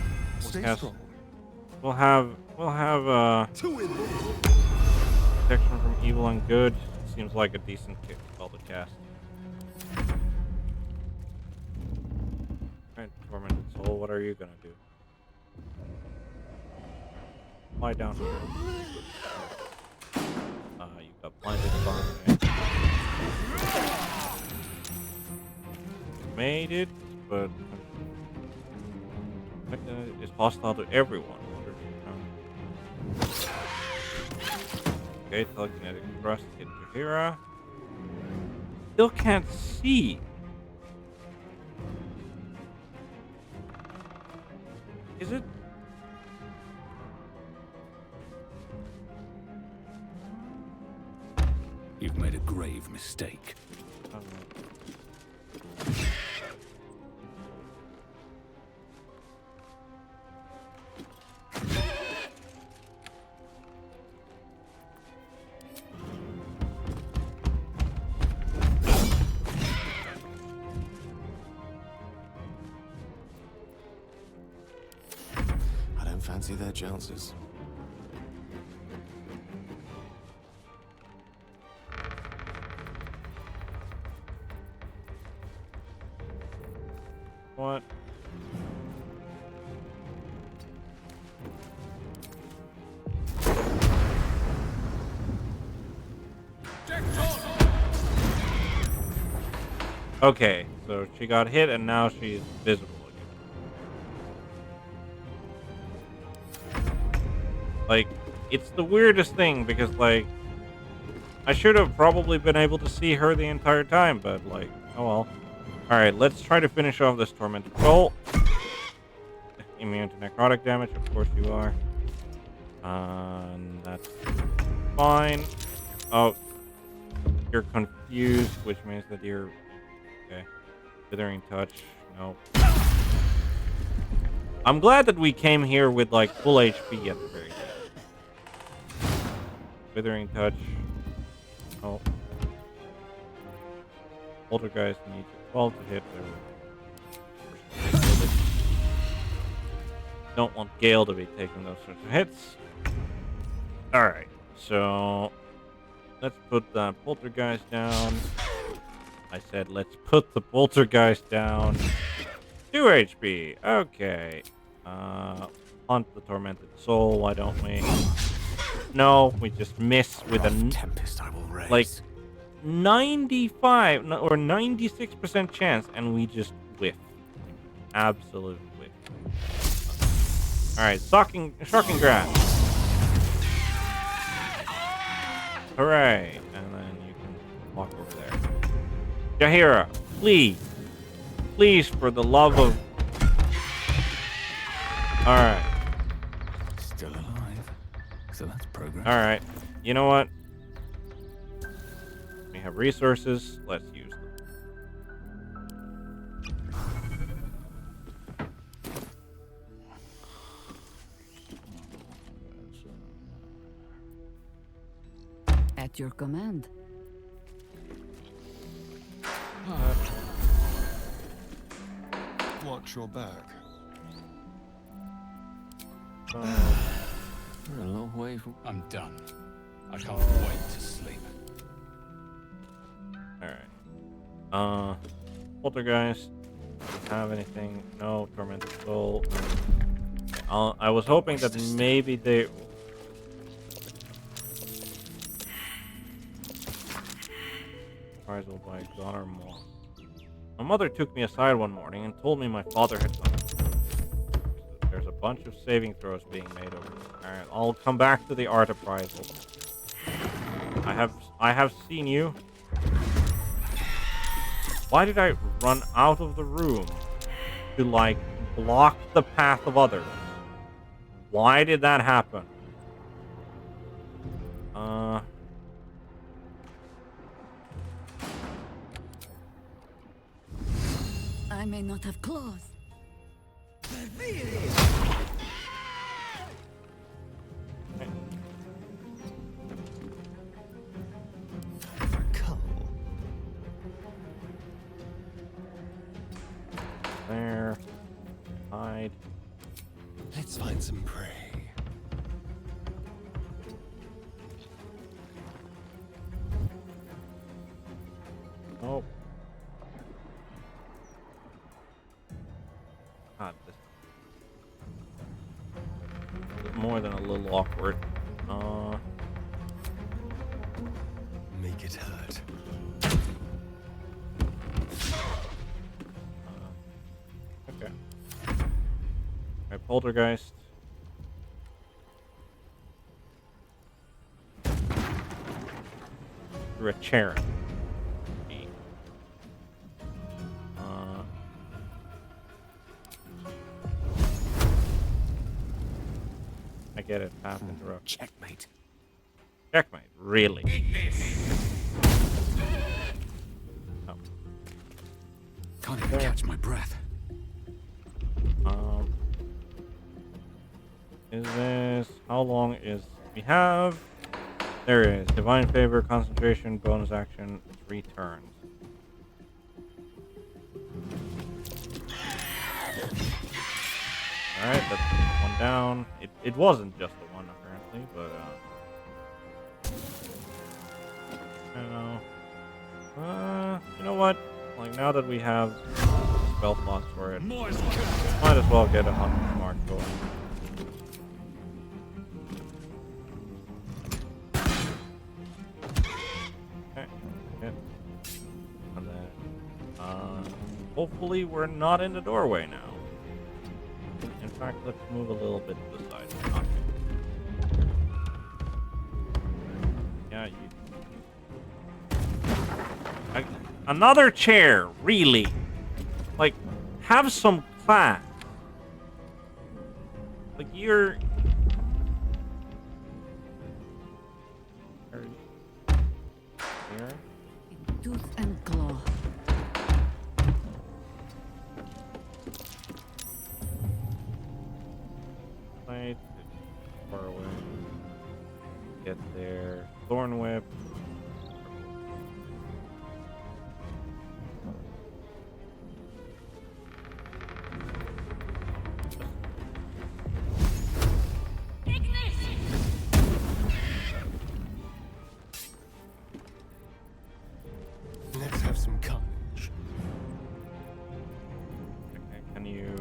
We'll have protection from evil and good. Seems like a decent spell to cast. Alright, Tormented Soul, what are you gonna do? Lie down here. You got blinded by... Made it, but... It's hostile to everyone. Okay, telekinetic thrust hit Jahira. Still can't see. Is it? You've made a grave mistake. Fancy their chances. What? Okay, so she got hit and now she's visible again. Like, it's the weirdest thing because, like, I should have probably been able to see her the entire time, but, like, oh well. Alright, let's try to finish off this tormented soul. Immune to necrotic damage, of course you are. That's fine. Oh, you're confused, which means that you're... Okay. Withering touch. No. I'm glad that we came here with, like, full HP at the very least. Withering touch. Oh. Poltergeist needs a 12 to hit. Don't want Gale to be taking those sorts of hits. Alright, so let's put the poltergeist down. I said let's put the poltergeist down. 2 HP. Okay. Hunt the tormented soul, why don't we? No, we just miss with a tempest I will raise. Like 95 or 96% chance, and we just whiff. Absolute whiff. Alright, shocking grab. Hooray! And then you can walk over there. Jaheira, please. Please, for the love of... Alright. Still alive. So that's progress. Alright. You know what? We have resources. Let's use them. At your command. Watch your back. We're a long way from... I'm done. I can't wait to sleep. Alright. Poltergeist. Have anything? No. Tormented Soul. I was hoping that maybe they... Reprisal by Garmor. My mother took me aside one morning and told me my father had done it. There's a bunch of saving throws being made over there. Alright, I'll come back to the art appraisal. I have seen you. Why did I run out of the room to, like, block the path of others? Why did that happen? I may not have claws. There. Hide. Let's find some prey. Oh. God, this is more than a little awkward. Make it hurt. Okay. Alright, Poltergeist. Through a chair. I get it. Path interrupt. Checkmate. Checkmate. Really? Oh. Can't even catch my breath. Is this... How long is... We have... There is. Divine Favor, Concentration, Bonus Action, 3 turns. Alright, that's 1 down. It wasn't just the one apparently, but you know what? Like now that we have spell slots for it, might as well get a hunter's mark going. Okay, good. And then, hopefully we're not in the doorway now. In fact, let's move a little bit to the side. Okay. Yeah, you. Another chair, really? Like, have some class. Like, you're... Here? Tooth and claw. Right. Far away. Get there. Thorn whip. Let's have some carnage. Okay, can you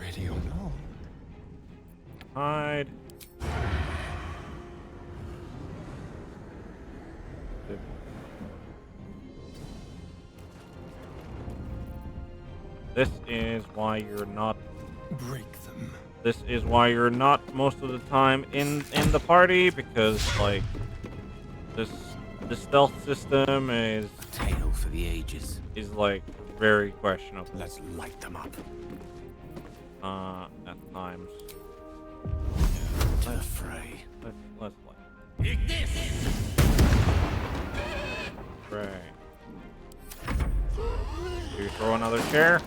Ready or not? hide? This is why you're not. Break them. This is why you're not most of the time in the party, because like the stealth system is A tale for the ages. is like very questionable. Let's light them up. At times. To the fray. Let's like. Right. Do you throw another chair?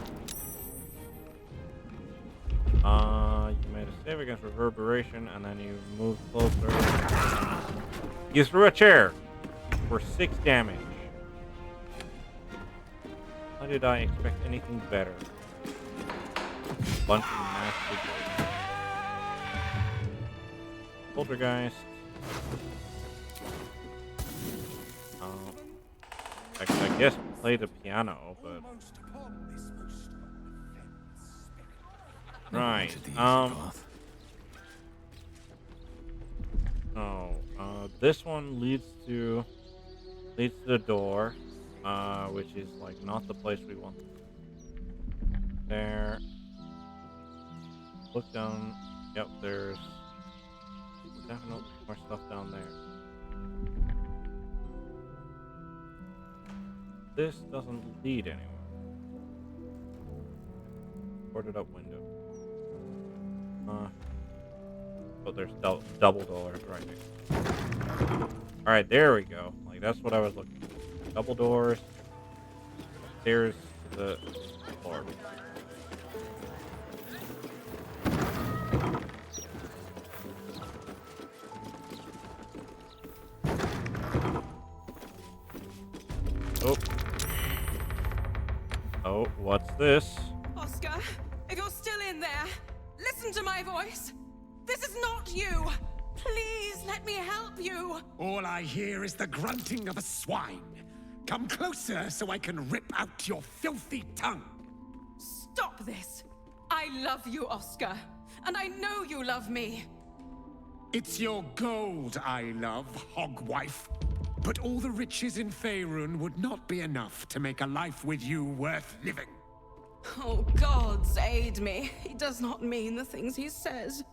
You made a save against reverberation, and then you moved closer. You threw a chair for 6 damage. How did I expect anything better? Bunch of nasty good. Poltergeist. I guess play the piano, but right. This one leads to the door, which is like not the place we want. There. Look down. Yep, there's definitely more stuff down there. This doesn't lead anywhere. Boarded up window. But there's double doors right here. Alright, there we go. Like, that's what I was looking for. Double doors. Stairs to the floor. Oh. Oh, what's this? Oscar, if you're still in there, listen to my voice. This is not you. Please let me help you. All I hear is the grunting of a swine. Come closer so I can rip out your filthy tongue. Stop this. I love you, Oscar. And I know you love me. It's your gold I love, hogwife. But all the riches in Faerun would not be enough to make a life with you worth living. Oh, gods aid me. He does not mean the things he says.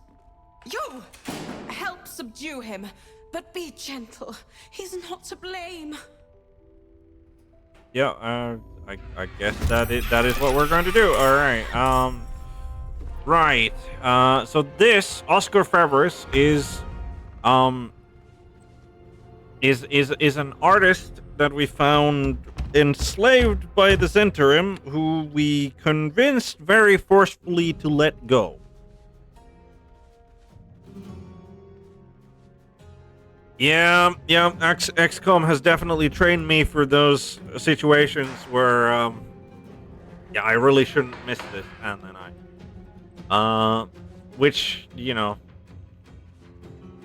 You! Help subdue him, but be gentle. He's not to blame. Yeah, I guess that is what we're going to do. All right. Right. So this Oscar Fevers is an artist that we found enslaved by the Zentarim, who we convinced very forcefully to let go. Yeah, XCOM has definitely trained me for those situations where, yeah, I really shouldn't miss this, and then Which, you know,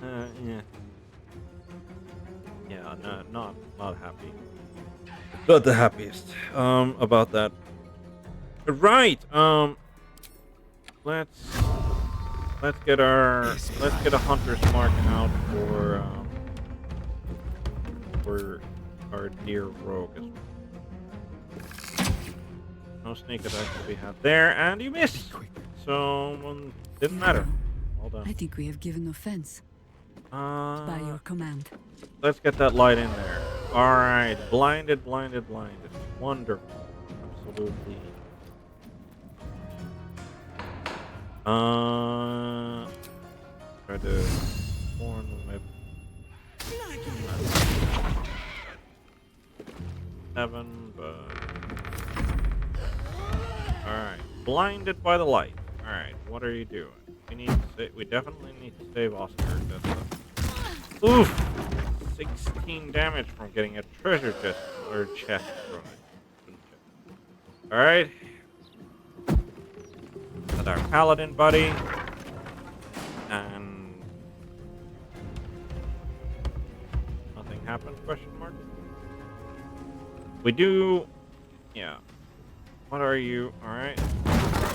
yeah. Yeah, no, not happy. Not the happiest about that. Right. Let's get a hunter's mark out for our dear rogue as well. No sneak attack to be had there, and you missed. So didn't matter. Well done. I think we have given offense. By your command. Let's get that light in there. All right, blinded. Wonderful. Absolutely. Try to warn them. 7, but all right. Blinded by the light. All right. What are you doing? We definitely need to save Oscar. Oof! 16 damage from getting a treasure chest or chest from it. All right. With our paladin buddy, and nothing happened? Question mark. We do. Yeah. What are you? All right.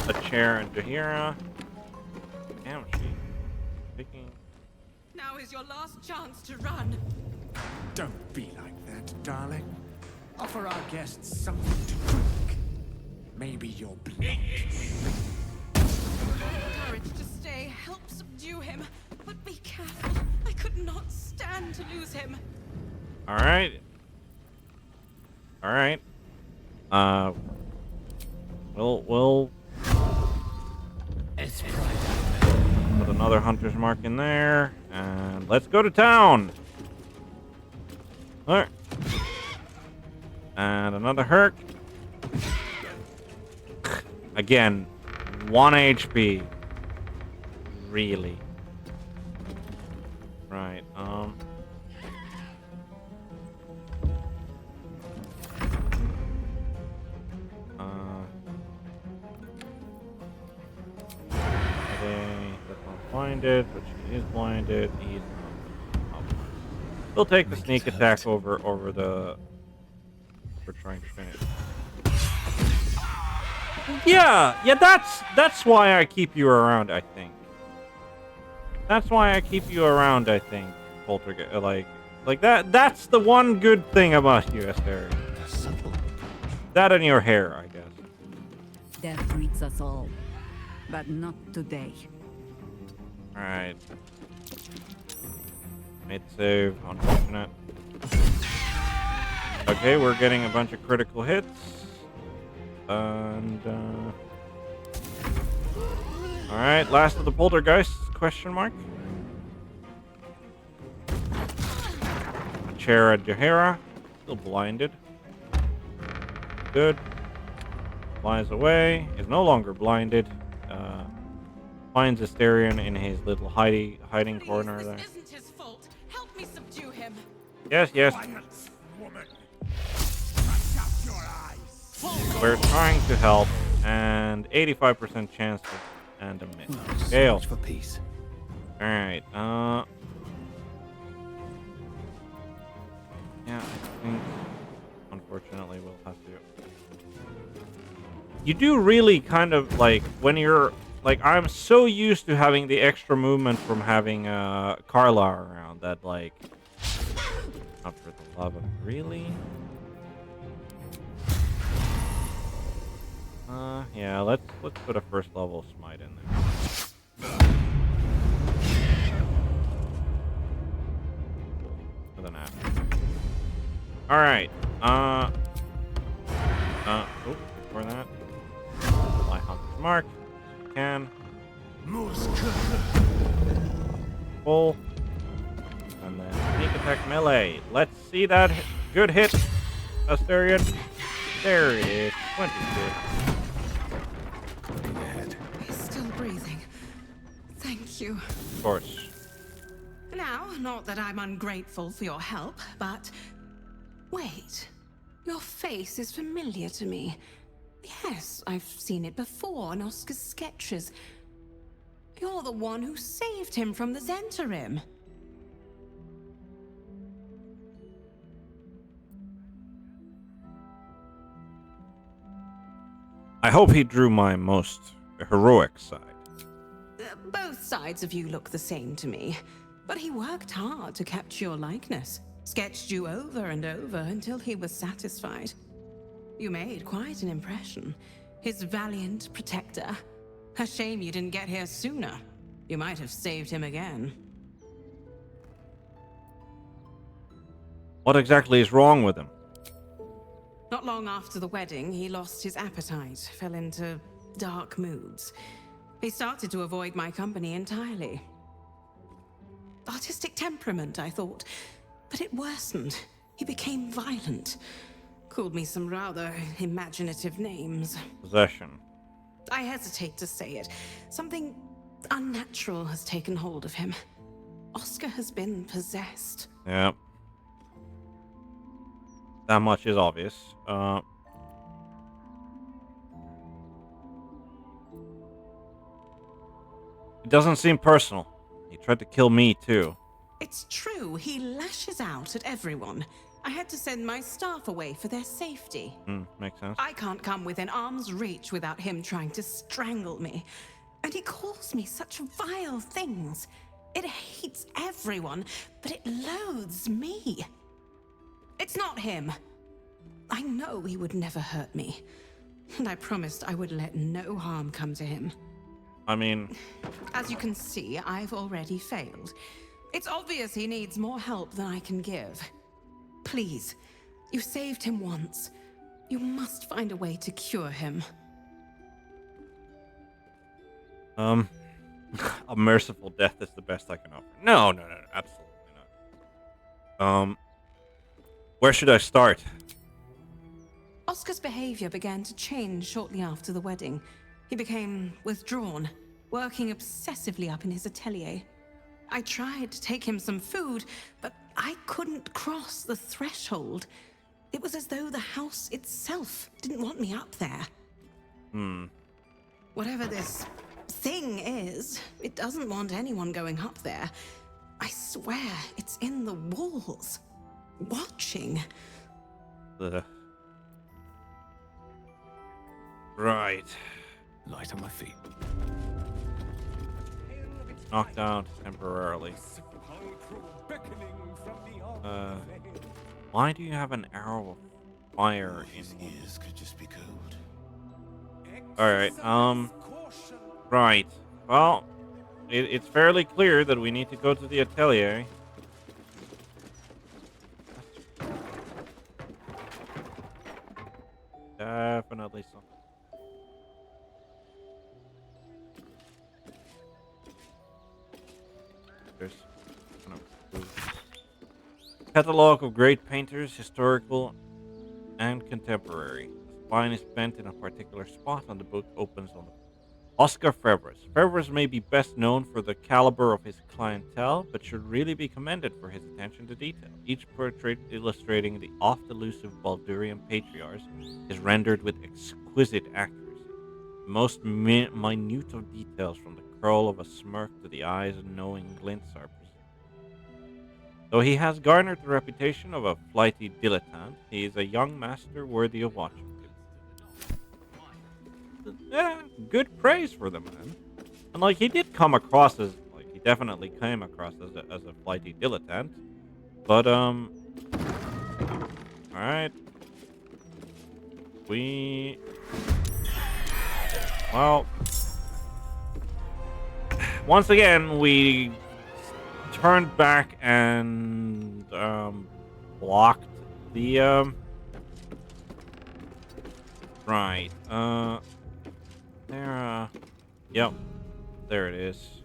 A chair and Jahira. Damn, she picking. Now is your last chance to run. Don't be like that, darling. Offer our guests something to drink. Maybe your blood. Courage to stay. Help subdue him. But be careful. I could not stand to lose him. All right. We'll put another hunter's mark in there, and let's go to town. All right. And another herc. Again, 1 HP. Really. Right. That's not blinded, but she is blinded. He's not. We'll take the sneak attack over the. We're trying to finish. Yeah. That's why I keep you around. I think. That's why I keep you around. I think, Poltergeist. Like that. That's the one good thing about you, Esther. That and your hair, I guess. Death greets us all, but not today. All right. Made save. Unfortunate. Okay, we're getting a bunch of critical hits. And all right, last of the poltergeists? Question mark. Chera Jahira, still blinded. Good. Flies away. Is no longer blinded. Finds Asterion in his little hiding corner there. This isn't his fault. Help me subdue him. Yes. We're trying to help, and 85% chance and a miss. Gale. For peace. All right. Yeah, I think unfortunately we'll have to. You do really kind of like when you're like I'm so used to having the extra movement from having Carla around that like. Not for the love of really. Yeah, let's put a first level smite in there. With an app. All right. For that. Fly Hunter's Mark. Can. Full. And then sneak attack melee. Let's see that good hit, Asterion. There it is. 26. He's still breathing. Thank you. Of course. Now, not that I'm ungrateful for your help, but wait. Your face is familiar to me. Yes, I've seen it before in Oscar's sketches. You're the one who saved him from the Zentarim. I hope he drew my most heroic side. Both sides of you look the same to me, but he worked hard to capture your likeness, sketched you over and over until he was satisfied. You made quite an impression. His valiant protector. A shame you didn't get here sooner. You might have saved him again. What exactly is wrong with him? Not long after the wedding, he lost his appetite, fell into dark moods. He started to avoid my company entirely. Artistic temperament, I thought, but it worsened. He became violent. Called me some rather imaginative names. Possession. I hesitate to say it. Something unnatural has taken hold of him. Oscar has been possessed. Yeah. That much is obvious. It doesn't seem personal. He tried to kill me too. It's true, he lashes out at everyone. I had to send my staff away for their safety. Makes sense. I can't come within arm's reach without him trying to strangle me. And he calls me such vile things. It hates everyone, but it loathes me. It's not him. I know he would never hurt me. And I promised I would let no harm come to him. I mean... As you can see, I've already failed. It's obvious he needs more help than I can give. Please, you saved him once. You must find a way to cure him. A merciful death is the best I can offer. No, absolutely not. Where should I start? Oscar's behavior began to change shortly after the wedding. He became withdrawn, working obsessively up in his atelier. I tried to take him some food, but I couldn't cross the threshold. It was as though the house itself didn't want me up there. Whatever this thing is, it doesn't want anyone going up there. I swear it's in the walls, watching. Right. Light on my feet. Knocked out temporarily. Why do you have an arrow of fire in one? Ears could just be cold. Alright, right. Well, it's fairly clear that we need to go to the atelier. Definitely something. There's catalog of great painters, historical and contemporary. The spine is bent in a particular spot, and the book opens on the Oscar Fevres. Fevres may be best known for the caliber of his clientele, but should really be commended for his attention to detail. Each portrait illustrating the oft-elusive Baldurian patriarchs is rendered with exquisite accuracy. The most minute of details, from the curl of a smirk to the eyes and knowing glints, are preserved. Though he has garnered the reputation of a flighty dilettante, he is a young master worthy of watching. Yeah, good praise for the man. And like, he did come across as, like, he definitely came across as a flighty dilettante. But alright. Well, once again we turned back and blocked the right. Yep. There it is.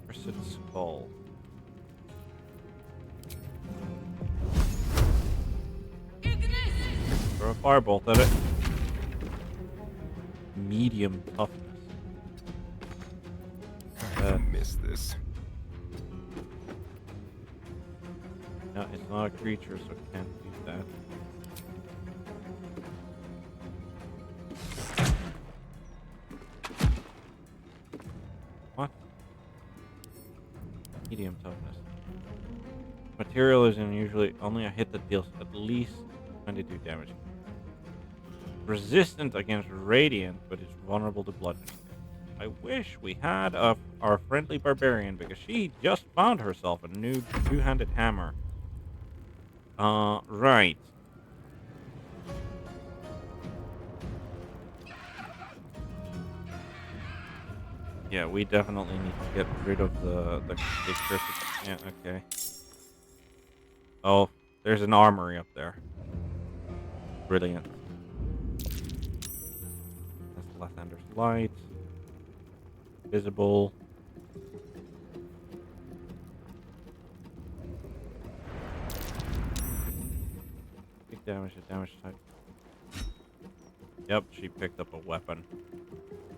Cursed skull. Throw a firebolt at it. Medium toughness. I missed this. No, it's not a creature, so it can't do that. Medium toughness. Material is usually only a hit that deals at least 22 damage. Resistant against radiant, but is vulnerable to bludgeoning. I wish we had our friendly barbarian, because she just found herself a new two-handed hammer. Right. Yeah, we definitely need to get rid of the cursed. Yeah, okay. Oh, there's an armory up there. Brilliant. That's Lathander's Light. Visible. Big damage to damage type. Yep, she picked up a weapon.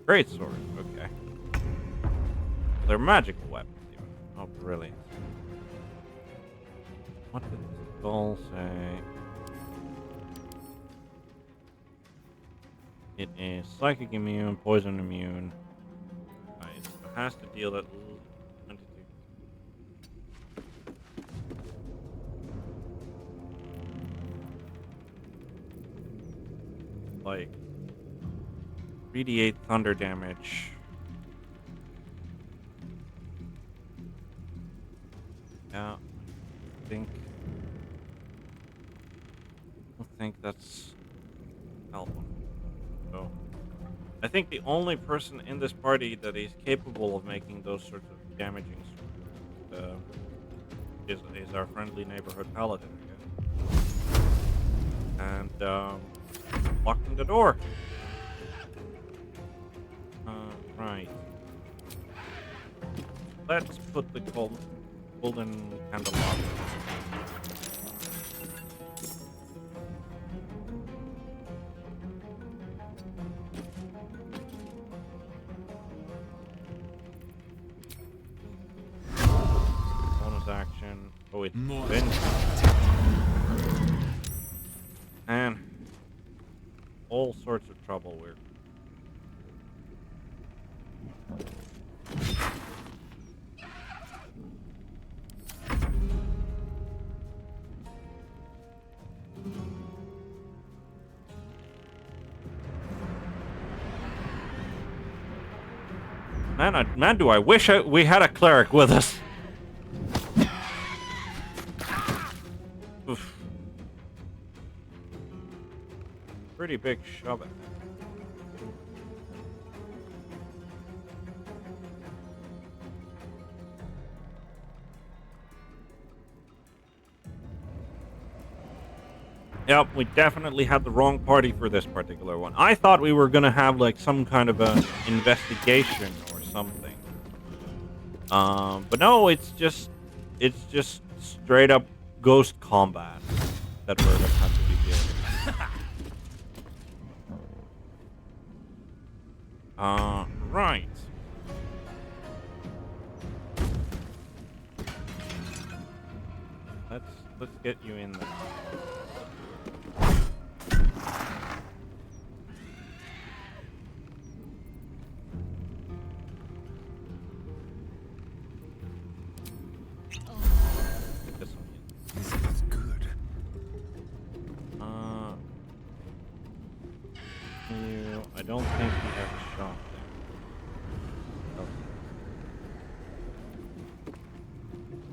Great sword, okay. They're magical weapons even. Oh, brilliant. What did the skull say? It is psychic immune, poison immune. Right, so it has to deal at 22. Like, radiate thunder damage. Yeah, I think that's helpful. So, I think the only person in this party that is capable of making those sorts of damaging is our friendly neighborhood paladin, I guess. And locking the door. Right. Let's put the golden candelabra. Bonus action. Oh, it's and all sorts of trouble. We're man, do I wish we had a cleric with us. Oof. Pretty big shove it. Yep, we definitely had the wrong party for this particular one. I thought we were gonna have like some kind of an investigation or something. But no, it's just straight up ghost combat that we're gonna have to be doing. Right. Let's get you in there. I don't think we have a shot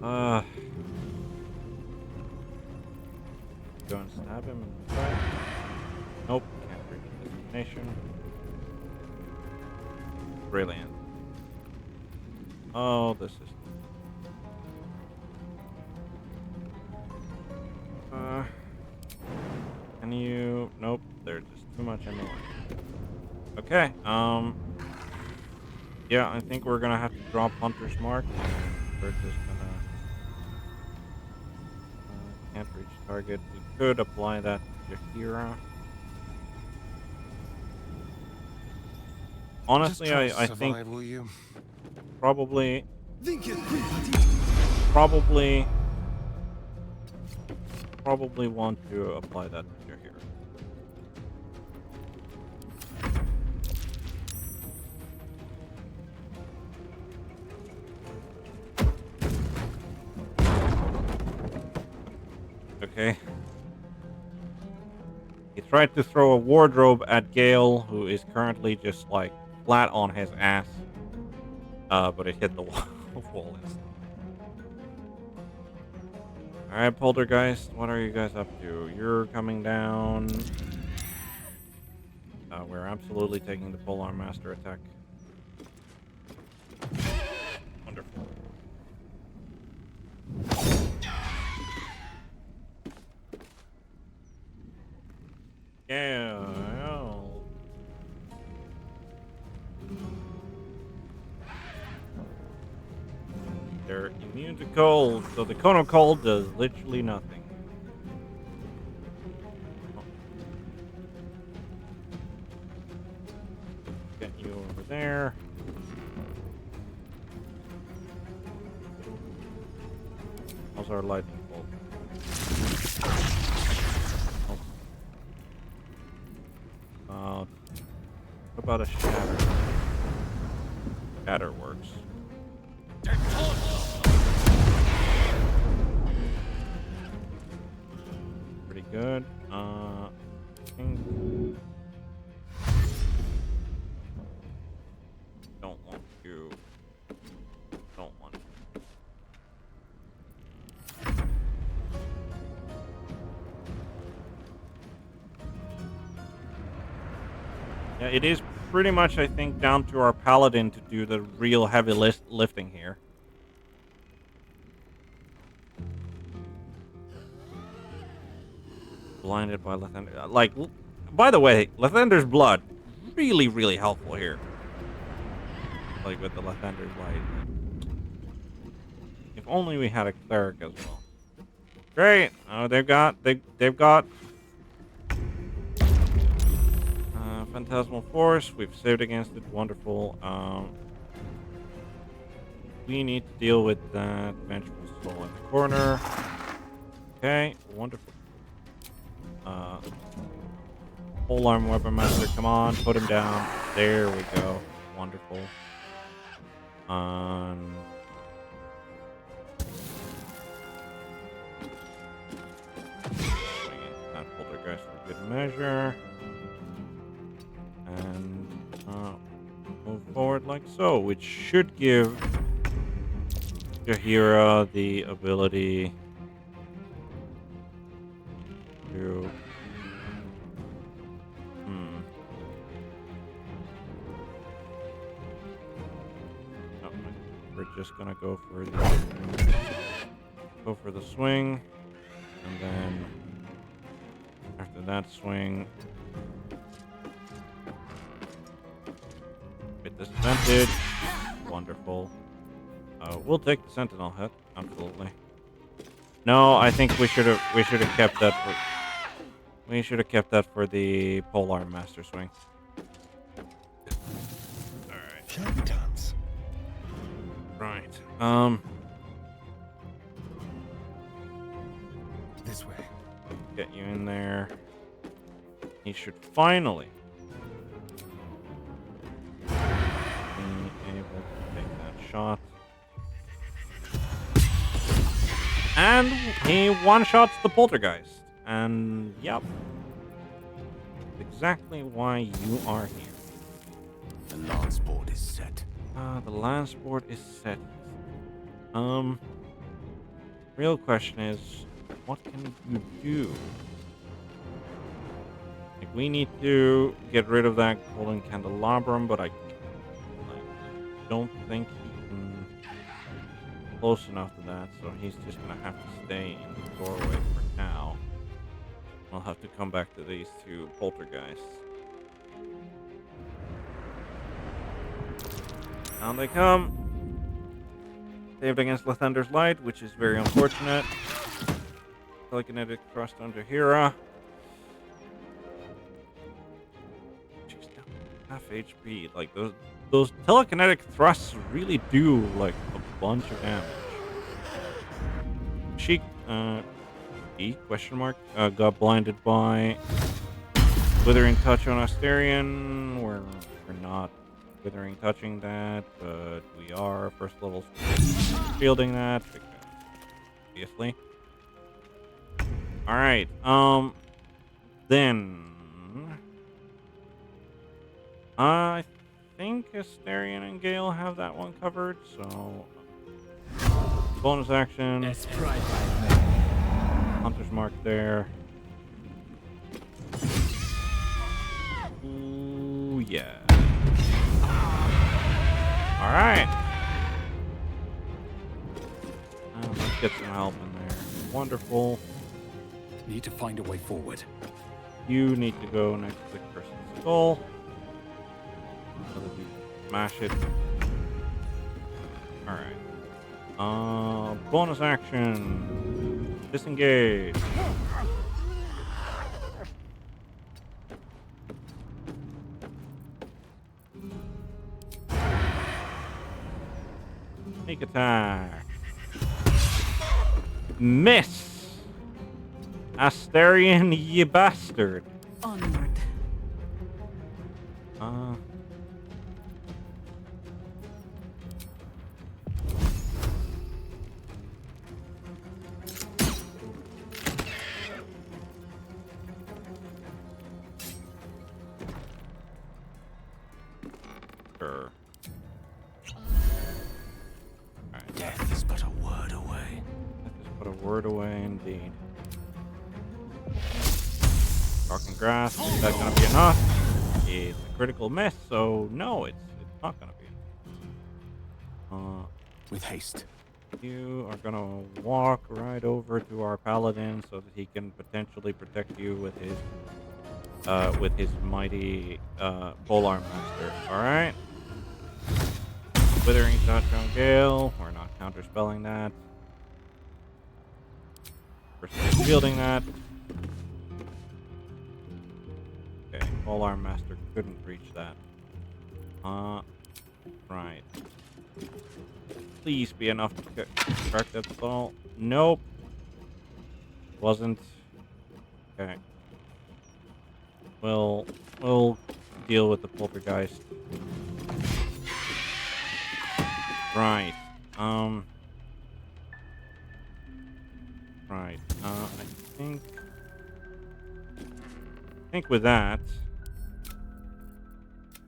there. Go and stab him in the side. Nope, can't reach the destination. Brilliant. Oh, this is... Can you... Nope, they're just too much in the way. Okay, yeah, I think we're gonna have to drop Hunter's Mark. We're just gonna... can't reach target. We could apply that to Jahira. Honestly, I think... Will you? Probably want to apply that to Jahira. Okay. He tried to throw a wardrobe at Gale, who is currently just like flat on his ass. But it hit the wall instead. Alright, Poltergeist, what are you guys up to? You're coming down. We're absolutely taking the Polearm Master attack. Wonderful. Yeah. They're immune to cold, so the cone of cold does literally nothing. Get you over there. How's our lightning bolt? What about a shatter? Shatter works. Pretty good. I think don't want you. Don't want you. Yeah, it is pretty much, I think, down to our Paladin to do the real heavy lifting here. Blinded by Lathander. Like, by the way, Lathander's blood, really, really helpful here. Like with the Lathander's light. If only we had a cleric as well. Great. Oh, they've got Phantasmal Force. We've saved against it. Wonderful. We need to deal with that Vengeful Soul in the corner. Okay, wonderful. Polearm Weapon Master, come on, put him down. There we go. Wonderful. That Poltergeist for good measure. And move forward like so, which should give Jaheira the ability to we're just gonna go for the swing, and then after that swing with disadvantage. Wonderful. We'll take the Sentinel hit, absolutely. No, I think we should have kept that for the Polearm Master swing. Alright. Shantans. Right. This way. Get you in there. He should finally be able to take that shot. And he one-shots the Poltergeist. And, yep. Exactly why you are here. The lance board is set. The lance board is set. Real question is, what can you do? Like, we need to get rid of that golden candelabrum, but I don't think he can close enough to that, so he's just gonna have to stay in the doorway for now. I'll have to come back to these two poltergeists. Down they come. Saved against Lathander's Light, which is very unfortunate. Telekinetic thrust under Hera. She's down half HP. Like those telekinetic thrusts really do like a bunch of damage. She question mark got blinded by Withering Touch on Asterion. We're not Withering touching that, but we are first level fielding that because obviously. All right. Then I think Asterion and Gale have that one covered. So bonus action. Hunter's mark there. Ooh, yeah. All right. Let's get some help in there. Wonderful. Need to find a way forward. You need to go next to the person's skull. So that we can smash it. Alright. Bonus action. Disengage. Sneak attack. Miss! Asterion, ye bastard. Onward. Sure. Death is but a word away. Death is but a word away indeed. Rock and grass, is that gonna be enough? It's a critical miss, so no, it's not gonna be. With haste. You are gonna walk right over to our paladin so that he can potentially protect you with his mighty polearm master. All right. Withering touch on Gale. We're not counterspelling that. Person is shielding that. Okay, polearm master couldn't reach that. Right. Please be enough to crack that stall. Nope. Wasn't. Okay. We'll deal with the poltergeist. Right. Right. I think with that,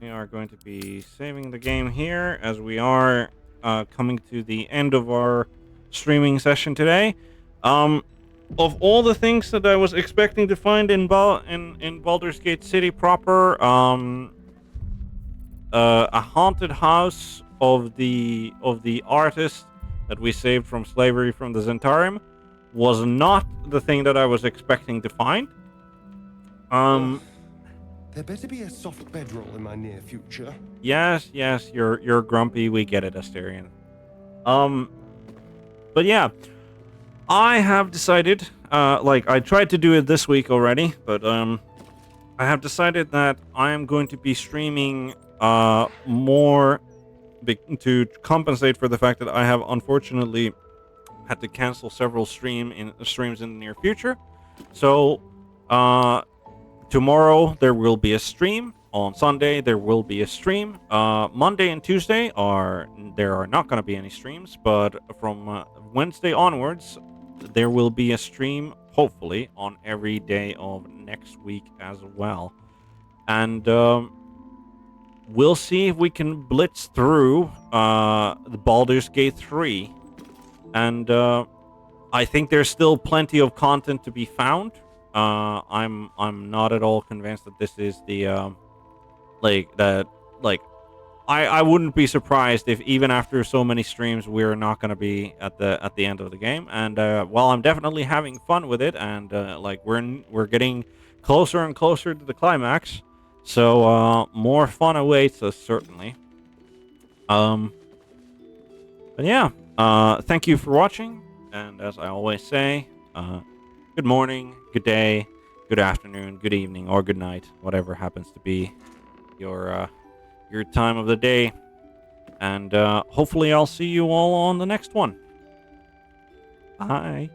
we are going to be saving the game here as we are coming to the end of our streaming session today. Of all the things that I was expecting to find in Baldur's Gate City proper, a haunted house of the artist that we saved from slavery from the Zentarim was not the thing that I was expecting to find. There better be a soft bedroll in my near future. Yes, you're grumpy. We get it, Asterion. But yeah, I have decided. I tried to do it this week already, but I have decided that I am going to be streaming more to compensate for the fact that I have unfortunately had to cancel several streams in the near future. So tomorrow there will be a stream. On Sunday there will be a stream. Monday and Tuesday there are not going to be any streams, but from Wednesday onwards there will be a stream, hopefully on every day of next week as well. And we'll see if we can blitz through the Baldur's Gate 3. And I think there's still plenty of content to be found. I'm not at all convinced that this is the I wouldn't be surprised if even after so many streams we're not going to be at the end of the game. And while I'm definitely having fun with it, and we're getting closer and closer to the climax, so more fun awaits us certainly. But yeah, thank you for watching, and as I always say, good morning, good day, good afternoon, good evening, or good night, whatever happens to be your time of the day. And hopefully I'll see you all on the next one. Bye.